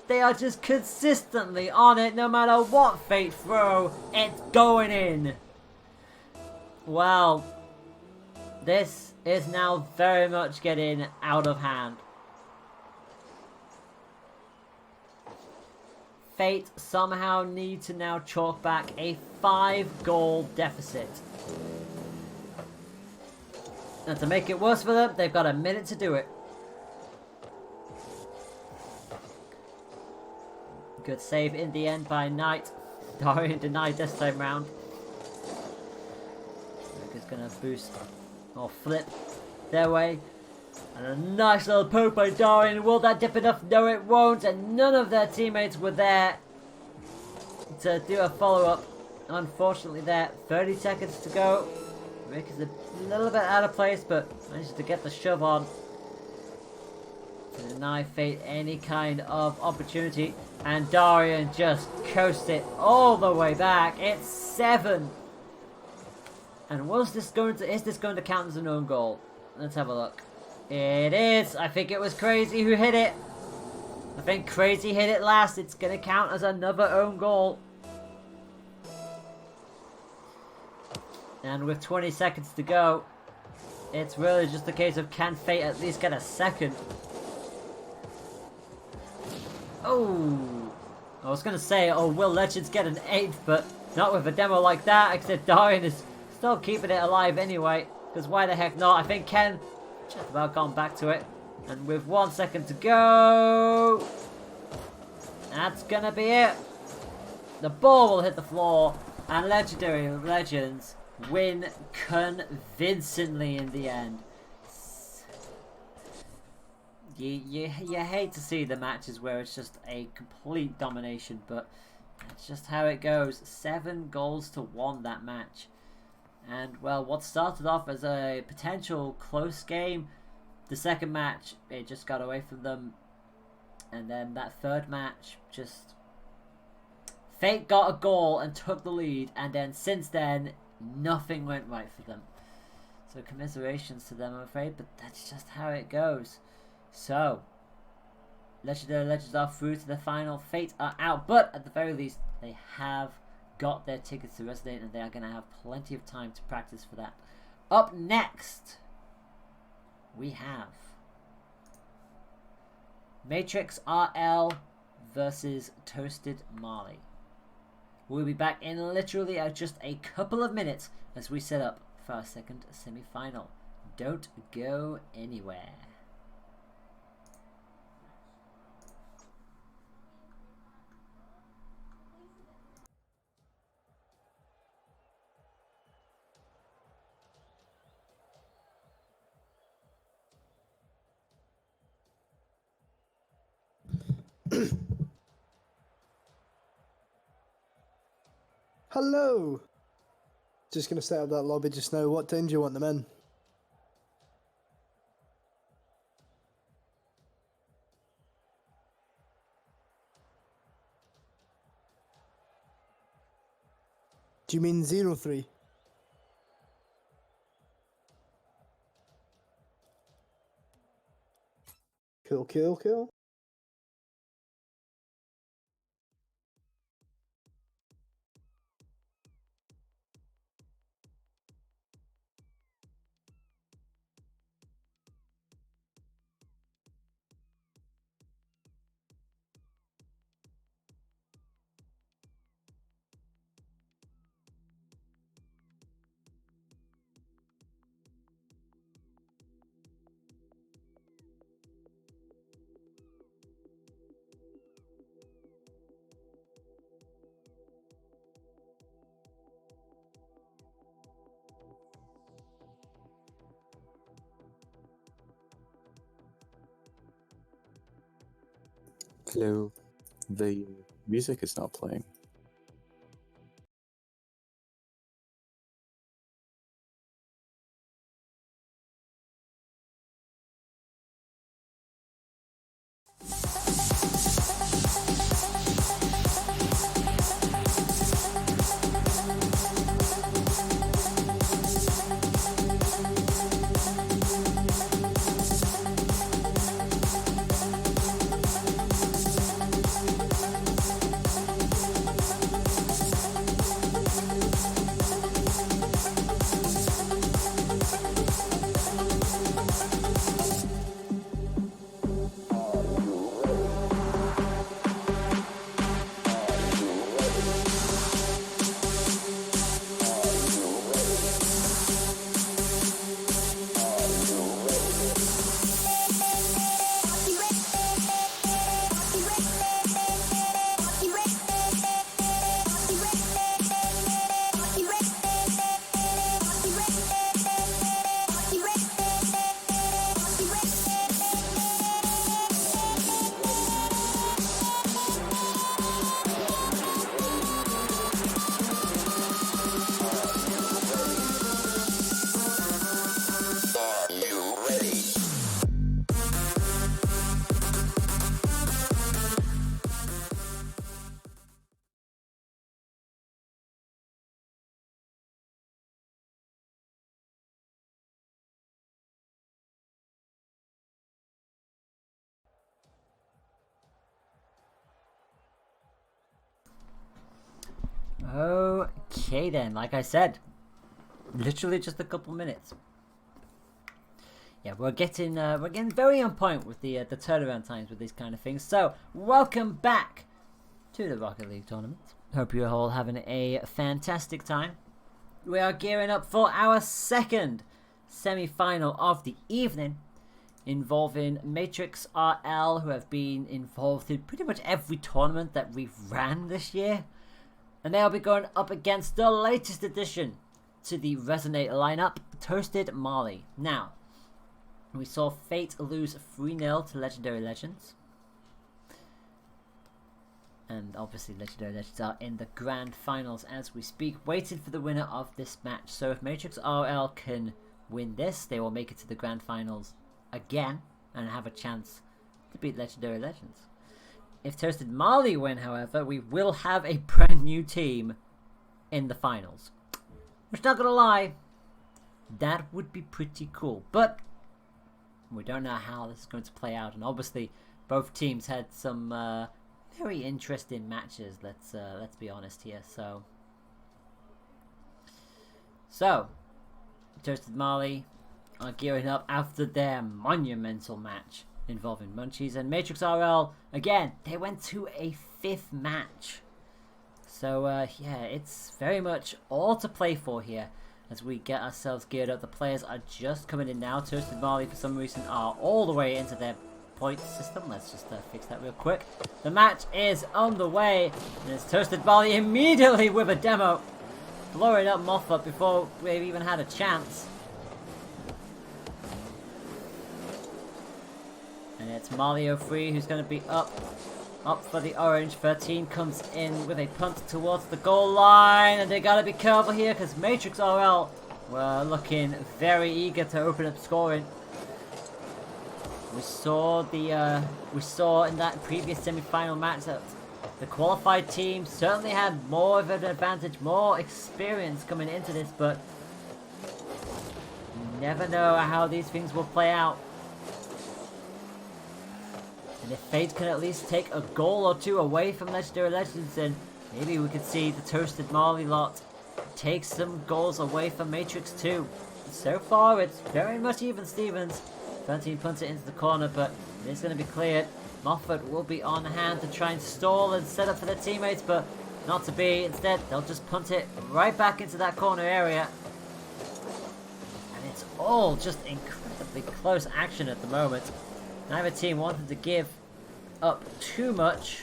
They are just consistently on it. No matter what Fate throw, it's going in. Well, this is now very much getting out of hand. Fate somehow need to now chalk back a 5-goal deficit. And to make it worse for them, they've got a minute to do it. Good save in the end by Knight. Darian denied this time round. Is going to boost or flip their way. And a nice little poke by Darian. Will that dip enough? No, it won't. And none of their teammates were there to do a follow-up. Unfortunately there. 30 seconds to go. Rick is a little bit out of place, but manages to get the shove on to deny Fate any kind of opportunity. And Darian just coasts it all the way back. It's 7. And is this going to count as an own goal? Let's have a look. It is. I think it was Crazy who hit it. I think Crazy hit it last. It's going to count as another own goal. And with 20 seconds to go, it's really just a case of can Fate at least get a second. Oh, I was going to say, oh, will Legends get an 8th, but not with a demo like that, except Darian is still keeping it alive anyway, because why the heck not? I think Ken just about gone back to it. And with 1 second to go, that's going to be it. The ball will hit the floor, and Legendary Legends win convincingly in the end. You hate to see the matches where it's just a complete domination, but that's just how it goes. 7 goals to 1 that match. And, well, what started off as a potential close game, the second match, it just got away from them. And then that third match, just... Fate got a goal and took the lead, and then since then, nothing went right for them. So commiserations to them, I'm afraid, but that's just how it goes. So, Legendary Legends are through to the final. Fate are out, but at the very least, they have got their tickets to Resident, and they are going to have plenty of time to practice for that. Up next, we have Matrix RL versus Toasted Marley. We'll be back in literally just a couple of minutes as we set up for our second semi-final. Don't go anywhere. Hello! Just going to set up that lobby just now. What time do you want them in? Do you mean 03? Cool. Hello. The music is not playing. Okay then, like I said, literally just a couple minutes. Yeah, we're getting very on point with the turnaround times with these kind of things. So, welcome back to the Rocket League tournament. Hope you're all having a fantastic time. We are gearing up for our second semi-final of the evening, involving Matrix RL, who have been involved in pretty much every tournament that we've ran this year. And they'll be going up against the latest addition to the Resonate lineup, Toasted Marley. Now, we saw Fate lose 3-0 to Legendary Legends. And obviously Legendary Legends are in the grand finals as we speak, waiting for the winner of this match. So if Matrix RL can win this, they will make it to the grand finals again and have a chance to beat Legendary Legends. If Toasted Marley win, however, we will have a brand new team in the finals. Which, not gonna lie, that would be pretty cool. But we don't know how this is going to play out, and obviously both teams had some very interesting matches. Let's be honest here. So Toasted Marley are gearing up after their monumental match involving Munchies, and Matrix RL again. They went to a 5th match. So yeah, it's very much all to play for here as we get ourselves geared up. The players are just coming in now. Toasted Marley, for some reason, are all the way into their point system. Let's just fix that real quick. The match is on the way, and it's Toasted Marley immediately with a demo, blowing up Moffat before we've even had a chance. And it's Mario 3 who's going to be up for the orange. 13 comes in with a punt towards the goal line, and they gotta be careful here because Matrix RL were looking very eager to open up scoring. We saw in that previous semi-final match that the qualified team certainly had more of an advantage, more experience coming into this, but you never know how these things will play out. And if Fate can at least take a goal or two away from Legendary Legends, then maybe we could see the Toasted Marley lot take some goals away from Matrix 2. So far, it's very much even Stevens. 13 punts it into the corner, but it's going to be cleared. Moffat will be on hand to try and stall and set up for their teammates, but not to be. Instead, they'll just punt it right back into that corner area. And it's all just incredibly close action at the moment. Neither team wanted to give up too much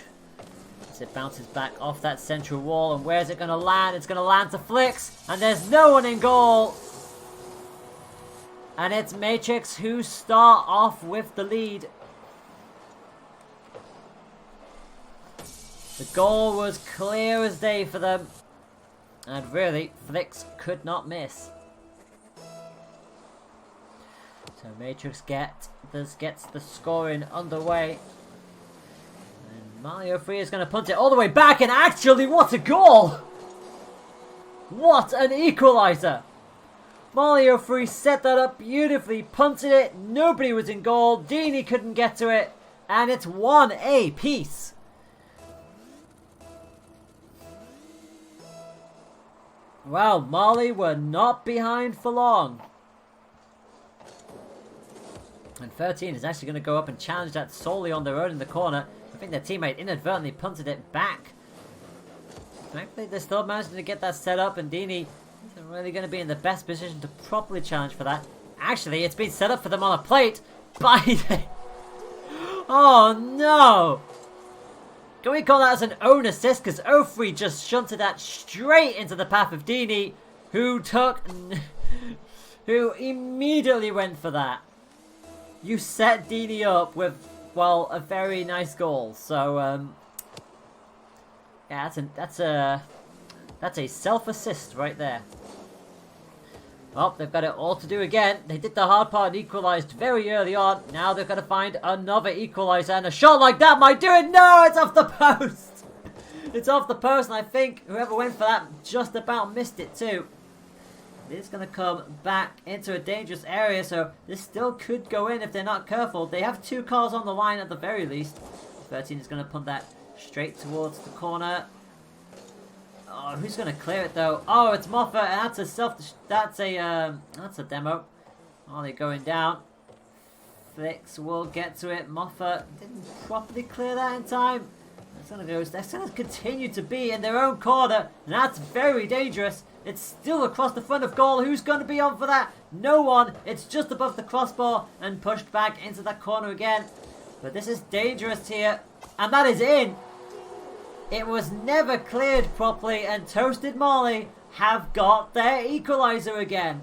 as it bounces back off that central wall. And where's it going to land? It's going to land to Flicks, and there's no one in goal. And it's Matrix who start off with the lead. The goal was clear as day for them, and really, Flicks could not miss. So Matrix gets the scoring underway. And Mario 3 is going to punt it all the way back, and actually, what a goal! What an equaliser! Mario 3 set that up beautifully, punted it, nobody was in goal, Dini couldn't get to it, and it's 1 apiece. Well, Marley were not behind for long. And 13 is actually going to go up and challenge that solely on their own in the corner. I think their teammate inadvertently punted it back. Thankfully, they're still managing to get that set up, and Dini isn't really going to be in the best position to properly challenge for that. Actually, it's been set up for them on a plate by the... Oh, no! Can we call that as an own assist? Because 03 just shunted that straight into the path of Dini, who immediately went for that. You set Dini up with, well, a very nice goal. So, yeah, that's a self-assist right there. Well, they've got it all to do again. They did the hard part and equalised very early on. Now they've got to find another equaliser, and a shot like that might do it. No, it's off the post. It's off the post, and I think whoever went for that just about missed it too. It's going to come back into a dangerous area, so this still could go in if they're not careful. They have 2 cars on the line at the very least. 13 is going to punt that straight towards the corner. Oh, who's gonna clear it though? Oh, it's Moffat, and that's a demo. Oh, they're going down. Flicks will get to it. Moffat didn't properly clear that in time. That's gonna continue to be in their own corner, and that's very dangerous. It's still across the front of goal. Who's gonna be on for that? No one. It's just above the crossbar and pushed back into that corner again. But this is dangerous here, and that is in. It was never cleared properly, and Toasted Molly have got their equalizer again.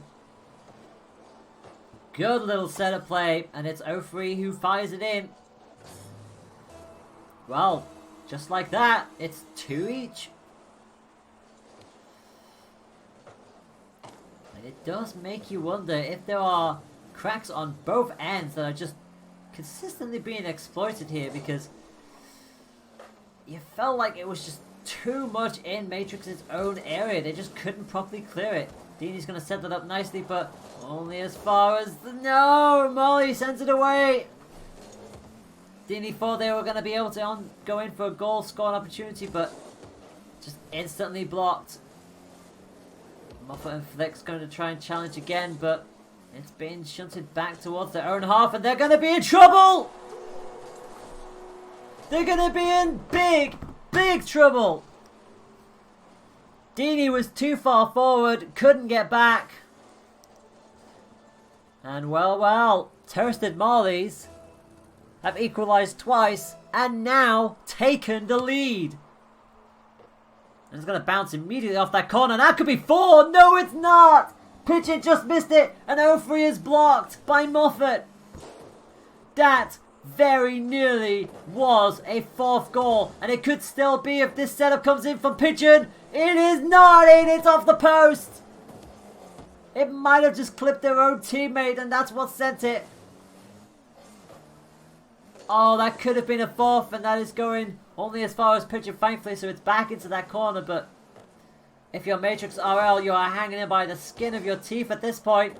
Good little set of play, and it's 0-3 who fires it in. Well, just like that, it's 2 each. And it does make you wonder if there are cracks on both ends that are just consistently being exploited here, because you felt like it was just too much in Matrix's own area. They just couldn't properly clear it. Dini's going to set that up nicely, but only as far as no! Molly sends it away! Dini thought they were going to be able to go in for a goal scoring opportunity, but just instantly blocked. Moffat and Flick's going to try and challenge again, but it's being shunted back towards their own half, and they're going to be in trouble! They're going to be in big trouble! Dini was too far forward, couldn't get back. And well, Toasted Mollies have equalised twice and now taken the lead. And it's going to bounce immediately off that corner. That could be 4. No, it's not. Pitcher just missed it, and 0-3 is blocked by Moffat. That very nearly was a 4th goal, and it could still be if this setup comes in from Pigeon. It is not in, it's off the post. It might have just clipped their own teammate, and that's what sent it. Oh, that could have been a 4th, and that is going only as far as Pigeon, thankfully, so it's back into that corner. But if you're Matrix RL, you are hanging in by the skin of your teeth at this point.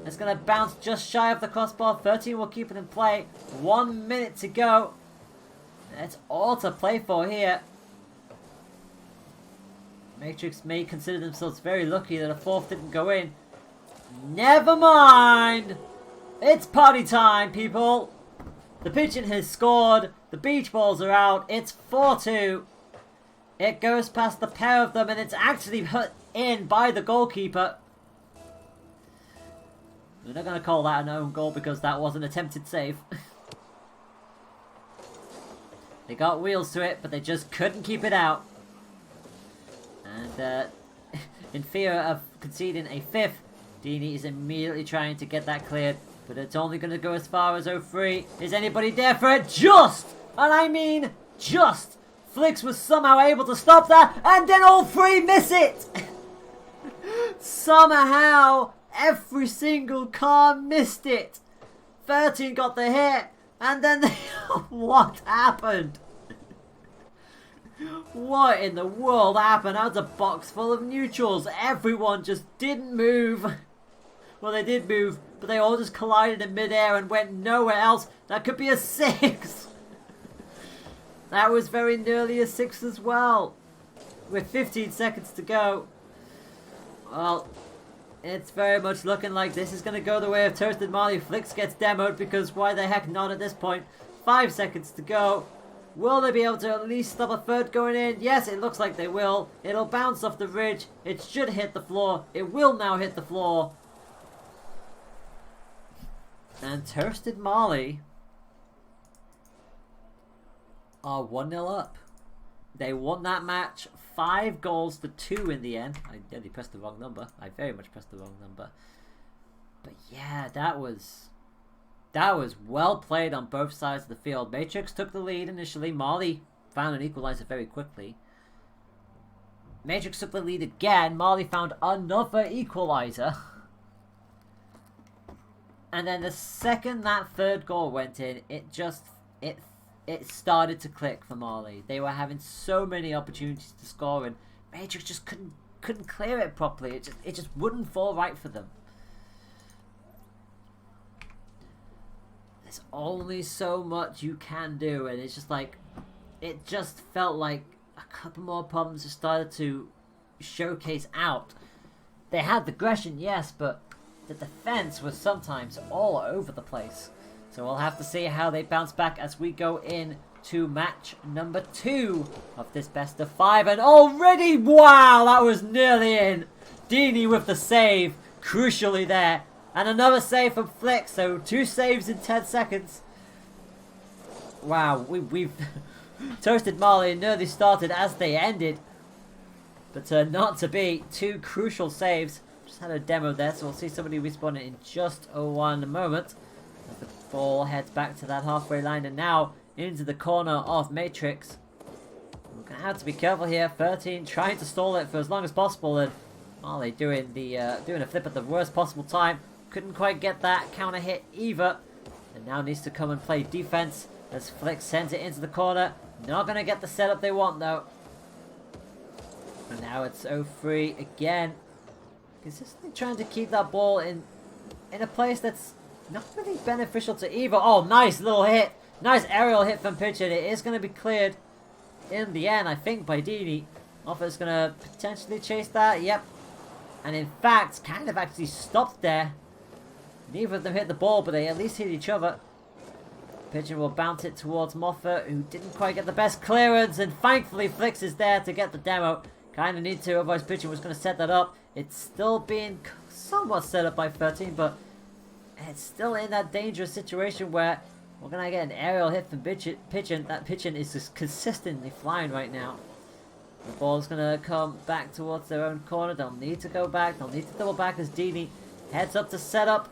It's going to bounce just shy of the crossbar. 13 will keep it in play. 1 minute to go. It's all to play for here. Matrix may consider themselves very lucky that a 4th didn't go in. Never mind! It's party time, people! The Pigeon has scored. The beach balls are out. It's 4-2. It goes past the pair of them, and it's actually put in by the goalkeeper. We're not going to call that an own goal because that was an attempted save. They got wheels to it, but they just couldn't keep it out. And in fear of conceding a 5th, Dini is immediately trying to get that cleared. But it's only going to go as far as 0-3. Is anybody there for it? Just! And I mean just! Flicks was somehow able to stop that, and then all 3 miss it! Somehow, every single car missed it. 13 got the hit, and then what happened? What in the world happened? That was a box full of neutrals. Everyone just didn't move. Well, they did move, but they all just collided in midair and went nowhere else. That could be a 6. That was very nearly a 6 as well. With 15 seconds to go. Well, it's very much looking like this is going to go the way of Toasted Molly. Flicks gets demoed because why the heck not at this point? 5 seconds to go. Will they be able to at least stop a 3rd going in? Yes, it looks like they will. It'll bounce off the ridge. It should hit the floor. It will now hit the floor. And Toasted Molly are 1-0 up. They won that match 5-2 in the end. I nearly pressed the wrong number. I very much pressed the wrong number. But yeah, that was well played on both sides of the field. Matrix took the lead initially. Molly found an equalizer very quickly. Matrix took the lead again. Molly found another equalizer. And then the second that 3rd goal went in, it started to click for Molly. They were having so many opportunities to score, and Matrix just couldn't clear it properly. It just wouldn't fall right for them. There's only so much you can do, and it's just like, it just felt like a couple more problems just started to showcase out. They had the aggression, yes, but the defense was sometimes all over the place. So we'll have to see how they bounce back as we go in to match number 2 of this best of 5. And already, wow, that was nearly in. Dini with the save, crucially there. And another save from Flick, so 2 saves in 10 seconds. Wow, we've toasted Marley and nearly started as they ended. But not to be. 2 crucial saves. Just had a demo there, so we'll see somebody respawn in just one moment. As the ball heads back to that halfway line, and now into the corner of Matrix. We're going to have to be careful here. 13 trying to stall it for as long as possible, and Marley doing a flip at the worst possible time. Couldn't quite get that counter hit either. And now needs to come and play defense as Flick sends it into the corner. Not going to get the setup they want though. And now it's 0-3 again. Consistently trying to keep that ball in a place that's not really beneficial to either. Oh, nice little hit. Nice aerial hit from Pigeon. It is going to be cleared in the end, I think, by Dini. Moffat's going to potentially chase that. Yep. And in fact, kind of actually stopped there. Neither of them hit the ball, but they at least hit each other. Pigeon will bounce it towards Moffat, who didn't quite get the best clearance. And thankfully, Flix is there to get the demo. Kind of need to, otherwise Pigeon was going to set that up. It's still being somewhat set up by 13, but it's still in that dangerous situation where we're going to get an aerial hit from Pigeon. That Pigeon is just consistently flying right now. The ball's going to come back towards their own corner. They'll need to go back. They'll need to double back as Dini heads up to set up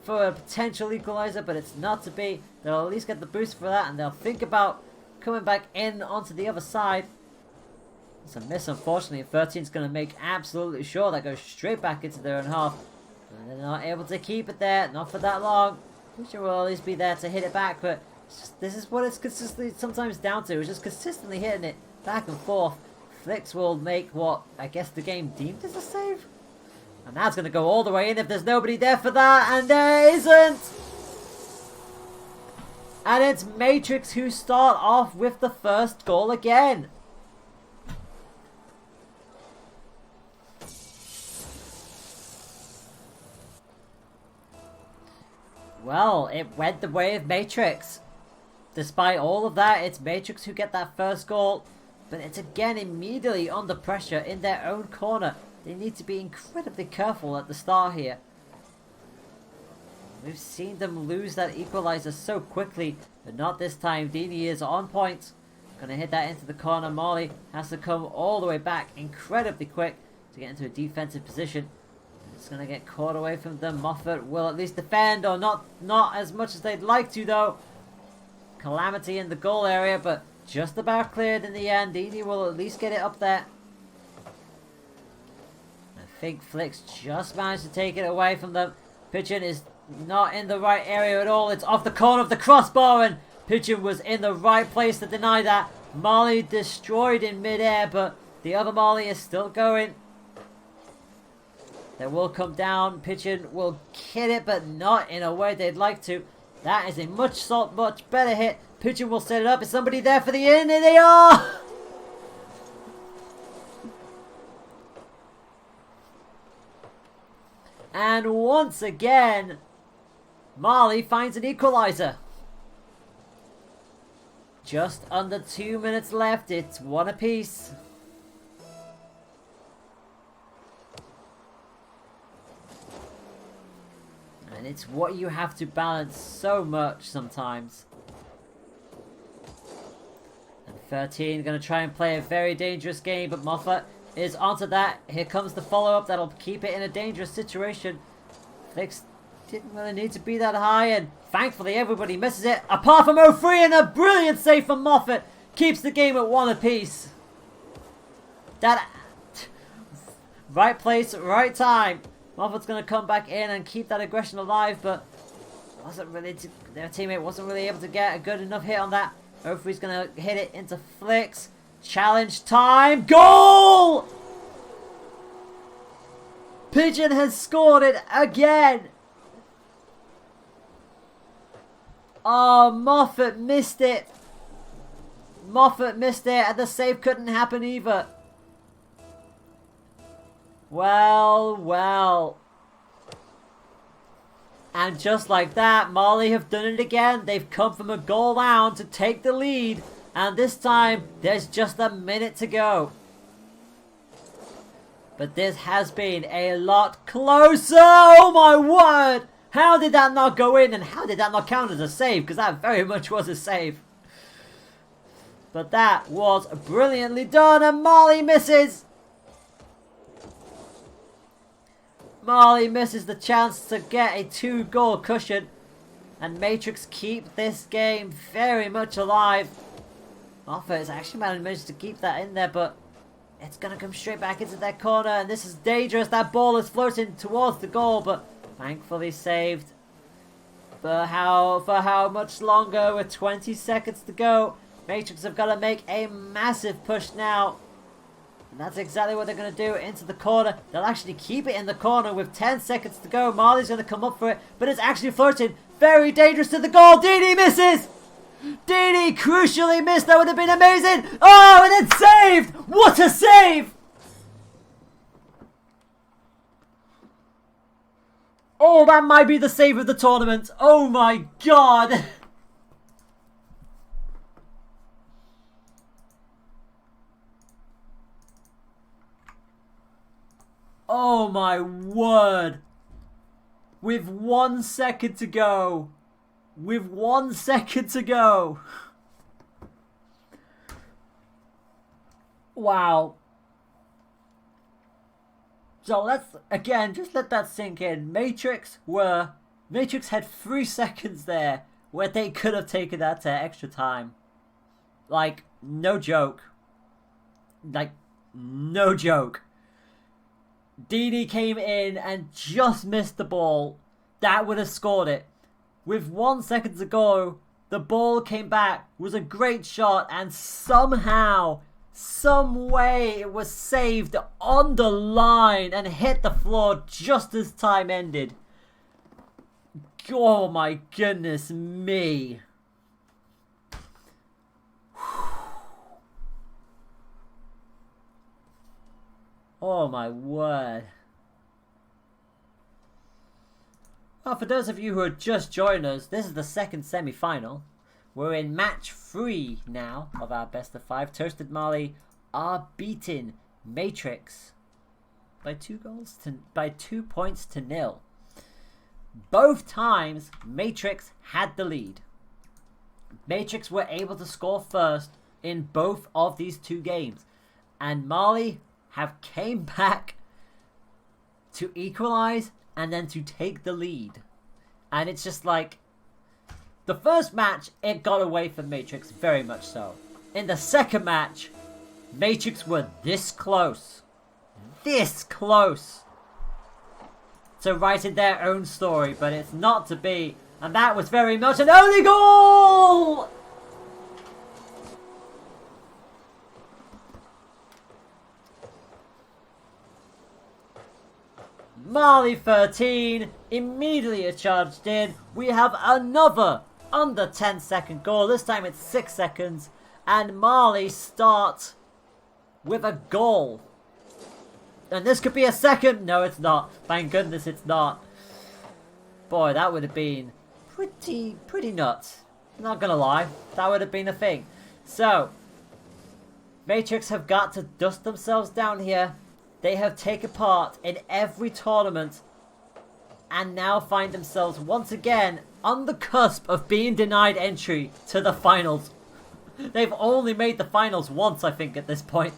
for a potential equalizer, but it's not to be. They'll at least get the boost for that, and they'll think about coming back in onto the other side. It's a miss, unfortunately. 13's going to make absolutely sure that goes straight back into their own half. And they're not able to keep it there, not for that long. Pigeon will always be there to hit it back, but this is what it's consistently sometimes down to. It's just consistently hitting it back and forth. Flix will make what I guess the game deemed as a save. And that's going to go all the way in if there's nobody there for that, and there isn't! And it's Matrix who start off with the first goal again. Well, it went the way of Matrix. Despite all of that, it's Matrix who get that first goal. But it's again immediately under pressure in their own corner. They need to be incredibly careful at the start here. We've seen them lose that equalizer so quickly, but not this time. Dini is on point. Gonna hit that into the corner. Marley has to come all the way back incredibly quick to get into a defensive position. It's going to get caught away from them. Moffat will at least defend, or not as much as they'd like to though. Calamity in the goal area, but just about cleared in the end. Dini will at least get it up there. I think Flix just managed to take it away from them. Pigeon is not in the right area at all. It's off the corner of the crossbar, and Pigeon was in the right place to deny that. Marley destroyed in midair, but the other Marley is still going. They will come down. Pigeon will hit it, but not in a way they'd like to. That is a much better hit. Pigeon will set it up. Is somebody there for the in? And they are! And once again, Marley finds an equalizer. Just under 2 minutes left. It's 1 apiece. And it's what you have to balance so much sometimes. And 13 going to try and play a very dangerous game, but Moffat is onto that. Here comes the follow-up that'll keep it in a dangerous situation. Flix didn't really need to be that high, and thankfully everybody misses it, apart from 0-3, and a brilliant save from Moffat keeps the game at 1 apiece. That right place, right time. Moffat's going to come back in and keep that aggression alive, but their teammate wasn't really able to get a good enough hit on that. 0-3's going to hit it into Flix. Challenge time. Goal! Pigeon has scored it again. Oh, Moffat missed it. Moffat missed it, and the save couldn't happen either. Well, well. And just like that, Mali have done it again. They've come from a goal down to take the lead. And this time, there's just a minute to go. But this has been a lot closer. Oh my word! How did that not go in? And how did that not count as a save? Because that very much was a save. But that was brilliantly done. And Mali misses. Mali misses the chance to get a 2-goal cushion. And Matrix keep this game very much alive. Offa has actually managed to keep that in there, but it's going to come straight back into that corner. And this is dangerous. That ball is floating towards the goal, but thankfully saved. For how much longer? With 20 seconds to go. Matrix have got to make a massive push now. And that's exactly what they're going to do, into the corner. They'll actually keep it in the corner with 10 seconds to go. Mali's going to come up for it, but it's actually floating. Very dangerous to the goal. Didi misses! Didi crucially missed. That would have been amazing. Oh, and it's saved! What a save! Oh, that might be the save of the tournament. Oh my god. Oh my word. With 1 second to go. With 1 second to go. Wow. So let's, again, just let that sink in. Matrix had 3 seconds there where they could have taken that to extra time. Like, no joke. Like, no joke. Didi came in and just missed the ball. That would have scored it. With 1 second to go, the ball came back, was a great shot, and somehow, some way it was saved on the line and hit the floor just as time ended. Oh my goodness me. Oh my word. Well, for those of you who are just joining us, this is the second semi-final. We're in match 3 now of our best of 5. Toasted Mali are beating Matrix by 2 points to 0. Both times Matrix had the lead. Matrix were able to score first in both of these 2 games, and Mali have came back to equalize and then to take the lead. And it's just like, the first match, it got away from Matrix, very much so. In the second match, Matrix were this close to writing their own story, but it's not to be, and that was very much an only goal! Mali 13, immediately charged in. We have another under 10-second goal. This time it's 6 seconds. And Mali start with a goal. And this could be a second. No, it's not. Thank goodness it's not. Boy, that would have been pretty nuts. Not gonna lie. That would have been a thing. So, Matrix have got to dust themselves down here. They have taken part in every tournament and now find themselves once again on the cusp of being denied entry to the finals. They've only made the finals once, I think, at this point.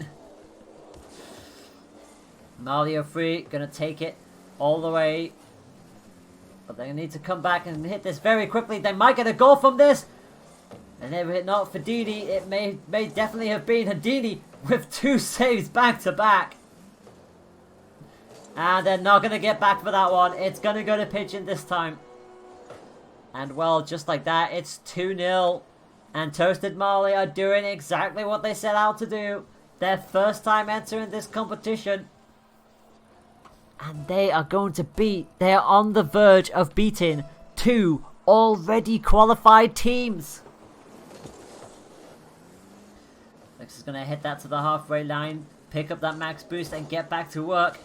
Mali are free, gonna take it all the way. But they need to come back and hit this very quickly. They might get a goal from this. And if not for Didi, it may definitely have been Hadini with 2 saves back to back. And they're not going to get back for that one. It's going to go to Pigeon this time. And well, just like that, it's 2-0. And Toasted Mali are doing exactly what they set out to do. Their first time entering this competition. And they are going to beat, they are on the verge of beating 2 already qualified teams. Lex is going to hit that to the halfway line. Pick up that max boost and get back to work.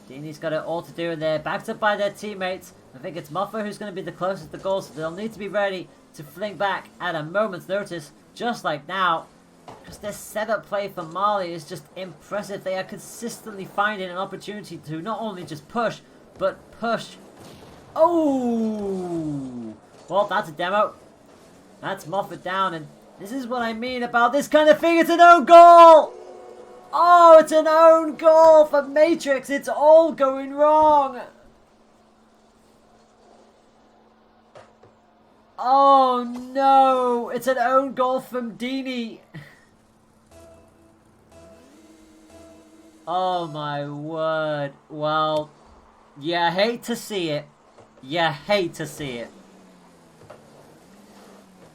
Dini's got it all to do, and they're backed up by their teammates. I think it's Muffa who's going to be the closest to goal, so they'll need to be ready to fling back at a moment's notice, just like now. Because their setup play for Mali is just impressive. They are consistently finding an opportunity to not only just push, but push. Oh! Well, that's a demo. That's Moffat down, and this is what I mean about this kind of thing. It's an own goal! Oh, it's an own goal for Matrix. It's all going wrong. Oh no, it's an own goal from Dini. Oh my word. Well, you hate to see it. You hate to see it.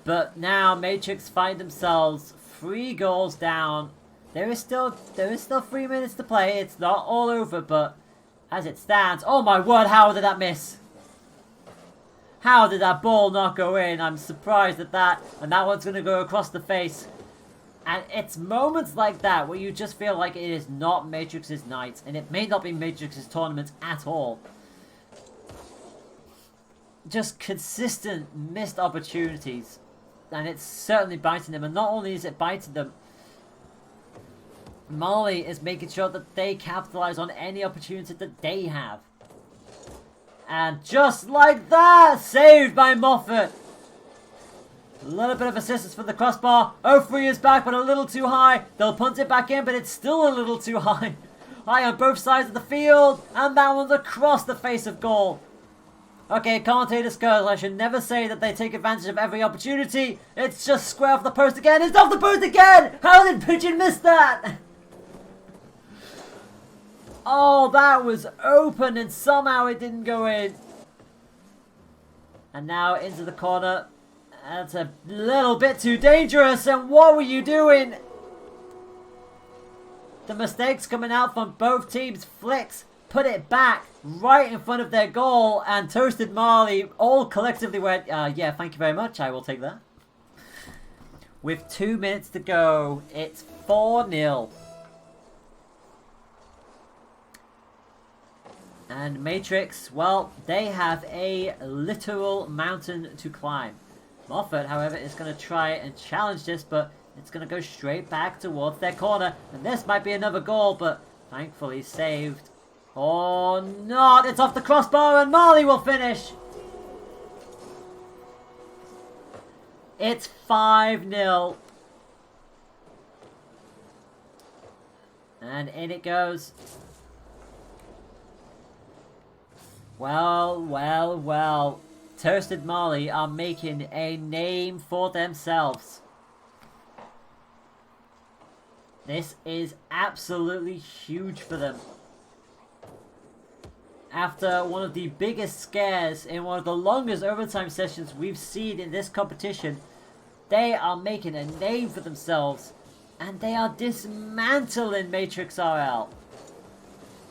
But now Matrix find themselves 3 goals down. There is still 3 minutes to play. It's not all over, but as it stands, oh my word, how did that miss? How did that ball not go in? I'm surprised at that. And that one's going to go across the face. And it's moments like that where you just feel like it is not Matrix's night. And it may not be Matrix's tournament at all. Just consistent missed opportunities. And it's certainly biting them. And not only is it biting them, Mali is making sure that they capitalize on any opportunity that they have. And just like that, saved by Moffat. A little bit of assistance for the crossbar. 0-3 is back, but a little too high. They'll punt it back in, but it's still a little too high. High on both sides of the field. And that one's across the face of goal. Okay, commentators, because I should never say that they take advantage of every opportunity. It's just square off the post again. It's off the post again! How did Pigeon miss that? Oh, that was open and somehow it didn't go in. And now into the corner. That's a little bit too dangerous. And what were you doing? The mistakes coming out from both teams. Flicks put it back right in front of their goal. And Toasted Marley all collectively went, yeah, thank you very much. I will take that. With 2 minutes to go, it's 4-0. And Matrix, well, they have a literal mountain to climb. Moffat, however, is going to try and challenge this, but it's going to go straight back towards their corner. And this might be another goal, but thankfully saved. Or not! It's off the crossbar and Marley will finish! It's 5-0. And in it goes. Well, well, well. Toasted Marley are making a name for themselves. This is absolutely huge for them. After one of the biggest scares in one of the longest overtime sessions we've seen in this competition, they are making a name for themselves. And they are dismantling Matrix RL.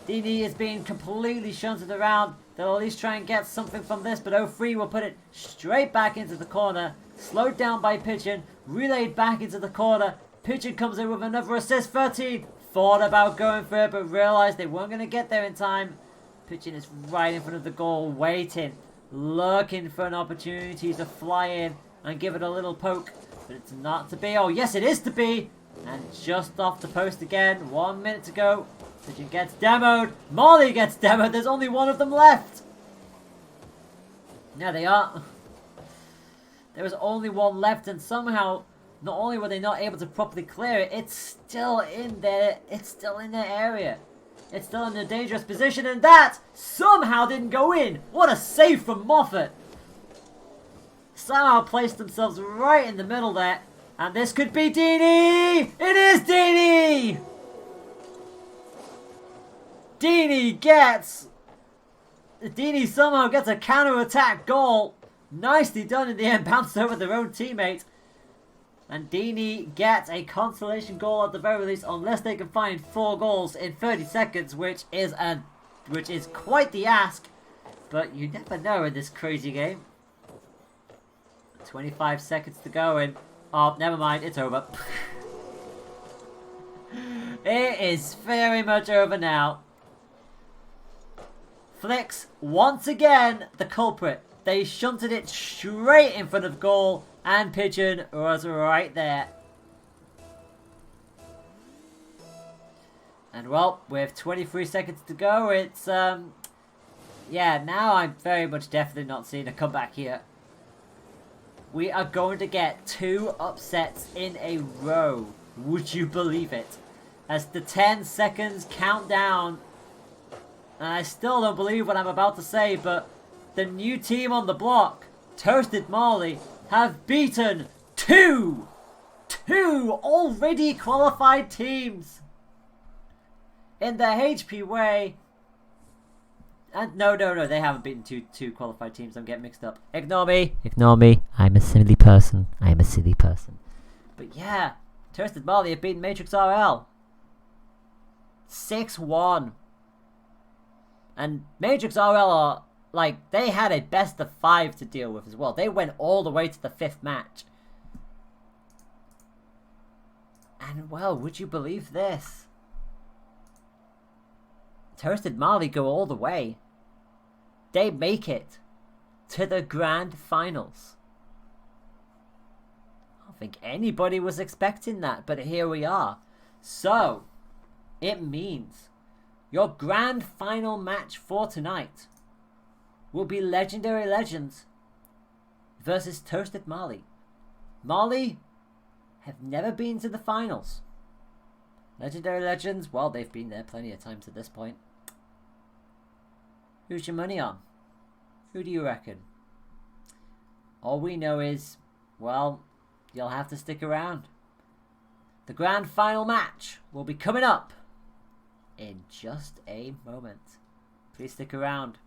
Dini is being completely shunted around. They'll at least try and get something from this, but 0-3 will put it straight back into the corner. Slowed down by Pigeon, relayed back into the corner. Pigeon comes in with another assist. 13 thought about going for it, but realized they weren't going to get there in time. Pigeon is right in front of the goal, waiting, looking for an opportunity to fly in and give it a little poke. But it's not to be. Oh, yes, it is to be. And just off the post again. 1 minute to go. Pigeon gets demoed. Molly gets demoed. There's only one of them left. There they are. There was only one left, and somehow, not only were they not able to properly clear it, it's still in there. It's still in their area. It's still in a dangerous position, and that somehow didn't go in. What a save from Moffat. Somehow placed themselves right in the middle there. And this could be Dini! It is Dini! Dini somehow gets a counter-attack goal. Nicely done in the end, bounced over their own teammate. And Dini gets a consolation goal at the very least, unless they can find 4 goals in 30 seconds, which is quite the ask. But you never know in this crazy game. 25 seconds to go and oh, never mind, it's over. It is very much over now. Flicks, once again, the culprit. They shunted it straight in front of goal, and Pigeon was right there. And well, with 23 seconds to go, it's, yeah, now I'm very much definitely not seeing a comeback here. We are going to get 2 upsets in a row. Would you believe it? As the 10 seconds count down. And I still don't believe what I'm about to say, but the new team on the block, Toasted Marley, have beaten two already qualified teams in the HP way. And no, they haven't beaten two qualified teams. I'm getting mixed up. Ignore me. I'm a silly person. But yeah, Toasted Marley have beaten Matrix RL 6-1. And Matrix RL are, like, they had a best of 5 to deal with as well. They went all the way to the 5th match. And, well, would you believe this? Toasted Marley go all the way. They make it to the grand finals. I don't think anybody was expecting that, but here we are. So, it means your grand final match for tonight will be Legendary Legends versus Toasted Marley. Marley have never been to the finals. Legendary Legends, well, they've been there plenty of times at this point. Who's your money on? Who do you reckon? All we know is, well, you'll have to stick around. The grand final match will be coming up in just a moment. Please stick around.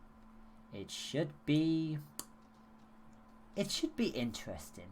It should be interesting.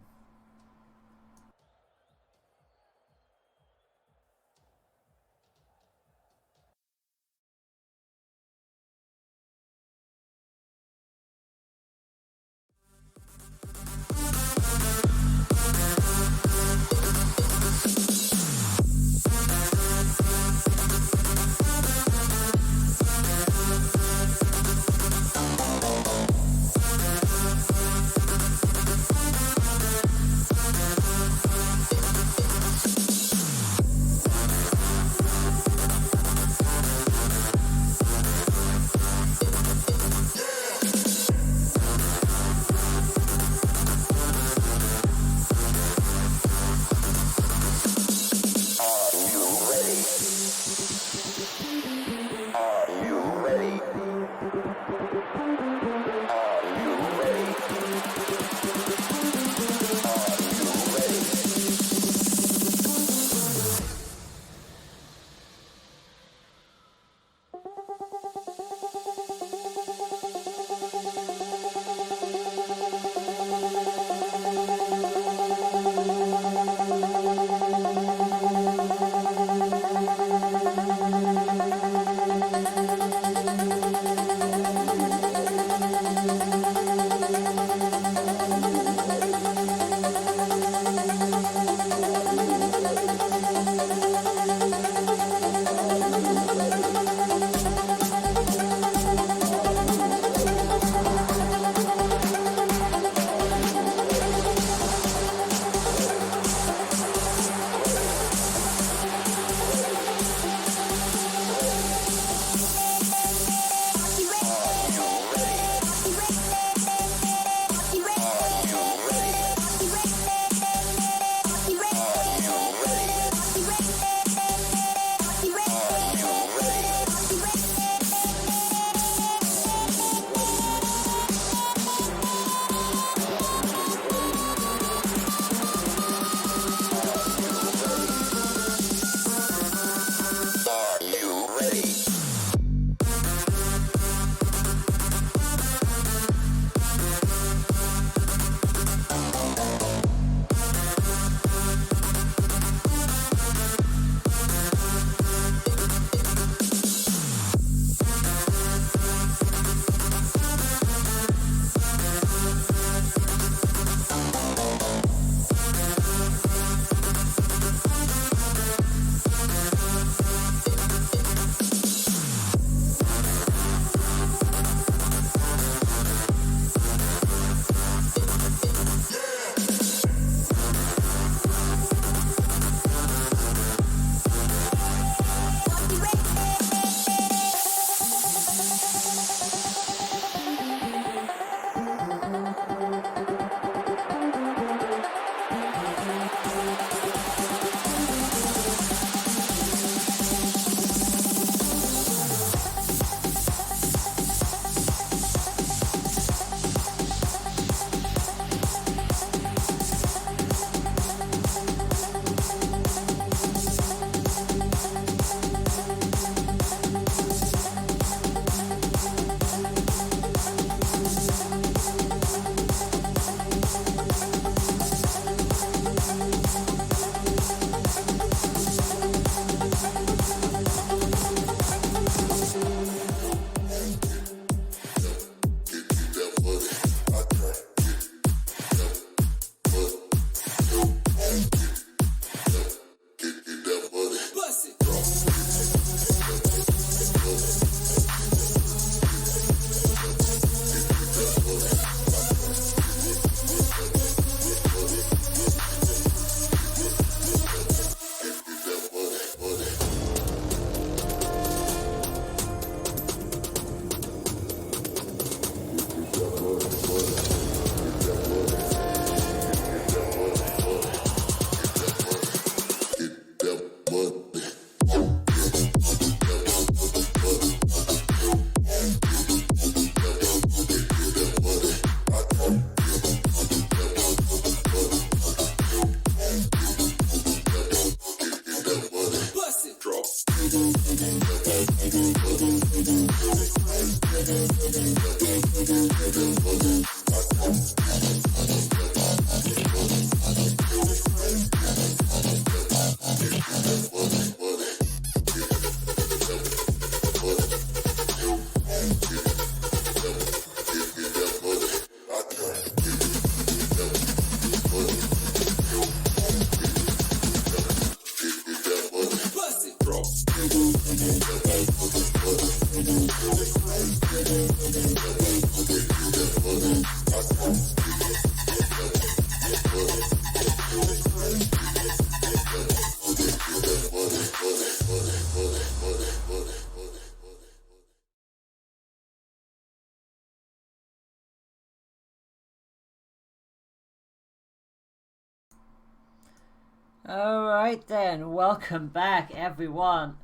Alright then, welcome back everyone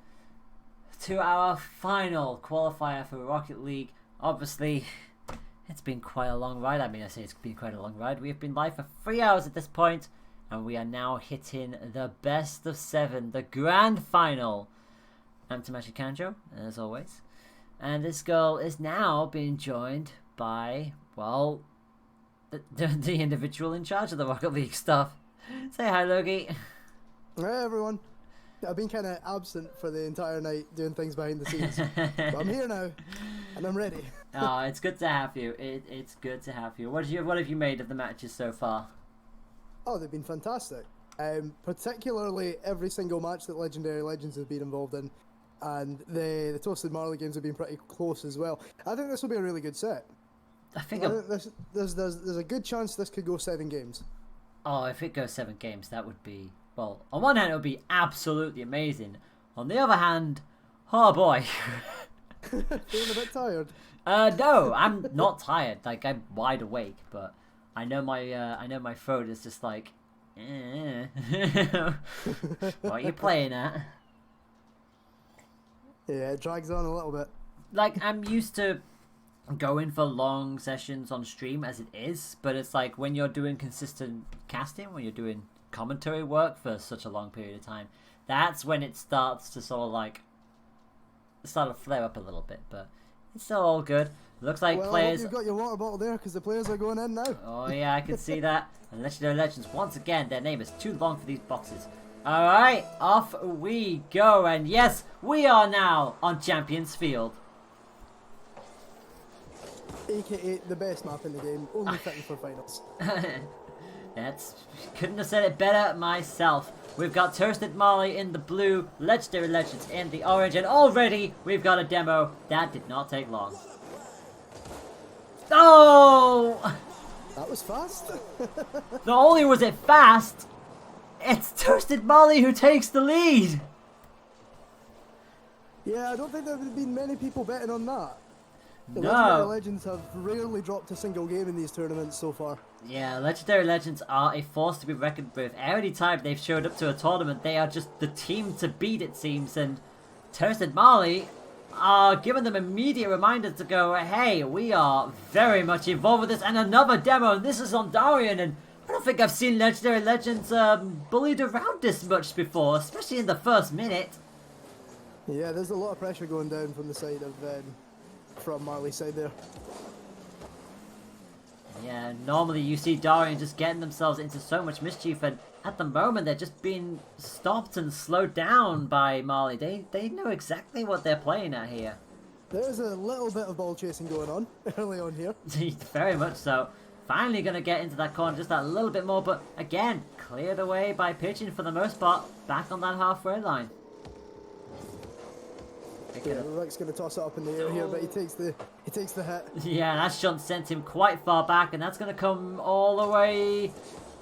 to our final qualifier for Rocket League. Obviously, it's been quite a long ride. I mean, I say it's been quite a long ride. We've been live for 3 hours at this point, and we are now hitting the best of 7, the grand final. I'm Tamashi Kanjo, as always. And this girl is now being joined by, well, the individual in charge of the Rocket League stuff. Say hi, Logie. Hey everyone. I've been kind of absent for the entire night doing things behind the scenes. But I'm here now, and I'm ready. Oh, it's good to have you. It's good to have you. What have you made of the matches so far? Oh, they've been fantastic. Particularly every single match that Legendary Legends have been involved in, and the Toasted Marley games have been pretty close as well. I think this will be a really good set. I think there's a good chance this could go 7 games. Oh, if it goes 7 games, that would be, well, on one hand, it would be absolutely amazing. On the other hand, oh boy. Feeling a bit tired? No, I'm not tired. Like, I'm wide awake, but I know my throat is just like, what are you playing at? Yeah, it drags on a little bit. Like, I'm used to going for long sessions on stream as it is, but it's like when you're doing consistent casting, when you're doing commentary work for such a long period of time, that's when it starts to sort of like flare up a little bit, but it's still all good. Looks like players. You've got your water bottle there because the players are going in now. Oh yeah, I can see that. And Legendary Legends, once again, their name is too long for these boxes. Alright, off we go, and yes, we are now on Champions Field. AKA the best map in the game, only fitting for finals. Couldn't have said it better myself. We've got Toasted Marley in the blue, Legendary Legends in the orange, and already we've got a demo. That did not take long. Oh! That was fast. Not only was it fast, it's Toasted Marley who takes the lead. Yeah, I don't think there would have been many people betting on that. The Legendary No! Legends have rarely dropped a single game in these tournaments so far. Yeah, Legendary Legends are a force to be reckoned with. Every time they've showed up to a tournament, they are just the team to beat, it seems. And Toasted Marley are giving them immediate reminders to go, hey, we are very much involved with this. And another demo, and this is on Darian. And I don't think I've seen Legendary Legends bullied around this much before, especially in the first minute. Yeah, there's a lot of pressure going down from the side of from Marley's side there. Yeah, normally you see Darian just getting themselves into so much mischief, and at the moment they're just being stopped and slowed down by Marley. They know exactly what they're playing at here. There's a little bit of ball chasing going on early on here. Very much so. Finally going to get into that corner just that little bit more, but again, cleared away by pitching for the most part, back on that halfway line. Yeah, Rick's going to toss it up in the air here, but he takes the hit. Yeah, that shot sent him quite far back, and that's going to come all the way.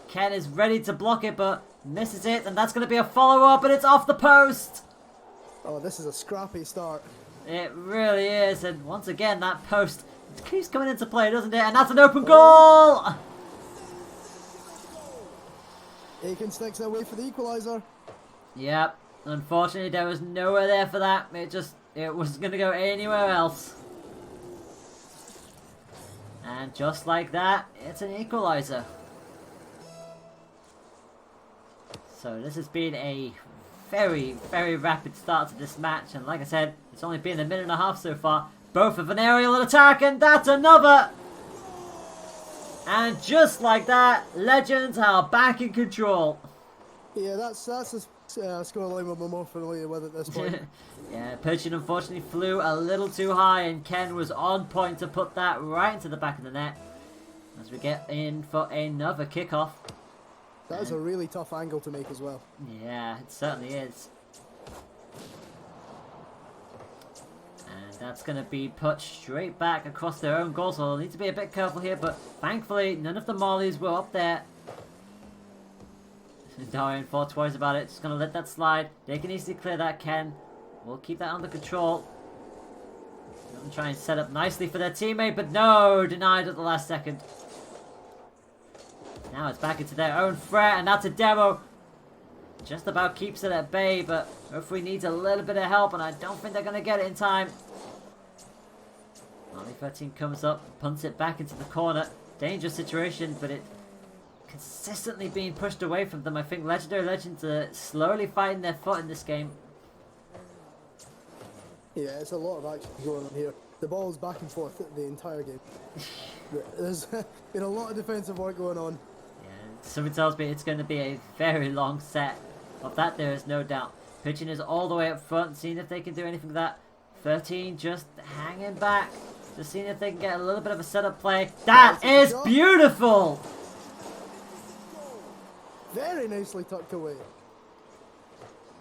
Ken is ready to block it, but misses it, and that's going to be a follow-up, and it's off the post! Oh, this is a scrappy start. It really is, and once again, that post keeps coming into play, doesn't it? And that's an open goal! Aiken sticks it away for the equaliser. Yep, unfortunately there was nowhere there for that. It was going to go anywhere else. And just like that, it's an equaliser. So this has been a very, very rapid start to this match. And like I said, it's only been a minute and a half so far. Both of an aerial attack, and that's another! And just like that, Legends are back in control. Yeah, that's a scoreline we're more familiar with at this point. Yeah, Perchin unfortunately flew a little too high, and Ken was on point to put that right into the back of the net. As we get in for another kickoff. That is a really tough angle to make as well. Yeah, it certainly is. And that's going to be put straight back across their own goal, so they'll need to be a bit careful here, but thankfully none of the Marlies were up there. Darian thought twice about it, just going to let that slide. They can easily clear that, Ken. We'll keep that under control. Going to try and set up nicely for their teammate, but no, denied at the last second. Now it's back into their own threat, and that's a demo. Just about keeps it at bay, but referee needs a little bit of help, and I don't think they're going to get it in time. Marley 13 comes up, punts it back into the corner. Dangerous situation, but it consistently being pushed away from them. I think Legendary Legends are slowly finding their foot in this game. Yeah, it's a lot of action going on here. The ball's back and forth the entire game. There's been a lot of defensive work going on. Yeah, something tells me it's going to be a very long set. Of that, there is no doubt. Pitching is all the way up front, seeing if they can do anything with that. 13 just hanging back, just seeing if they can get a little bit of a setup play. That is beautiful! Very nicely tucked away.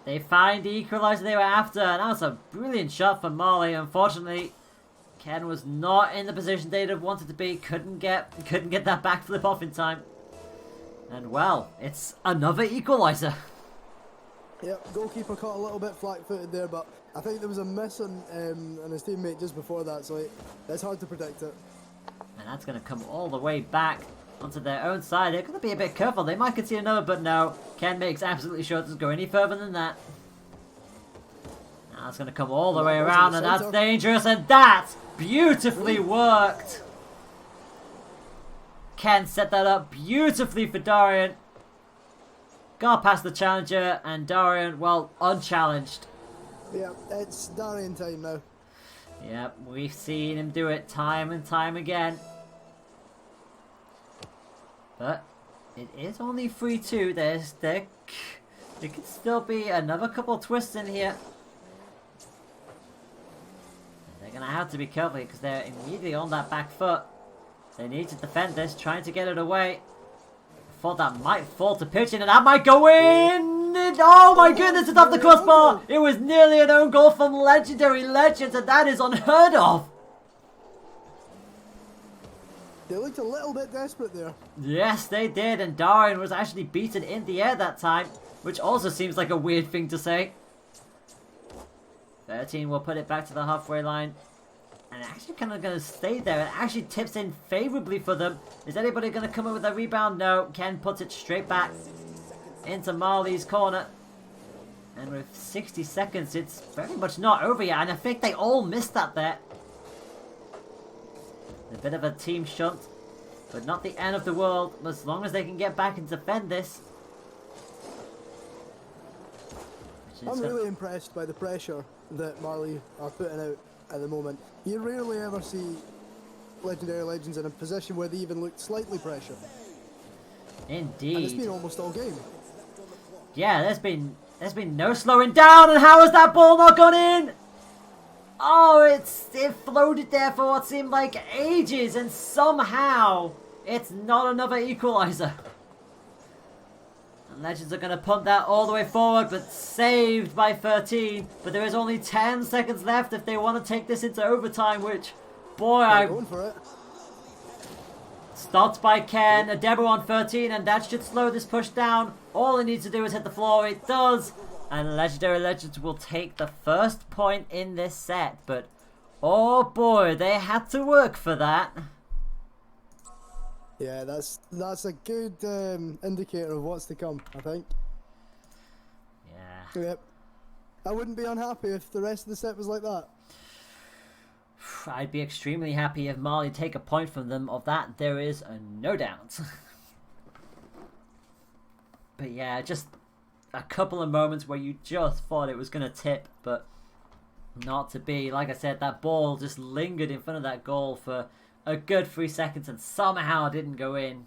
They find the equaliser they were after, and that was a brilliant shot from Marley. Unfortunately, Ken was not in the position they'd have wanted to be. Couldn't get that backflip off in time. And well, it's another equaliser. Yep, goalkeeper caught a little bit flat-footed there, but I think there was a miss on his teammate just before that, so it's hard to predict it. And that's going to come all the way back onto their own side. They're going to be a bit careful. They might concede another, but no. Ken makes absolutely sure it doesn't go any further than that. Now it's going to come all the way around, and that's dangerous, and that's beautifully worked. Ken set that up beautifully for Darian. Got past the challenger, and Darian, well, unchallenged. Yeah, it's Darian time now. Yep, we've seen him do it time and time again. But it is only 3-2. There could still be another couple twists in here. They're going to have to be careful because they're immediately on that back foot. They need to defend this, trying to get it away. I thought that might fall to pitching, and that might go in! Oh my goodness, it's off the crossbar! It was nearly an own goal from Legendary Legends, and that is unheard of! They looked a little bit desperate there. Yes, they did, and Darian was actually beaten in the air that time, which also seems like a weird thing to say. 13 will put it back to the halfway line. And actually kind of going to stay there. It actually tips in favorably for them. Is anybody going to come up with a rebound? No. Ken puts it straight back into Marley's corner. And with 60 seconds, it's very much not over yet. And I think they all missed that there. A bit of a team shunt. But not the end of the world. As long as they can get back and defend this. I'm really impressed by the pressure that Marley are putting out at the moment. You rarely ever see Legendary Legends in a position where they even look slightly pressured. Indeed. And it's been almost all game. Yeah, there's been no slowing down, and how has that ball not gone in? Oh, it floated there for what seemed like ages, and somehow it's not another equalizer. And Legends are going to punt that all the way forward, but saved by 13. But there is only 10 seconds left if they want to take this into overtime, which, boy, They're going for it. Stopped by Ken, a demo on 13, and that should slow this push down. All it needs to do is hit the floor. It does. And Legendary Legends will take the first point in this set. But, oh boy, they had to work for that. Yeah, that's a good indicator of what's to come, I think. Yeah. Yep. I wouldn't be unhappy if the rest of the set was like that. I'd be extremely happy if Marley take a point from them. Of that, there is no doubt. But yeah, just a couple of moments where you just thought it was going to tip, but not to be. Like I said, that ball just lingered in front of that goal for a good 3 seconds and somehow didn't go in.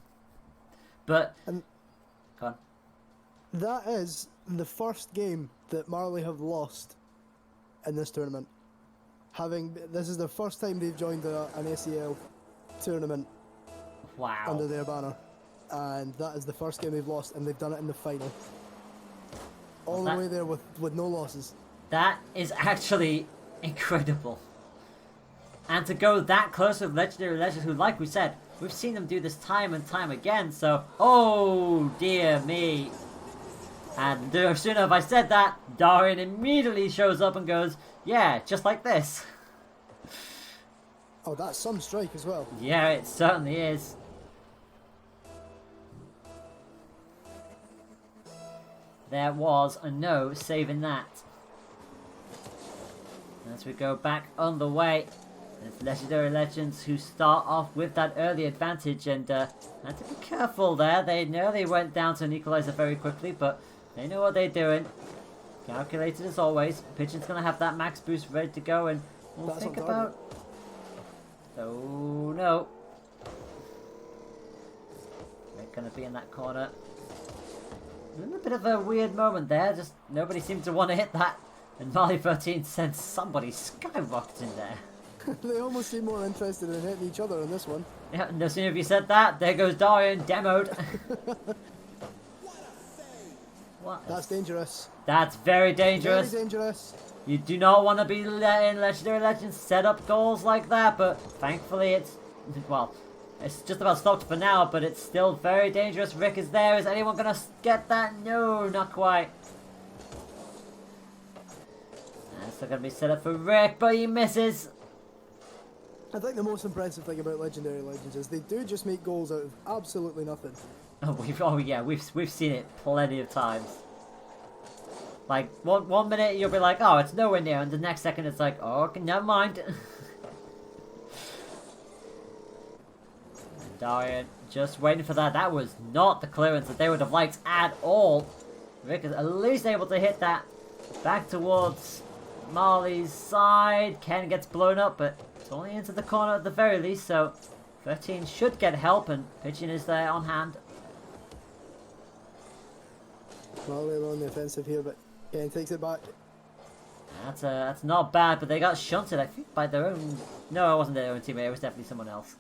But, and go on. That is the first game that Marley have lost in this tournament. This is the first time they've joined an SEL tournament Wow. under their banner, and that is the first game they've lost, and they've done it in the final. All the way there with no losses. That is actually incredible. And to go that close with Legendary Legends, who, like we said, we've seen them do this time and time again, so, oh dear me. And no sooner have I said that, Darian immediately shows up and goes, yeah, just like this. Oh, that's some strike as well. Yeah, it certainly is. There was a no saving that. As we go back on the way, it's Legendary Legends who start off with that early advantage, and had to be careful there. They nearly went down to an equalizer very quickly, but they know what they're doing. Calculated as always. Pigeon's going to have that max boost ready to go, and we'll That's think on about... Oh no. They're going to be in that corner. A little bit of a weird moment there, just nobody seemed to want to hit that. And Marley 13 sends somebody skyrocketing in there. They almost seem more interested in hitting each other in this one. Yeah, no sooner have you said that, there goes Darian, demoed. What? That's dangerous. That's very dangerous. Very dangerous. You do not want to be letting Legendary Legends set up goals like that, but thankfully it's, well, it's just about stopped for now, but it's still very dangerous. Rick is there. Is anyone going to get that? No, not quite. That's still going to be set up for Rick, but he misses. I think the most impressive thing about Legendary Legends is they do just make goals out of absolutely nothing. Oh yeah, we've seen it plenty of times. Like one minute you'll be like, oh, it's nowhere near, and the next second it's like, oh, okay, never mind. Darian just waiting for that. That was not the clearance that they would have liked at all. Rick is at least able to hit that back towards Marley's side. Ken gets blown up, but it's only into the corner at the very least, so 13 should get help, and Pigeon is there on hand. Marley are on the offensive here, but Ken takes it back. That's not bad, but they got shunted, I think, by their own... No, it wasn't their own teammate, it was definitely someone else.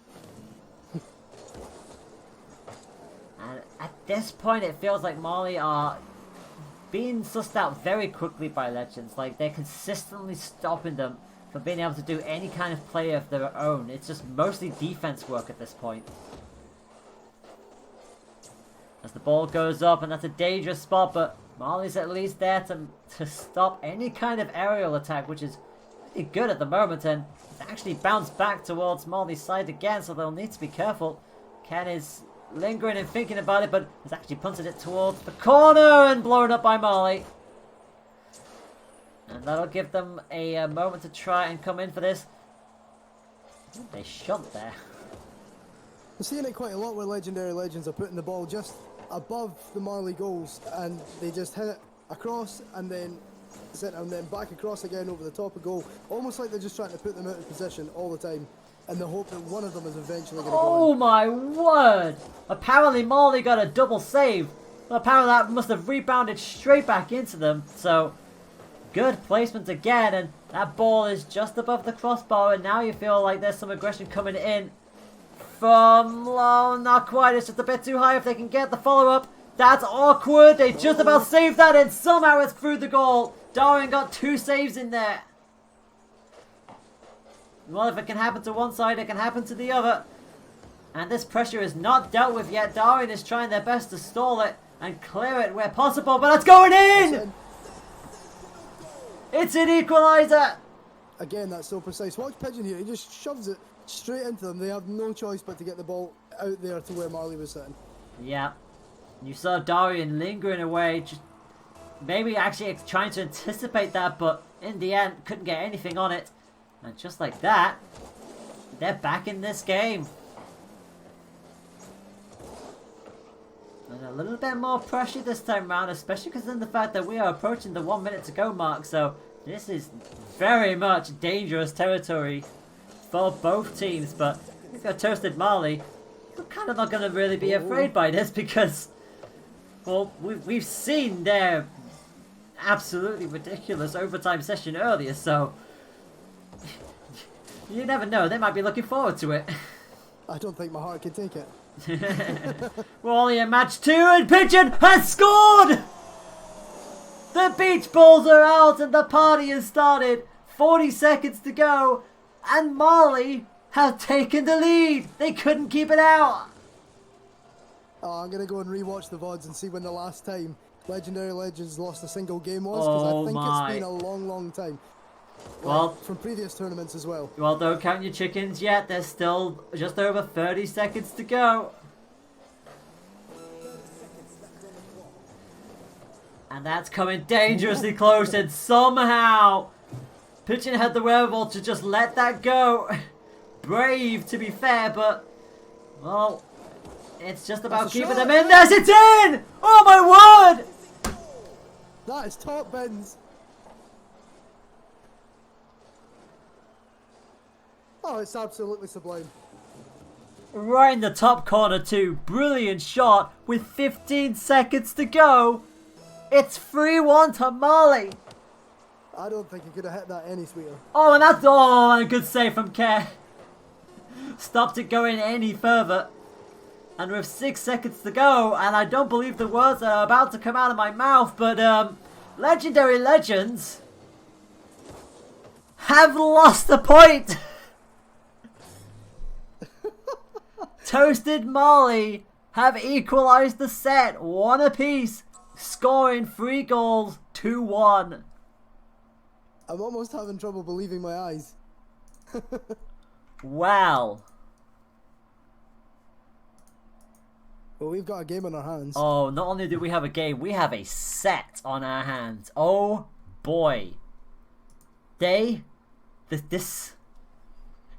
And at this point, it feels like Marley are being sussed out very quickly by Legends. Like, they're consistently stopping them from being able to do any kind of play of their own. It's just mostly defense work at this point. As the ball goes up, and that's a dangerous spot, but Marley's at least there to stop any kind of aerial attack, which is pretty good at the moment, and actually bounced back towards Molly's side again, so they'll need to be careful. Ken is lingering and thinking about it, but has actually punted it towards the corner and blown up by Molly. And that'll give them a moment to try and come in for this. They shot there. We're seeing it quite a lot where Legendary Legends are putting the ball just above the Marley goals and they just hit it across and then back across again over the top of goal. Almost like they're just trying to put them out of position all the time in the hope that one of them is eventually going to go Oh in. my word! Apparently Molly got a double save. Well, apparently that must have rebounded straight back into them. So, good placement again, and that ball is just above the crossbar, and now you feel like there's some aggression coming in from low. Not quite, it's just a bit too high. If they can get the follow-up, that's awkward. They just about saved that, and somehow it's through the goal. Darwin got 2 saves in there. Well, if it can happen to one side, it can happen to the other. And this pressure is not dealt with yet. Darwin is trying their best to stall it and clear it where possible, but it's going in! It's an equaliser! Again, that's so precise. Watch Pigeon here, he just shoves it straight into them. They have no choice but to get the ball out there to where Marley was sitting. Yeah. You saw Darwin lingering away, just maybe actually trying to anticipate that, but in the end, couldn't get anything on it. And just like that, they're back in this game. And a little bit more pressure this time around, especially because of the fact that we are approaching the 1 minute to go mark. So this is very much dangerous territory for both teams. But if you're Toasted Marley, you're kind of not going to really be afraid by this because, well, we've seen their absolutely ridiculous overtime session earlier. So you never know, they might be looking forward to it. I don't think my heart can take it. We're only in match 2 and Pigeon has scored! The beach balls are out and the party has started. 40 seconds to go and Marley have taken the lead. They couldn't keep it out. Oh, I'm going to go and rewatch the VODs and see when the last time Legendary Legends lost a single game was, because I think it's been a long, long time. Well, from previous tournaments as well. Well, don't count your chickens yet. There's still just over 30 seconds to go. And that's coming dangerously close, and somehow Pigeon had the wherewithal to just let that go. Brave, to be fair, but, well, it's just about keeping them in. There's it's in! Oh my word! That is top bins. Oh, it's absolutely sublime. Right in the top corner too. Brilliant shot with 15 seconds to go. It's 3-1 to Marley. I don't think he could have hit that any sweeter. Oh, and that's a good save from Kerr. Stopped it going any further. And with 6 seconds to go, and I don't believe the words that are about to come out of my mouth, but Legendary Legends have lost the point. Toasted Marley have equalised the set, 1 apiece, scoring 3 goals, 2-1. I'm almost having trouble believing my eyes. Wow. Well, we've got a game on our hands. Oh, not only do we have a game, we have a set on our hands. Oh boy. This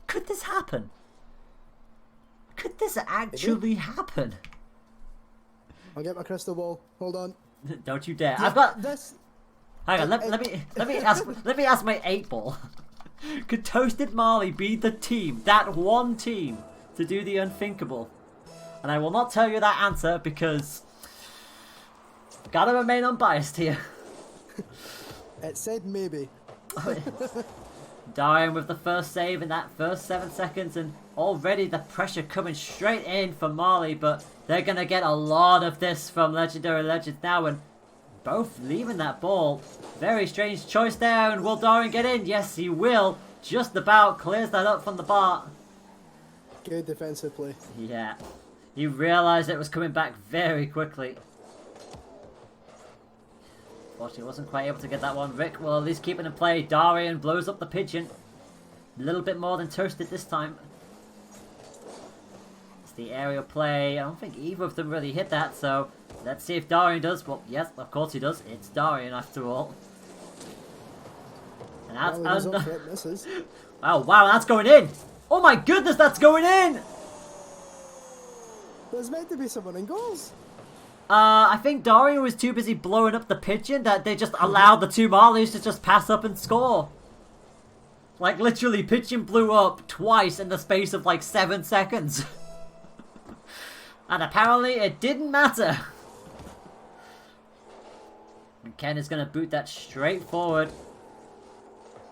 could this happen? Could this actually happen? I'll get my crystal ball. Hold on. Don't you dare! I've got this. Hang on. Let me ask my 8-ball. Could Toasted Marley be the team, that one team, to do the unthinkable? And I will not tell you that answer because gotta remain unbiased here. It said maybe. Darwin with the first save in that first 7 seconds, and already the pressure coming straight in for Marley, but they're going to get a lot of this from Legendary Legends now, and both leaving that ball. Very strange choice there, and will Darwin get in? Yes, he will. Just about clears that up from the bar. Good defensive play. Yeah. He realised it was coming back very quickly. Unfortunately, wasn't quite able to get that one. Rick will at least keep it in play. Darwin blows up the Pigeon. a little bit more than toasted this time. It's the aerial play. I don't think either of them really hit that, so let's see if Darian does. Well, yes, of course he does. It's Darian after all. And that's oh wow, that's going in! Oh my goodness, that's going in! There's meant to be someone in goals. I think Darian was too busy blowing up the pigeon that they just allowed the two Marlies to just pass up and score. Like literally, pigeon blew up twice in the space of like 7 seconds. And apparently it didn't matter. And Ken is going to boot that straight forward.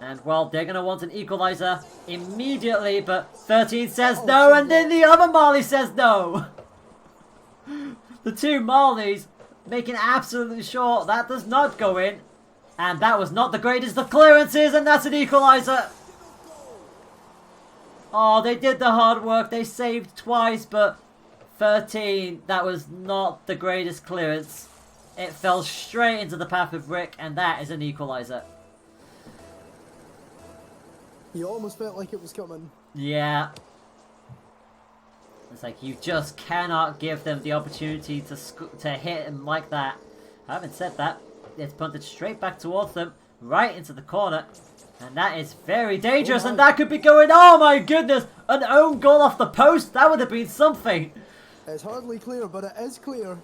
And well, they're going to want an equalizer immediately, but 13 says no, and then the other Marley says no. The two Marlies making absolutely sure that does not go in. And that was not the greatest of clearances, and that's an equalizer. Oh, they did the hard work. They saved twice, but 13, that was not the greatest clearance. It fell straight into the path of Rick, and that is an equalizer. You almost felt like it was coming. Yeah. It's like you just cannot give them the opportunity to hit him like that. Having said that, it's punted straight back towards them, right into the corner. And that is very dangerous, and that could be going... Oh my goodness! An own goal off the post? That would have been something! It's hardly clear, but it is clear.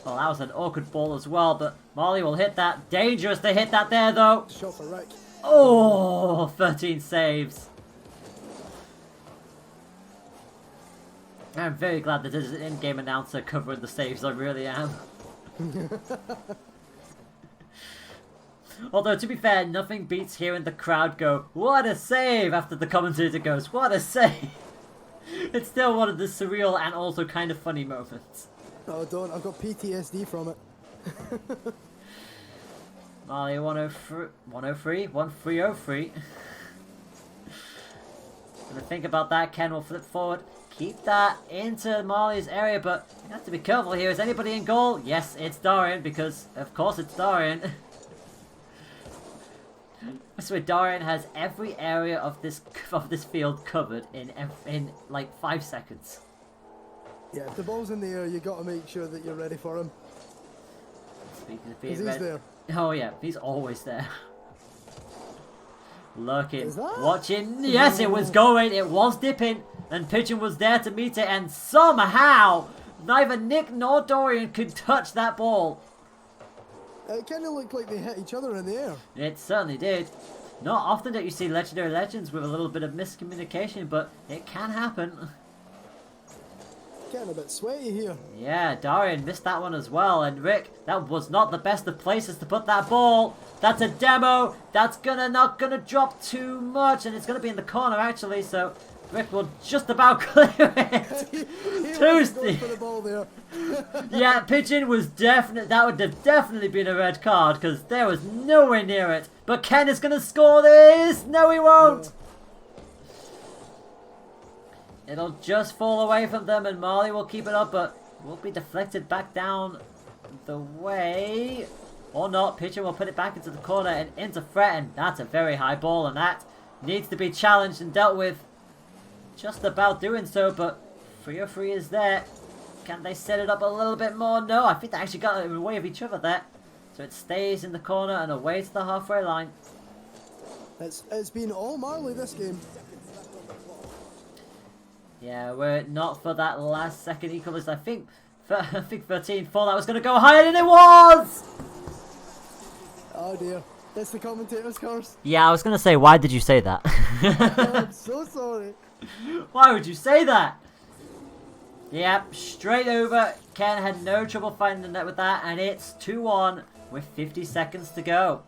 Well, that was an awkward ball as well, but Marley will hit that. Dangerous to hit that there, though. Shot for Rick. Oh, 13 saves. I'm very glad that there's an in-game announcer covering the saves, I really am. Although, to be fair, nothing beats hearing the crowd go, "What a save!" after the commentator goes, "What a save!" It's still one of the surreal and also kind of funny moments. Oh, don't. I've got PTSD from it. Marley 103, 1303. Gonna think about that. Ken will flip forward. Keep that into Marley's area, but you have to be careful here. Is anybody in goal? Yes, it's Darian, because of course it's Darian. I swear Darian has every area of this field covered in like 5 seconds. Yeah, if the ball's in the air, you got to make sure that you're ready for him. Speaking of being He's ready, there. oh yeah, he's always there. Lurking, Is that? watching. Yes, it was going. It was dipping, and Pigeon was there to meet it, and somehow neither Nick nor Dorian could touch that ball. It kind of looked like they hit each other in the air. It certainly did. Not often that you see Legendary Legends with a little bit of miscommunication, but it can happen. Getting a bit sweaty here. Yeah, Darian missed that one as well, and Rick, that was not the best of places to put that ball. That's a demo. That's not gonna drop too much, and it's gonna be in the corner actually. So Rick will just about clear it. he Toasty. going for the ball there. Yeah, Pigeon was definite. That would have definitely been a red card because there was nowhere near it. But Ken is gonna score this. No, he won't. Yeah. It'll just fall away from them, and Marley will keep it up, but will be deflected back down the way. Or not. Pitcher will put it back into the corner and into Fred, and that's a very high ball, and that needs to be challenged and dealt with. Just about doing so, but 303 is there. Can they set it up a little bit more? No, I think they actually got in the way of each other there. So it stays in the corner and away to the halfway line. It's been all Marley this game. Yeah, were it not for that last second equalizer, I think 13-4, that was going to go higher than it was! Oh dear. That's the commentator's curse. Yeah, I was going to say, why did you say that? I'm so sorry. Why would you say that? Yep, straight over. Ken had no trouble finding the net with that, and it's 2-1 with 50 seconds to go.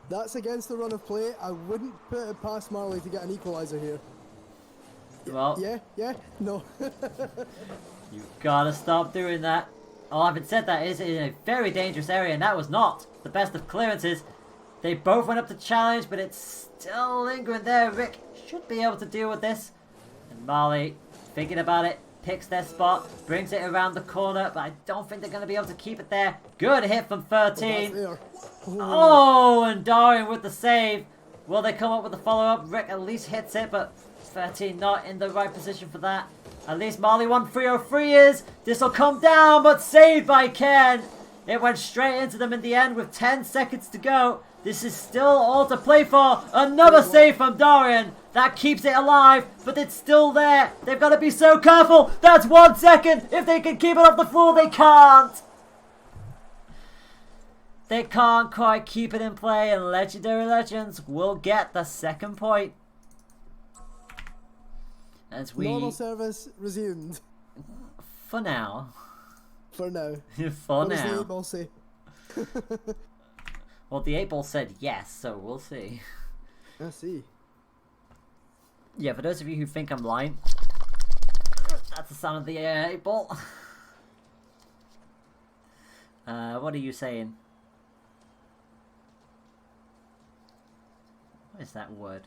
That's against the run of play. I wouldn't put it past Marley to get an equaliser here. Well, Yeah, no. you've got to stop doing that. Oh, having said that, it is in a very dangerous area, and that was not the best of clearances. They both went up to challenge, but it's still lingering there. Rick should be able to deal with this. And Marley, thinking about it, picks their spot, brings it around the corner, but I don't think they're going to be able to keep it there. Good hit from 13. There. Oh, and Darian with the save. Will they come up with a follow-up? Rick at least hits it, but 13 not in the right position for that. At least Marley 1303 is. This will come down, but saved by Ken. It went straight into them in the end with 10 seconds to go. This is still all to play for. Another save from Dorian. That keeps it alive, but it's still there. They've got to be so careful. That's 1 second. If they can keep it off the floor, they can't. They can't quite keep it in play, and Legendary Legends will get the second point. As we... Normal service resumed. For now. For now. For What does the now. 8 ball say? Well, the 8 ball said yes, so we'll see. I see. Yeah, for those of you who think I'm lying, that's the sound of the 8 ball. What are you saying? What is that word?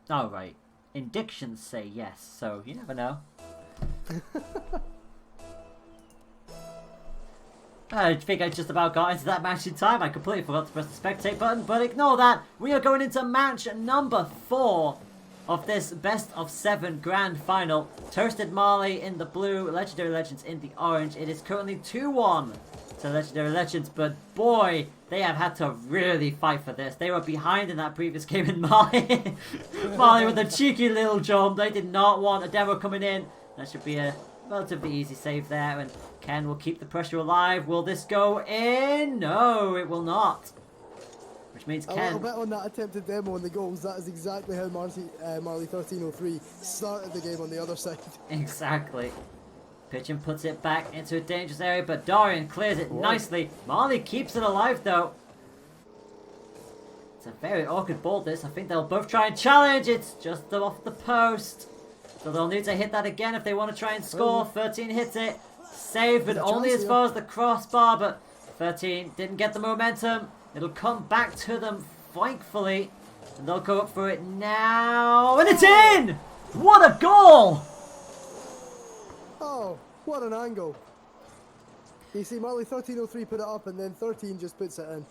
Oh, right. Indictions say yes, so you never know. I think I just about got into that match in time. I completely forgot to press the spectate button, but ignore that. We are going into match number 4 of this best of 7 grand final. Toasted Marley in the blue, Legendary Legends in the orange. It is currently 2-1 to Legendary Legends, but boy, they have had to really fight for this. They were behind in that previous game in Marley. Marley with a cheeky little jump. They did not want a demo coming in. That should be a relatively easy save there, and Ken will keep the pressure alive. Will this go in? No, it will not. Which means A Ken... little bit on that attempted demo on the goals. That is exactly how Marley 1303 started the game on the other side. Exactly. Pitchin puts it back into a dangerous area, but Dorian clears it nicely. Marley keeps it alive, though. It's a very awkward ball, this. I think they'll both try and challenge. It's just off the post. So they'll need to hit that again if they want to try and score. 13 hits it. Save, but only as far as the crossbar. But 13 didn't get the momentum. It'll come back to them, thankfully. And they'll go up for it now. And it's in! What a goal! Oh, what an angle. You see, Marley 1303 put it up, and then 13 just puts it in.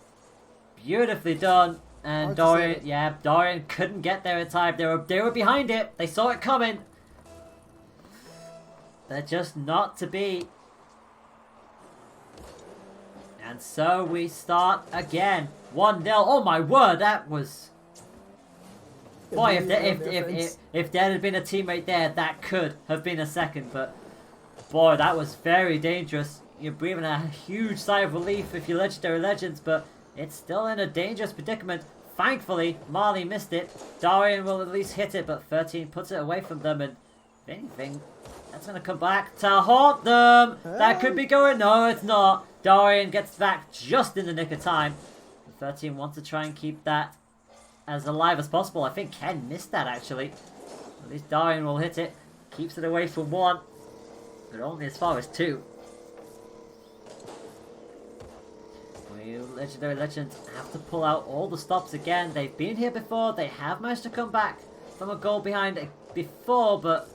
Beautifully done. And Hard to Dorian, Dorian couldn't get there in time. They were behind it. They saw it coming. They're just not to be. And so we start again. 1-0. Oh my word, that was... Boy, if there had been a teammate there, that could have been a second. But boy, that was very dangerous. You're breathing a huge sigh of relief if you're Legendary Legends, but it's still in a dangerous predicament. Thankfully, Marley missed it. Dorian will at least hit it, but 13 puts it away from them, and if anything, that's going to come back to haunt them. That could be going... No, it's not. Dorian gets back just in the nick of time. 13 wants to try and keep that as alive as possible. I think Ken missed that, actually. At least Dorian will hit it. Keeps it away from 1, but only as far as 2. Legendary Legends have to pull out all the stops again. They've been here before. They have managed to come back from a goal behind before, but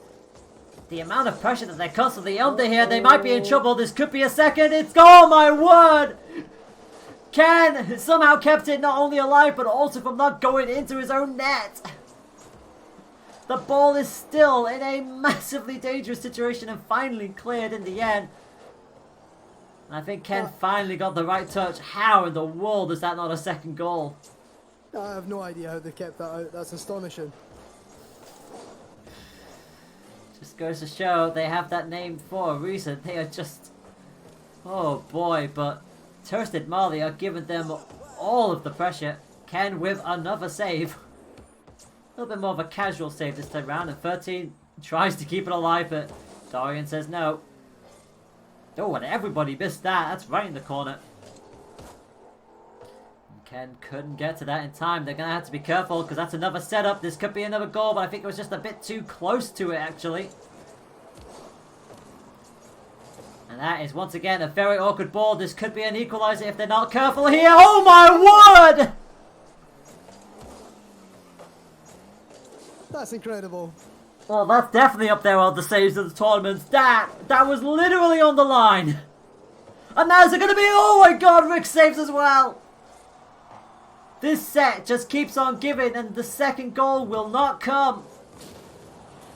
the amount of pressure that they're constantly under here, they might be in trouble. This could be a second. It's... Oh my word! Ken somehow kept it not only alive, but also from not going into his own net. The ball is still in a massively dangerous situation and finally cleared in the end. I think Ken finally got the right touch. How in the world is that not a second goal? I have no idea how they kept that out. That's astonishing. Just goes to show they have that name for a reason. They are just... Oh boy, but Toasted Marley are giving them all of the pressure. Ken with another save. A little bit more of a casual save this time round, and 13 tries to keep it alive, but Dorian says no. Oh, and everybody missed that. That's right in the corner. And Ken couldn't get to that in time. They're going to have to be careful because that's another setup. This could be another goal, but I think it was just a bit too close to it, actually. And that is, once again, a very awkward ball. This could be an equaliser if they're not careful here. Oh, my word! That's incredible. Well, that's definitely up there on the saves of the tournament. That was literally on the line. And now is it going to be... Oh my god, Rick saves as well. This set just keeps on giving, and the second goal will not come.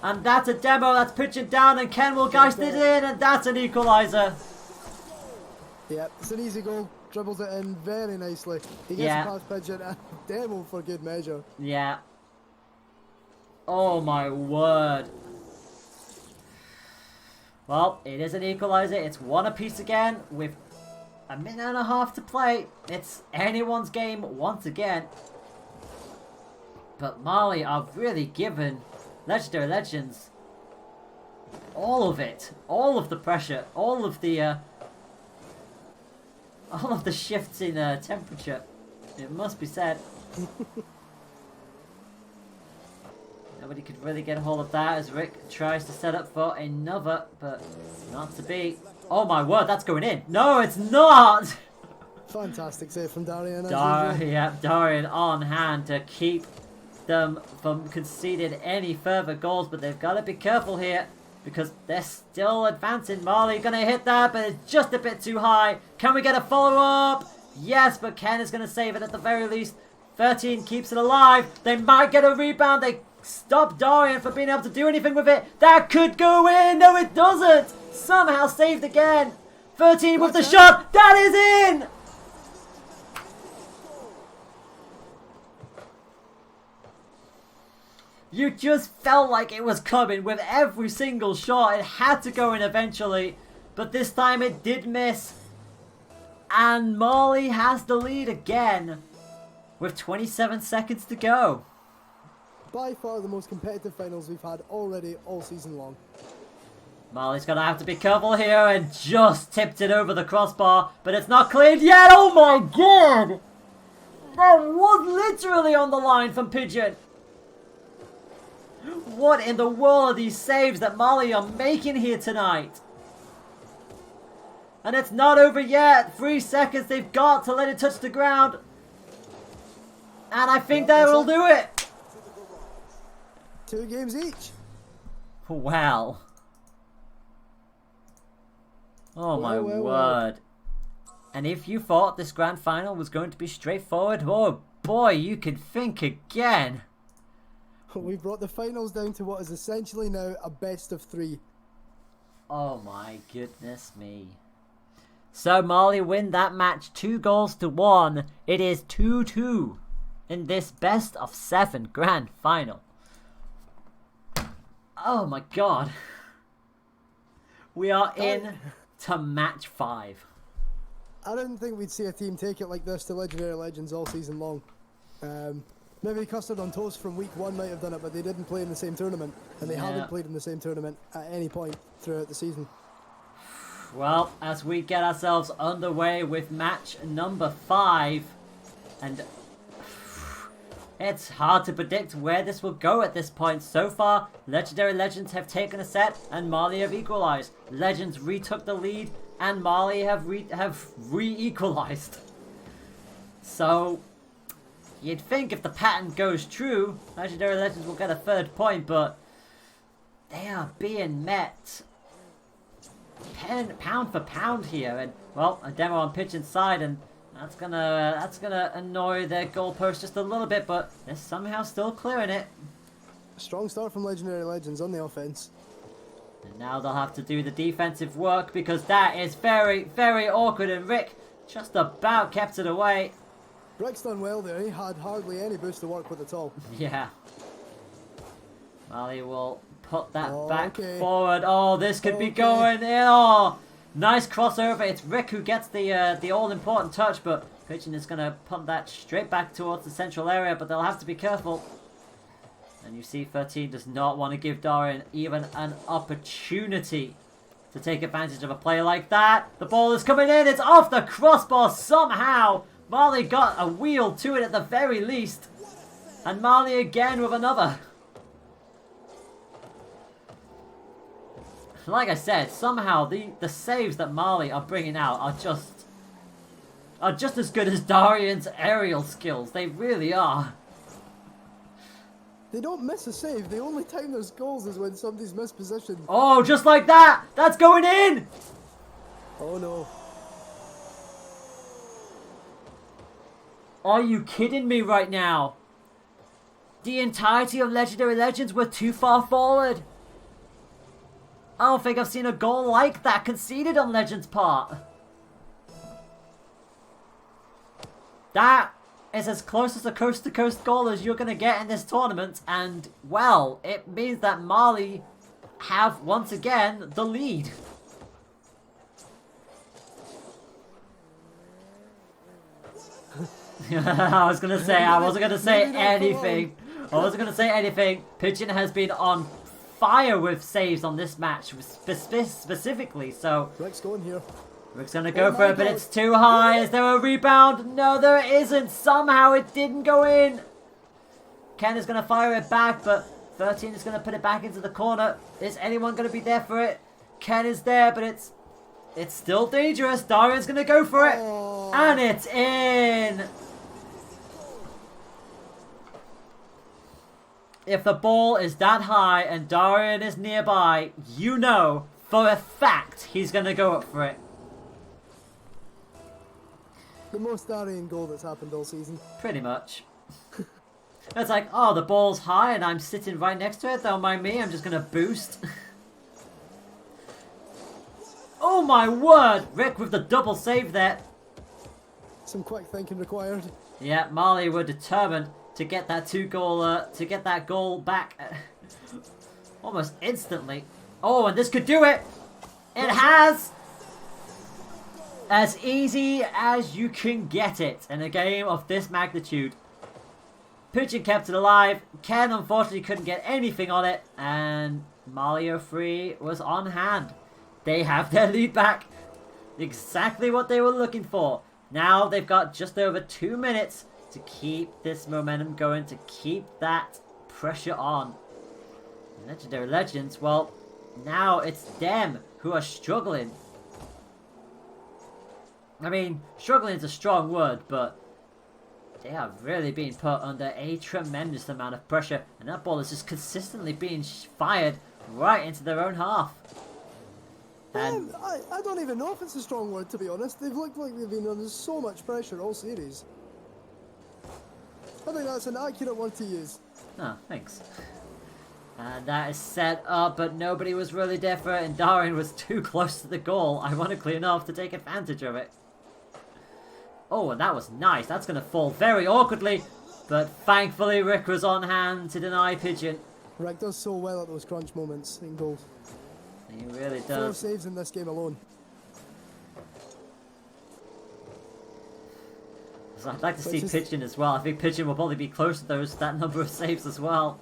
And that's a demo. That's pitching down, and Ken will geist it in, and that's an equaliser. Yeah, it's an easy goal. Dribbles it in very nicely. He gets Yeah. a pass pigeon and demo for good measure. Yeah. Oh my word. Well, it is an equaliser. It's one apiece again with a minute and a half to play. It's anyone's game once again. But Mali are really given Legendary Legends all of it. All of the pressure. All of the shifts in temperature. It must be said. Nobody could really get a hold of that as Rick tries to set up for another, but not to be. Oh my word, that's going in. No, it's not! Fantastic save from Darian. Yeah, Darian on hand to keep them from conceding any further goals, but they've got to be careful here because they're still advancing. Marley gonna hit that, but it's just a bit too high. Can we get a follow-up? Yes, but Ken is gonna save it at the very least. 13 keeps it alive. They might get a rebound. They stop Darian from being able to do anything with it. That could go in. No, it doesn't. Somehow saved again. 13 with the shot. That is in. You just felt like it was coming with every single shot. It had to go in eventually. But this time it did miss. And Marley has the lead again with 27 seconds to go. By far the most competitive finals we've had already all season long. Marley's going to have to be careful here and just tipped it over the crossbar. But it's not cleared yet. Oh my god! That was literally on the line from Pigeon. What in the world are these saves that Marley are making here tonight? And it's not over yet. 3 seconds they've got to let it touch the ground. And I think that will do it. 2 games each. Wow. Oh my word. And if you thought this grand final was going to be straightforward, oh boy, you could think again. We brought the finals down to what is essentially now a best of 3. Oh my goodness me. So Marley win that match 2-1. It is 2-2 in this best of 7 grand final. Oh my god. We are in to match 5. I don't think we'd see a team take it like this to Legendary Legends all season long. Maybe Custard on Toast from week 1 might have done it, but they didn't play in the same tournament, and they haven't played in the same tournament at any point throughout the season. Well, as we get ourselves underway with match number 5, and it's hard to predict where this will go at this point. So far, Legendary Legends have taken a set, and Marley have equalized. Legends retook the lead, and Marley have re-equalized. So you'd think if the pattern goes true, Legendary Legends will get a 3rd point, but they are being met pound for pound here, and well, a demo on pitch inside, and that's gonna annoy their goalpost just a little bit, but they're somehow still clearing it. Strong start from Legendary Legends on the offense. And now they'll have to do the defensive work because that is very, very awkward, and Rick just about kept it away. Rick's done well there. He had hardly any boost to work with at all. Yeah. Marley will put that back forward. Oh, this could be going in. Oh, nice crossover. It's Rick who gets the all-important touch, but Pigeon is going to pump that straight back towards the central area, but they'll have to be careful. And you see 13 does not want to give Dorian even an opportunity to take advantage of a play like that. The ball is coming in. It's off the crossbar somehow. Marley got a wheel to it at the very least. And Marley again with another. Like I said, somehow the saves that Marley are bringing out are just as good as Darian's aerial skills. They really are. They don't miss a save. The only time there's goals is when somebody's mispositioned. Oh, just like that! That's going in! Oh no. Are you kidding me right now? The entirety of Legendary Legends were too far forward. I don't think I've seen a goal like that conceded on Legends' part. That is as close as a coast-to-coast goal as you're going to get in this tournament. And, well, it means that Mali have, once again, the lead. I was going to say, I wasn't going to say anything. I wasn't going to say anything. Pigeon has been on fire with saves on this match, specifically, so... Rick's going here. Rick's going to go for it, but it's too high. Is there a rebound? No, there isn't. Somehow it didn't go in. Ken is going to fire it back, but 13 is going to put it back into the corner. Is anyone going to be there for it? Ken is there, but it's still dangerous. Darian's going to go for it, and it's in. If the ball is that high and Darian is nearby, you know for a fact he's going to go up for it. The most Darian goal that's happened all season. Pretty much. It's like, oh, the ball's high and I'm sitting right next to it. Don't mind me, I'm just going to boost. Oh my word! Rick with the double save there. Some quick thinking required. Yeah, Mali were determined to get that goal back almost instantly. Oh, and this could do it. It has. As easy as you can get it in a game of this magnitude. Pigeon kept it alive. Ken unfortunately couldn't get anything on it, and Mali 03 was on hand. They have their lead back. Exactly what they were looking for. Now they've got just over 2 minutes to keep this momentum going, to keep that pressure on. Legendary Legends, well, now it's them who are struggling. I mean, struggling is a strong word, but they are really being put under a tremendous amount of pressure, and that ball is just consistently being fired right into their own half. And I don't even know if it's a strong word, to be honest. They've looked like they've been under so much pressure all series. I think that's an accurate word to use. oh, thanks. And that is set up, but nobody was really there for it, and Darian was too close to the goal, ironically enough, to take advantage of it. Oh, and that was nice. That's going to fall very awkwardly, but thankfully Rick was on hand to deny Pigeon. Rick does so well at those crunch moments in goals. He really 4 does. saves in this game alone. So I'd like to see Pigeon as well. I think Pigeon will probably be close to that number of saves as well.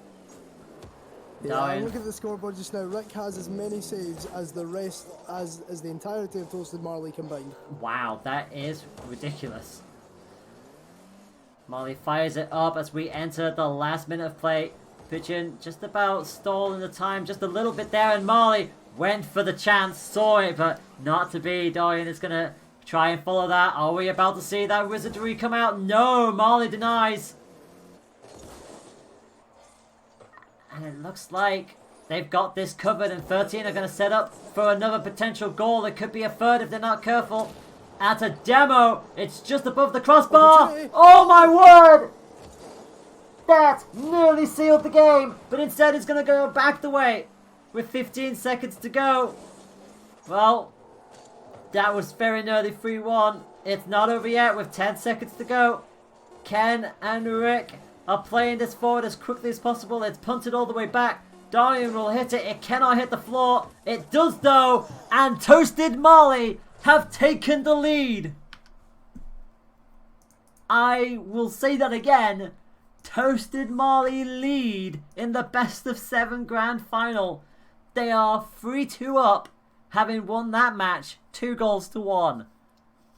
Yeah, look at the scoreboard just now. Rick has as many saves as the rest, as the entirety of Toasted Marley combined. Wow, that is ridiculous. Marley fires it up as we enter the last minute of play. Pigeon just about stalling the time just a little bit there, and Marley went for the chance, saw it, but not to be. Dorian is going to try and follow that. Are we about to see that wizardry come out? No, Marley denies. And it looks like they've got this covered, and 13 are going to set up for another potential goal. It could be a third if they're not careful. At a demo, it's just above the crossbar. Oh my word! That nearly sealed the game, but instead it's going to go back the way with 15 seconds to go. Well, that was very nearly 3-1. It's not over yet with 10 seconds to go. Ken and Rick are playing this forward as quickly as possible. It's punted all the way back. Darian will hit it. It cannot hit the floor. It does though, and Toasted Marley have taken the lead. I will say that again. Toasted Marley lead in the best of 7 grand final. They are 3-2 up, having won that match 2-1.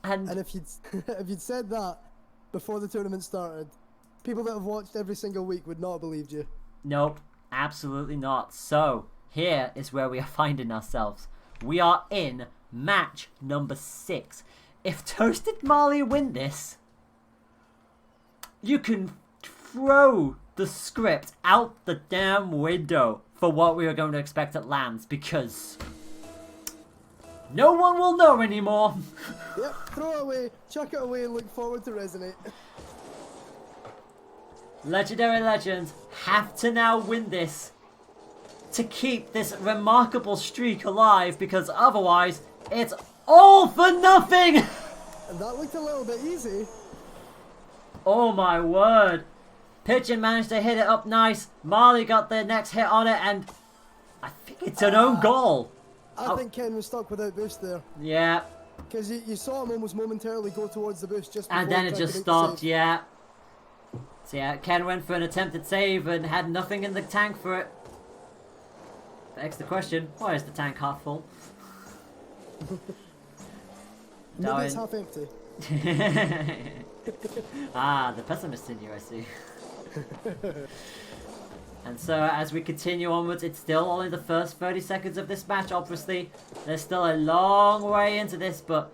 And if you'd said that before the tournament started, people that have watched every single week would not have believed you. Nope, absolutely not. So here is where we are finding ourselves. We are in match number 6. If Toasted Marley win this, you can throw the script out the damn window for what we are going to expect at Lands, because no one will know anymore. Yep, throw it away, chuck it away, and look forward to Resonate. Legendary Legends have to now win this to keep this remarkable streak alive, because otherwise it's all for nothing! And that looked a little bit easy. Oh my word. Pigeon managed to hit it up nice. Marley got the next hit on it, and I think it's an own goal. I think Ken was stuck without boost there. Yeah. Because you saw him almost momentarily go towards the boost just before And then he it tried to just make the stopped, save. yeah. So yeah, Ken went for an attempted save and had nothing in the tank for it. Begs the question, why is the tank half full? Maybe it's half empty. Ah, the pessimist in you, I see. And so as we continue onwards, it's still only the first 30 seconds of this match, obviously. There's still a long way into this, but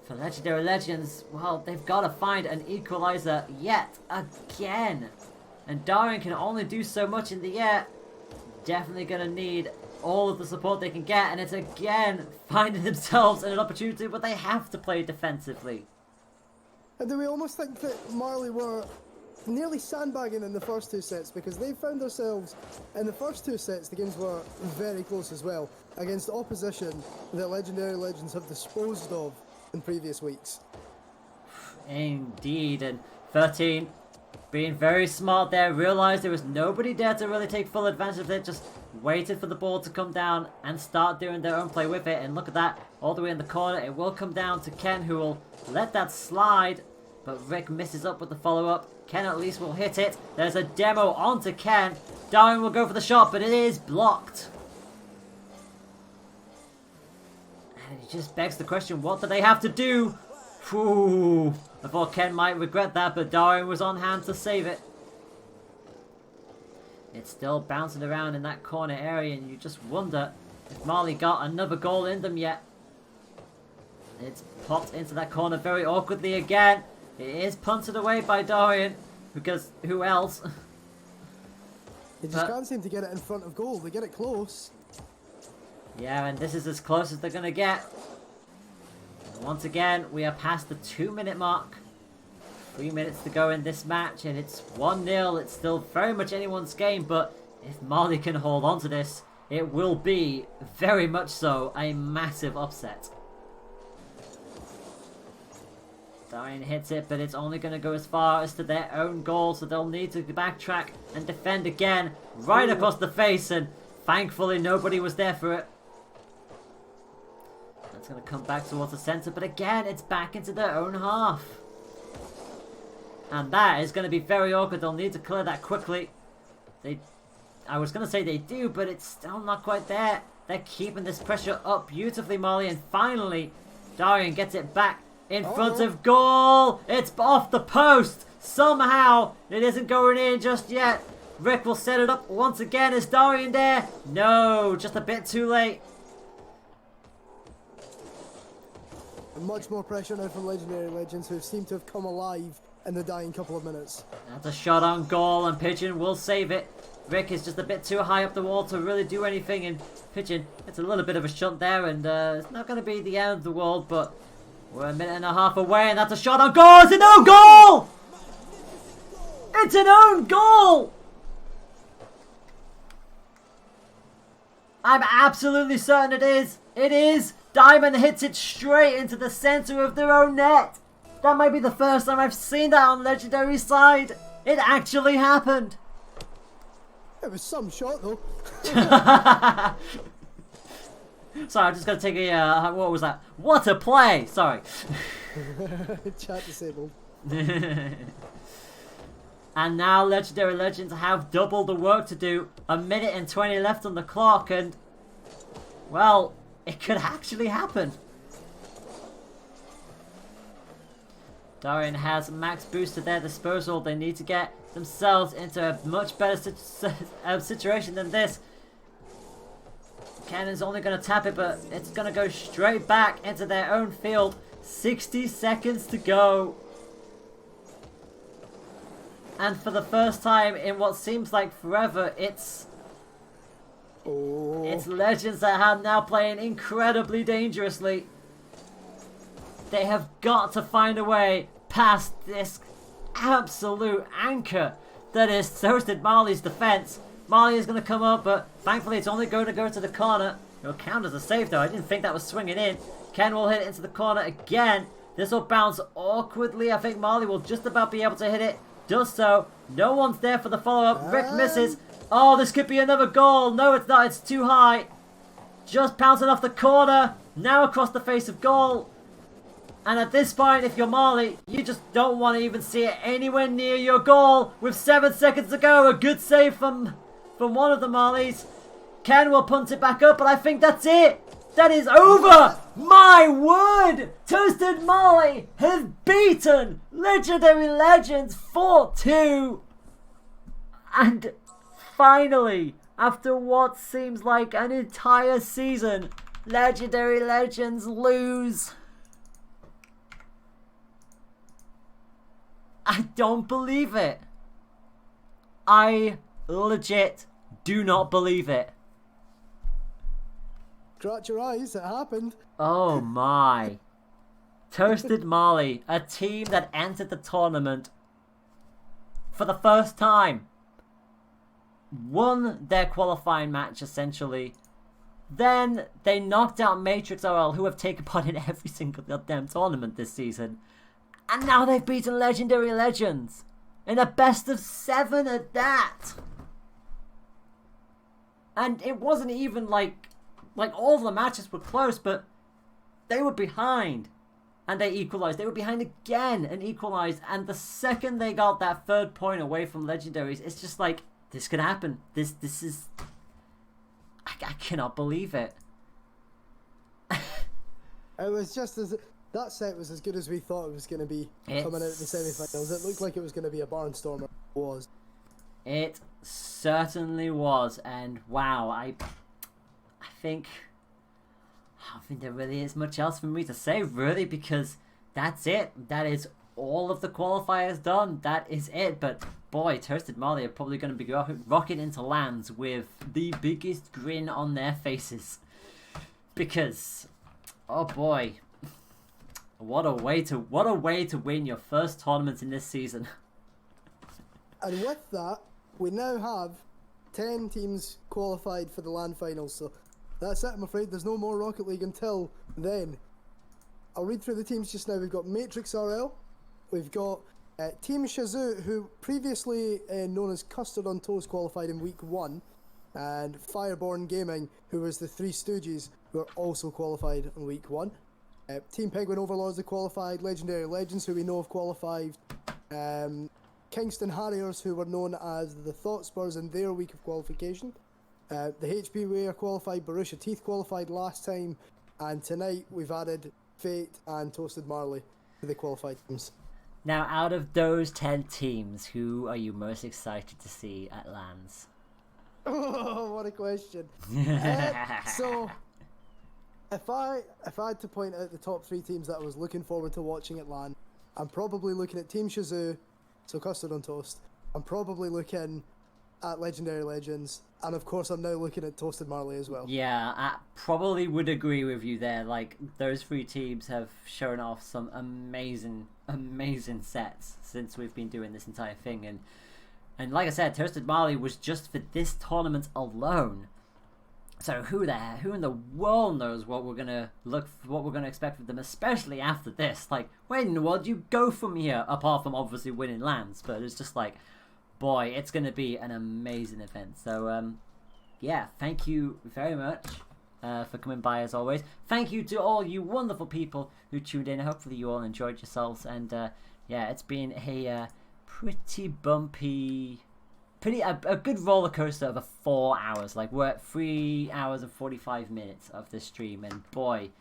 for Legendary Legends, well, they've got to find an equalizer yet again. And Darwin can only do so much in the air. Definitely going to need all of the support they can get, and it's again finding themselves in an opportunity, but they have to play defensively. And do we almost think that Marley were nearly sandbagging in the first two sets, because they found themselves in the first two sets, the games were very close as well, against opposition that Legendary Legends have disposed of in previous weeks. Indeed, and 13 being very smart there, realised there was nobody there to really take full advantage of it, just waited for the ball to come down and start doing their own play with it, and look at that, all the way in the corner, it will come down to Ken, who will let that slide, but Rick misses up with the follow-up. Ken at least will hit it. There's a demo onto Ken. Darwin will go for the shot, but it is blocked. And it just begs the question, what do they have to do? Whew. I thought Ken might regret that, but Darwin was on hand to save it. It's still bouncing around in that corner area, and you just wonder if Marley got another goal in them yet. It's popped into that corner very awkwardly again. It is punted away by Darwin, because who else? They just can't seem to get it in front of goal. They get it close. Yeah, and this is as close as they're going to get. And once again, we are past the 2-minute mark. 3 minutes to go in this match, and it's 1-0. It's still very much anyone's game, but if Marley can hold on to this, it will be, very much so, a massive upset. Darwin hits it, but it's only going to go as far as to their own goal, so they'll need to backtrack and defend again, right across the face, and thankfully nobody was there for it. That's going to come back towards the centre, but again, it's back into their own half. And that is going to be very awkward. They'll need to clear that quickly. I was going to say they do, but it's still not quite there. They're keeping this pressure up beautifully, Marley, and finally, Darwin gets it back in front of goal. It's off the post. Somehow, it isn't going in just yet. Rick will set it up once again. Is Darwin there? No, just a bit too late. And much more pressure now from Legendary Legends, who seem to have come alive in the dying couple of minutes. That's a shot on goal, and Pigeon will save it. Rick is just a bit too high up the wall to really do anything, and Pigeon, it's a little bit of a shunt there, and it's not going to be the end of the world, but we're a minute and a half away, and that's a shot on goal. It's an own goal! It's an own goal! I'm absolutely certain it is. It is. Diamond hits it straight into the centre of their own net. That might be the first time I've seen that on Legendary's side. It actually happened. It was some shot though. Sorry, I'm just going to take a, what was that? What a play! Sorry. Chat disabled. And now Legendary Legends have double the work to do. 1 minute and 20 left on the clock, and well, it could actually happen. Darwin has max boost at their disposal. They need to get themselves into a much better situation than this. Cannon's only going to tap it, but it's going to go straight back into their own field. 60 seconds to go. And for the first time in what seems like forever, it's Legends that are now playing incredibly dangerously. They have got to find a way past this absolute anchor That is Toasted Marley's defense. Marley is going to come up, but thankfully it's only going to go to the corner. It'll count as a save though. I didn't think that was swinging in. Ken will hit it into the corner again. This will bounce awkwardly. I think Marley will just about be able to hit it. Does so. No one's there for the follow-up. Rick misses. Oh, this could be another goal. No, it's not. It's too high. Just bouncing off the corner. Now across the face of goal. And at this point, if you're Marley, you just don't want to even see it anywhere near your goal. With 7 seconds to go, a good save from one of the Marleys. Ken will punt it back up, but I think that's it. That is over. My word! Toasted Marley has beaten Legendary Legends 4-2. And finally, after what seems like an entire season, Legendary Legends lose. I don't believe it. I legit do not believe it. Scratch your eyes, it happened. Oh my. Toasted Marley, a team that entered the tournament for the first time, won their qualifying match essentially. Then they knocked out Matrix RL, who have taken part in every single goddamn tournament this season. And now they've beaten Legendary Legends in a best of 7 at that. And it wasn't even like all of the matches were close, but they were behind and they equalized. They were behind again and equalized. And the second they got that 3rd point away from Legendaries, it's just like, this could happen. This is, I cannot believe it. It was just that set was as good as we thought it was going to be coming out of the semi-finals. It looked like it was going to be a barnstormer. It was. It certainly was, and wow, I think there really is much else for me to say, really, because that's it. That is all of the qualifiers done. That is it. But boy, Toasted Marley are probably going to be rocking into lands with the biggest grin on their faces, because oh boy, what a way to win your first tournament in this season. And with that, we now have 10 teams qualified for the LAN finals, so that's it. I'm afraid there's no more Rocket League until then. I'll read through the teams just now. We've got Matrix RL, we've got Team Shazoo, who previously known as Custard on Toast, qualified in week 1, and Fireborn Gaming, who was the Three Stooges, who are also qualified in week 1. Team Penguin Overlords are qualified, Legendary Legends, who we know have qualified, Kingston Harriers, who were known as the Thought Spurs in their week of qualification. The HBWay are qualified, Borussia Teeth qualified last time, and tonight we've added Fate and Toasted Marley to the qualified teams. Now, out of those 10 teams, who are you most excited to see at LANs? Oh, what a question. So, if I had to point out the top 3 teams that I was looking forward to watching at LAN, I'm probably looking at Team Shazoo, so Custard on Toast. I'm probably looking at Legendary Legends, and of course I'm now looking at Toasted Marley as well. Yeah, I probably would agree with you there. Like, those 3 teams have shown off some amazing sets since we've been doing this entire thing, and like I said, Toasted Marley was just for this tournament alone. So who in the world knows what we're gonna expect from them, especially after this? Like, where in the world do you go from here, apart from obviously winning lands? But it's just like, boy, it's gonna be an amazing event. So yeah, thank you very much for coming by as always. Thank you to all you wonderful people who tuned in. Hopefully you all enjoyed yourselves, and yeah, it's been a pretty bumpy, a good roller coaster over 4 hours. Like, we're at 3 hours and 45 minutes of this stream, and boy,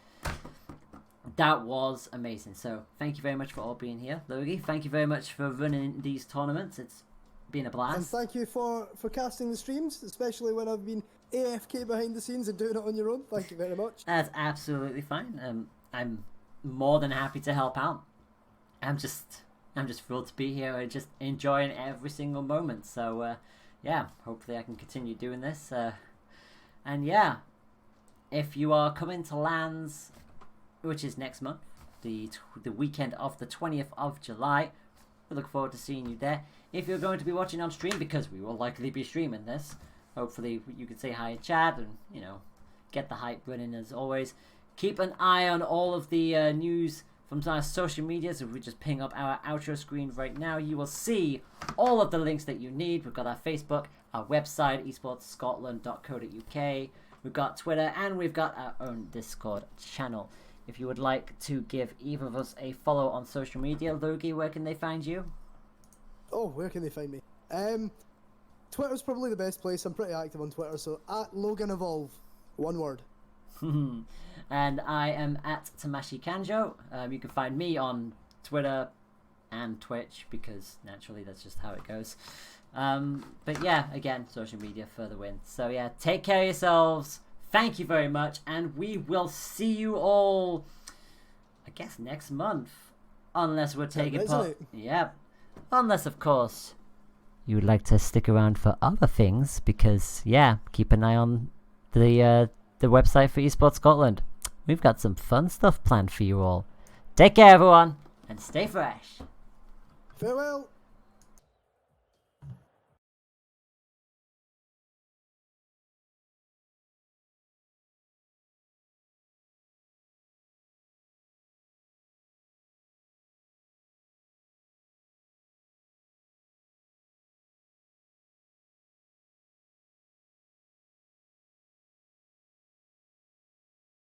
that was amazing. So thank you very much for all being here. Logie, thank you very much for running these tournaments. It's been a blast. And thank you for casting the streams, especially when I've been AFK behind the scenes and doing it on your own. Thank you very much. That's absolutely fine. I'm more than happy to help out. I'm just thrilled to be here and just enjoying every single moment. So yeah, hopefully I can continue doing this. And yeah, if you are coming to LANs, which is next month, the weekend of the 20th of July, We look forward to seeing you there. If you're going to be watching on stream, because we will likely be streaming this, hopefully you can say hi in chat and, you know, get the hype running as always. Keep an eye on all of the news from our social medias. If we just ping up our outro screen right now, you will see all of the links that you need. We've got our Facebook, our website, esportsscotland.co.uk. We've got Twitter, and we've got our own Discord channel. If you would like to give either of us a follow on social media, Logie, where can they find you? Oh, where can they find me? Twitter's probably the best place. I'm pretty active on Twitter, so at Logan Evolve, one word. And I am at Tamashi Kanjo. You can find me on Twitter and Twitch, because naturally that's just how it goes. But yeah, again, social media for the win. So yeah, take care of yourselves. Thank you very much, and we will see you all, I guess, next month, unless we're taking part. Yeah, unless of course you would like to stick around for other things, because yeah, keep an eye on the website for Esports Scotland. We've got some fun stuff planned for you all. Take care, everyone, and stay fresh. Farewell.